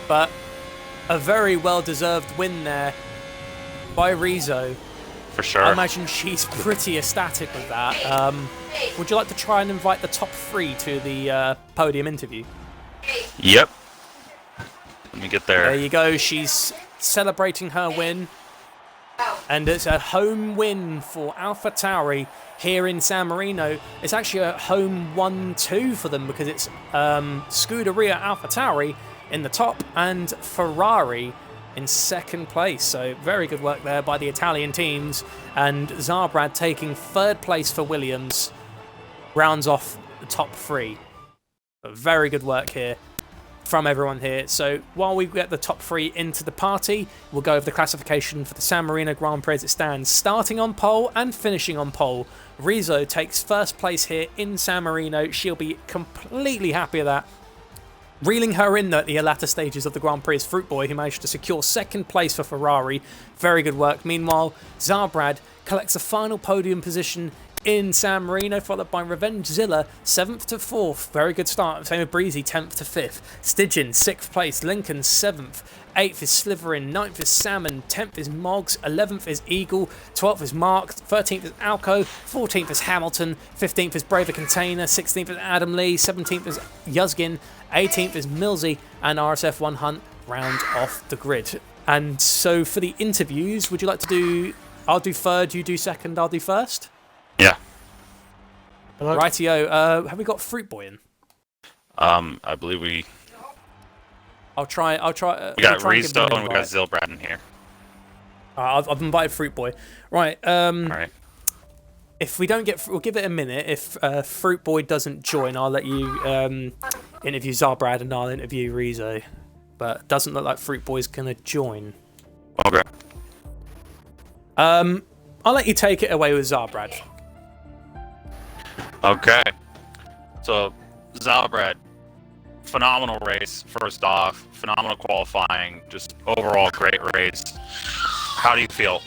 But a very well-deserved win there by Rizzo. For sure. I imagine she's pretty ecstatic with that. Would you like to try and invite the top 3 to the podium interview? Yep. Let me get there. There you go. She's celebrating her win. And it's a home win for AlphaTauri here in San Marino. It's actually a home 1-2 for them because it's Scuderia AlphaTauri in the top and Ferrari in second place. So very good work there by the Italian teams. And Zarbrad taking third place for Williams rounds off the top 3. But very good work here from everyone here. So while we get the top 3 into the party, we'll go over the classification for the San Marino Grand Prix as it stands. Starting on pole and finishing on pole, Rizzo takes first place here in San Marino. She'll be completely happy with that. Reeling her in at the latter stages of the Grand Prix is Fruit Boy, who managed to secure second place for Ferrari. Very good work. Meanwhile, Zarbrad collects a final podium position in San Marino, followed by Revengezilla, 7th to 4th. Very good start. Same with Breezy, 10th to 5th. Stygian, 6th place. Lincoln, 7th. 8th is Sliverin. 9th is Salmon. 10th is Moggs. 11th is Eagle. 12th is Mark. 13th is Alco. 14th is Hamilton. 15th is Braver Container. 16th is Adam Lee. 17th is Yuzgin. 18th is Millsy. And RSF1 Hunt round off the grid. And so for the interviews, would you like to do... I'll do third, you do second, I'll do first? Yeah. Hello? Rightio. Have we got Fruit Boy in? I believe we... I'll try. We got Rizzo and we got Zilbrad in here. I've invited Fruit Boy. Right. All right. If we don't get... We'll give it a minute. If Fruit Boy doesn't join, I'll let you interview Zarbrad and I'll interview Rizzo. But it doesn't look like Fruit Boy's going to join. Okay. I'll let you take it away with Zarbrad. Okay. So, Zarbrad, phenomenal race, first off. Phenomenal qualifying. Just overall great race. How do you feel?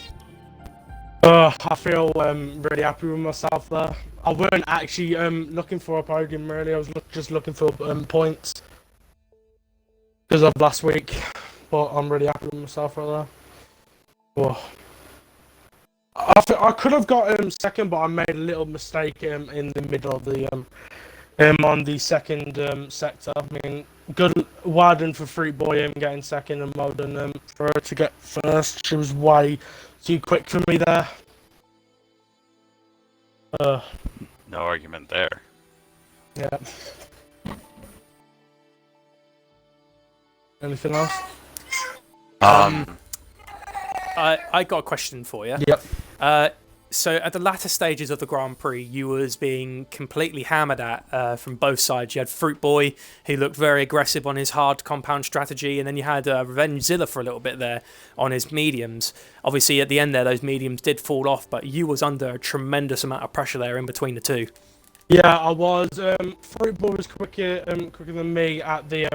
I feel really happy with myself there. I weren't actually looking for a podium, really. I was just looking for points because of last week. But I'm really happy with myself right there. Oh. I could have got second, but I made a little mistake in the middle of the on the second sector. I mean, good, well done for Fruit Boy getting second, and well done for her to get first. She was way too quick for me there. No argument there. Yeah. Anything else? I got a question for you. Yep. So at the latter stages of the Grand Prix, you was being completely hammered at from both sides. You had Fruit Boy, who looked very aggressive on his hard compound strategy, and then you had Revengezilla for a little bit there on his mediums. Obviously, at the end there, those mediums did fall off, but you was under a tremendous amount of pressure there in between the two. Yeah, I was. Fruit Boy was quicker than me at the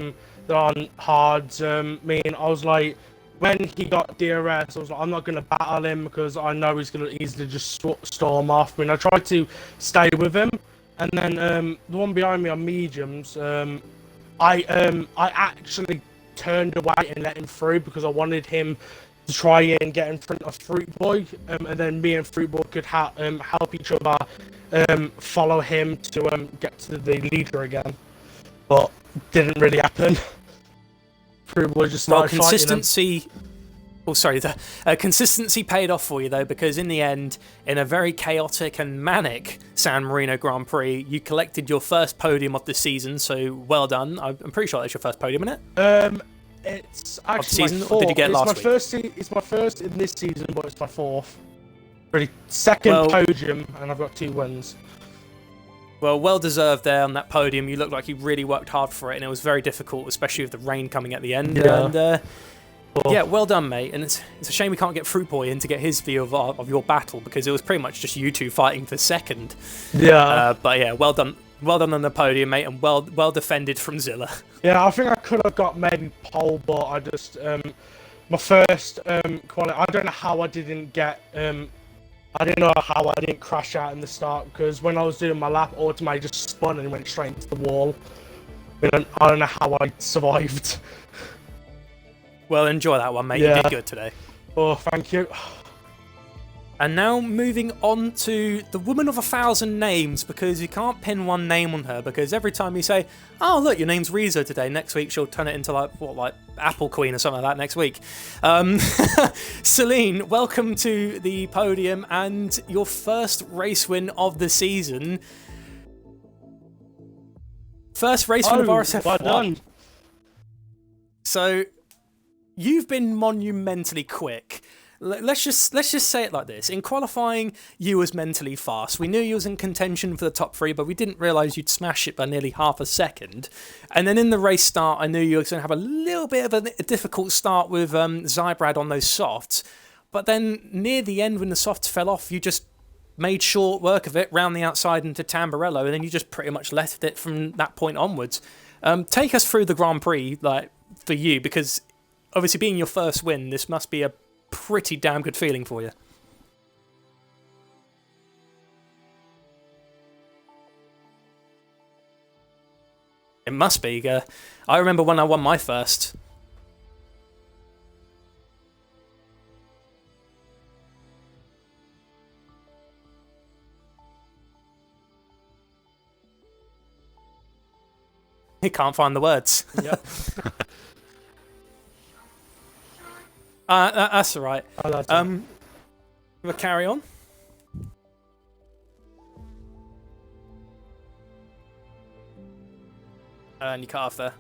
on hards. I was like, when he got DRS, I was like, I'm not going to battle him because I know he's going to easily just storm off me. And I tried to stay with him. And then the one behind me on mediums, I actually turned away and let him through because I wanted him to try and get in front of Fruit Boy. And then me and Fruit Boy could help each other follow him to get to the leader again. But didn't really happen. Just consistency. Consistency paid off for you though, because in the end, in a very chaotic and manic San Marino Grand Prix, you collected your first podium of the season. So well done. I'm pretty sure that's your first podium, isn't it? It's actually season, my or fourth. did you get last week? It's my first in this season, but it's my fourth. Really, second podium, and I've got 2 wins. Well deserved there on that podium. You looked like you really worked hard for it, and it was very difficult, especially with the rain coming at the end. Yeah. And well done, mate. And it's a shame we can't get Fruit Boy in to get his view of your battle, because it was pretty much just you two fighting for second. Yeah. But yeah, well done on the podium, mate, and well defended from Zilla. Yeah, I think I could have got maybe pole, but I just my first quality. I don't know how I didn't get. I don't know how I didn't crash out in the start, because when I was doing my lap, automatically just spun and went straight into the wall. I don't know how I survived. Well, enjoy that one, mate. Yeah. You did good today. Oh, thank you. And now moving on to the woman of 1,000 names, because you can't pin one name on her, because every time you say, oh look, your name's Rizzo today, next week she'll turn it into like Apple Queen or something like that next week. Celine, welcome to the podium and your first race win of the season. First race win of RSF1. Well done. So you've been monumentally quick. Let's just say it like this. In qualifying, you was mentally fast. We knew you was in contention for the top 3, but we didn't realise you'd smash it by nearly half a second. And then in the race start, I knew you were going to have a little bit of a difficult start with Zybrad on those softs. But then near the end, when the softs fell off, you just made short work of it, round the outside into Tamburello, and then you just pretty much left it from that point onwards. Take us through the Grand Prix, for you, because obviously being your first win, this must be a pretty damn good feeling for you. It must be. I remember when I won my first. You can't find the words. Yep. That's all right. We'll carry on. And you cut off there.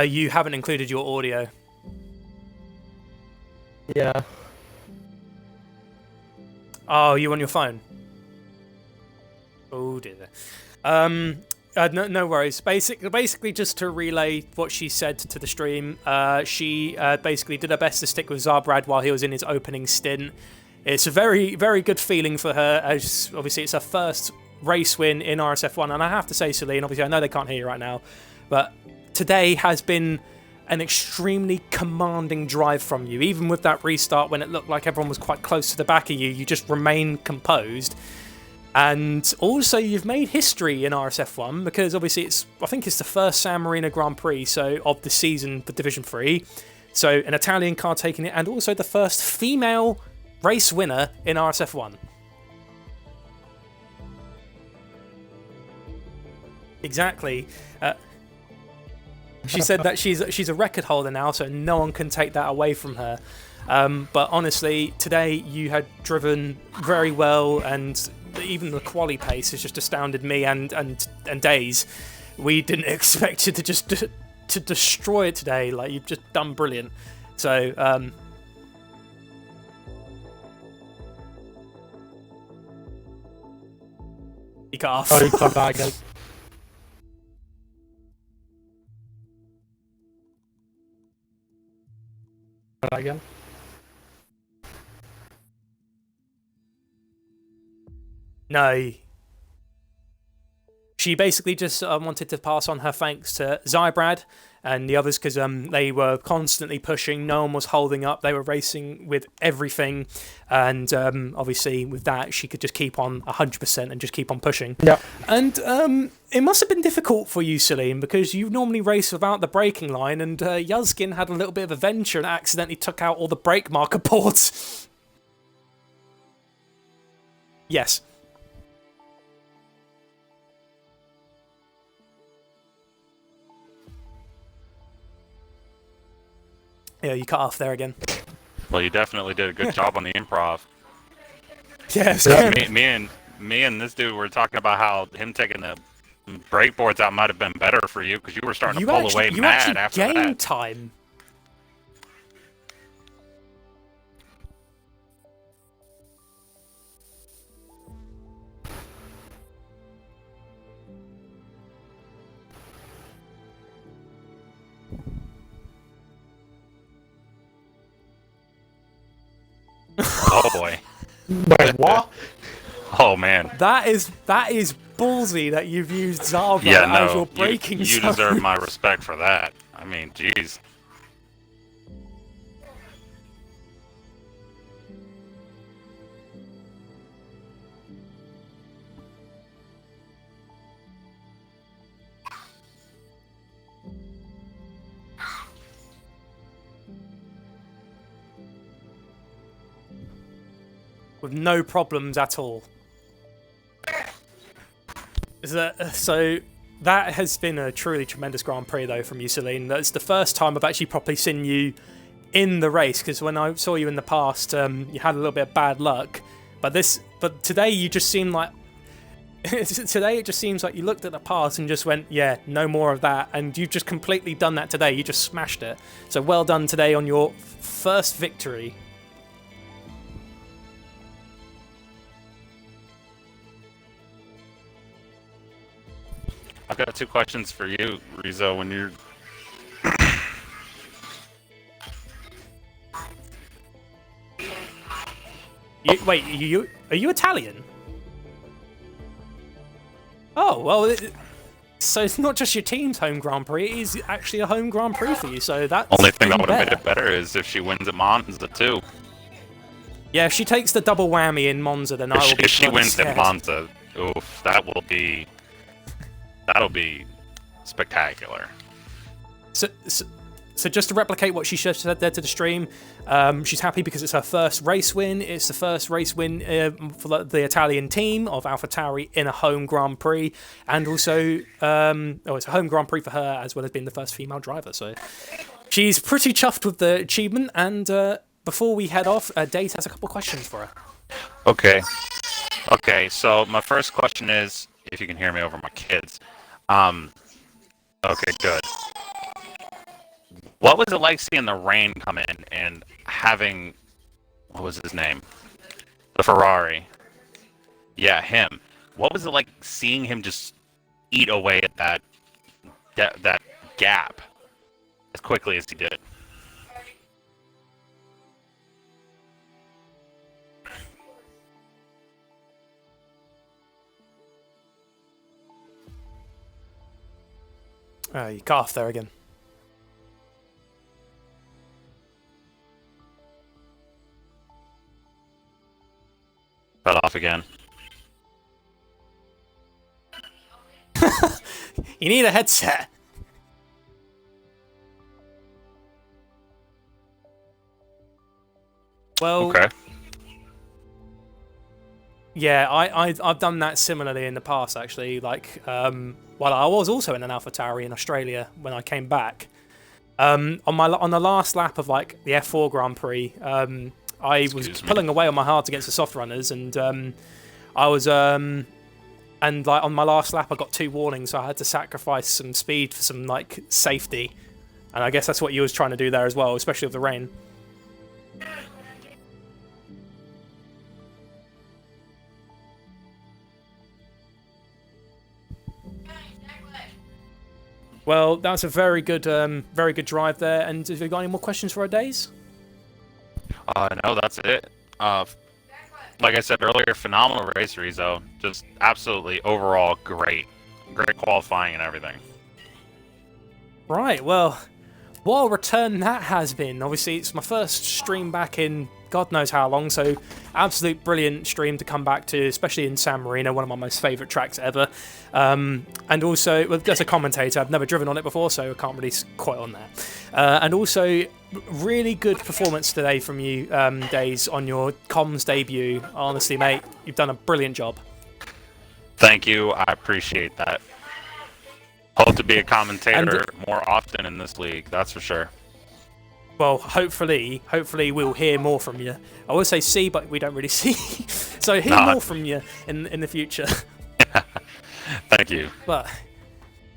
You haven't included your audio. Yeah. Oh, you on your phone? Oh dear. No worries. Basically, just to relay what she said to the stream, she basically did her best to stick with Zybrad while he was in his opening stint. It's a very, very good feeling for her, as obviously it's her first race win in RSF1. And I have to say, Celine, obviously I know they can't hear you right now, but today has been an extremely commanding drive from you. Even with that restart, when it looked like everyone was quite close to the back of you, you just remained composed. And also, you've made history in RSF1, because obviously I think it's the first San Marino Grand Prix of the season for Division 3. So an Italian car taking it, and also the first female race winner in RSF1. Exactly. She said that she's a record holder now, so no one can take that away from her. But honestly, today you had driven very well, and even the quali pace has just astounded me and Days. We didn't expect you to just to destroy it today. Like, you've just done brilliant. So you cut off. Oh, you cut that again. That again. No. She basically just wanted to pass on her thanks to Zybrad and the others, because they were constantly pushing. No one was holding up. They were racing with everything. And obviously with that, she could just keep on 100% and just keep on pushing. Yeah. And it must have been difficult for you, Celine, because you normally race without the braking line, and Yuzkin had a little bit of a venture and accidentally took out all the brake marker boards. Yes. Yeah, you cut off there again. Well, you definitely did a good job on the improv. Yes. Me and this dude were talking about how him taking the brake boards out might have been better for you, because you were starting to pull away mad after gained that. time. Oh boy. Wait, what? Oh man. That is ballsy that you've used Zarbra Yeah, as no. your braking You zone. deserve my respect for that. I mean, jeez. With no problems at all. So that has been a truly tremendous Grand Prix, though, from you, Celine. That's the first time I've actually properly seen you in the race, because when I saw you in the past, you had a little bit of bad luck. But today you just seem like... Today it just seems like you looked at the past and just went, yeah, no more of that. And you've just completely done that today. You just smashed it. So well done today on your first victory. I've got 2 questions for you, Rizzo, when you're... Wait, are you Italian? Oh, well, so it's not just your team's home Grand Prix, it is actually a home Grand Prix for you, so that's Only thing that even would have made better. it better is if she wins at Monza, too. Yeah, if she takes the double whammy in Monza, then I will be If she bloody wins scared. at Monza, oof, that'll be spectacular. So just to replicate what she said there to the stream, she's happy because it's her first race win. It's the first race win for the Italian team of AlphaTauri in a home Grand Prix, and also it's a home Grand Prix for her as well as being the first female driver. So she's pretty chuffed with the achievement. And before we head off, Date has a couple questions for her. Okay, so my first question is, if you can hear me over my kids. Okay, good. What was it like seeing the rain come in and having, what was his name? The Ferrari. Yeah, him. What was it like seeing him just eat away at that gap as quickly as he did? You cut off there again. Cut off again. You need a headset. Well, Okay. yeah, I've done that similarly in the past actually. Like, well, I was also in an AlphaTauri in Australia when I came back. On the last lap of like the F4 Grand Prix, I was pulling away on my hards against the soft runners, and I was and like on my last lap I got 2 warnings, so I had to sacrifice some speed for some like safety, and I guess that's what you was trying to do there as well, especially with the rain. Well, that's a very good drive there. And have you got any more questions for our days? No, that's it. Like I said earlier, phenomenal race, Rizzo. Just absolutely overall great qualifying and everything. Right. Well, what a return that has been. Obviously, it's my first stream back in God knows how long, so absolute brilliant stream to come back to, especially in San Marino, one of my most favourite tracks ever. And also, well, as a commentator, I've never driven on it before, so I can't really quote on that. And also, really good performance today from you, Days, on your comms debut. Honestly, mate, you've done a brilliant job. Thank you. I appreciate that. Hope to be a commentator more often in this league, that's for sure. Well, hopefully we'll hear more from you. I would say see, but we don't really see. So hear more from you in the future. Thank you. But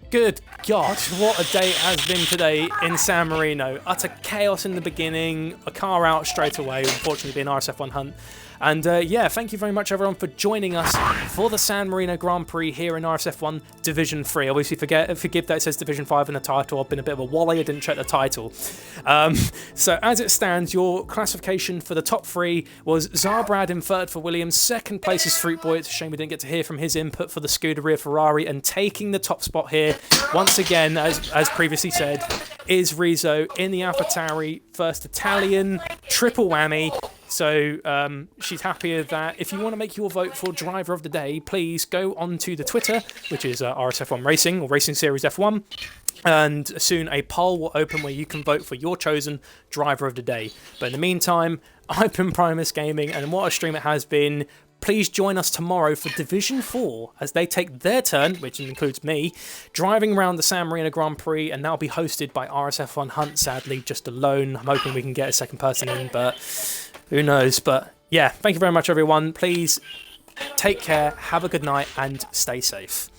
good God, what a day it has been today in San Marino. Utter chaos in the beginning, a car out straight away, unfortunately being RSF1 Hunt. And yeah, thank you very much everyone for joining us for the San Marino Grand Prix here in RSF1 Division 3. Obviously forgive that it says Division 5 in the title. I've been a bit of a wally, I didn't check the title. So as it stands, your classification for the top 3 was Zarbrad in 3rd for Williams, 2nd place is Fruitboy. It's a shame we didn't get to hear from his input for the Scuderia Ferrari, and taking the top spot here, once again, as previously said, is Rizzo in the AlphaTauri, first Italian, triple whammy. So she's happy with that. If you want to make your vote for Driver of the Day, please go onto the Twitter, which is RSF1 Racing, or Racing Series F1, and soon a poll will open where you can vote for your chosen Driver of the Day. But in the meantime, I've been Primus Gaming, and what a stream it has been. Please join us tomorrow for Division 4 as they take their turn, which includes me, driving around the San Marino Grand Prix, and that'll be hosted by RSF1 Hunt, sadly, just alone. I'm hoping we can get a second person in, but who knows. But yeah, thank you very much, everyone. Please take care, have a good night, and stay safe.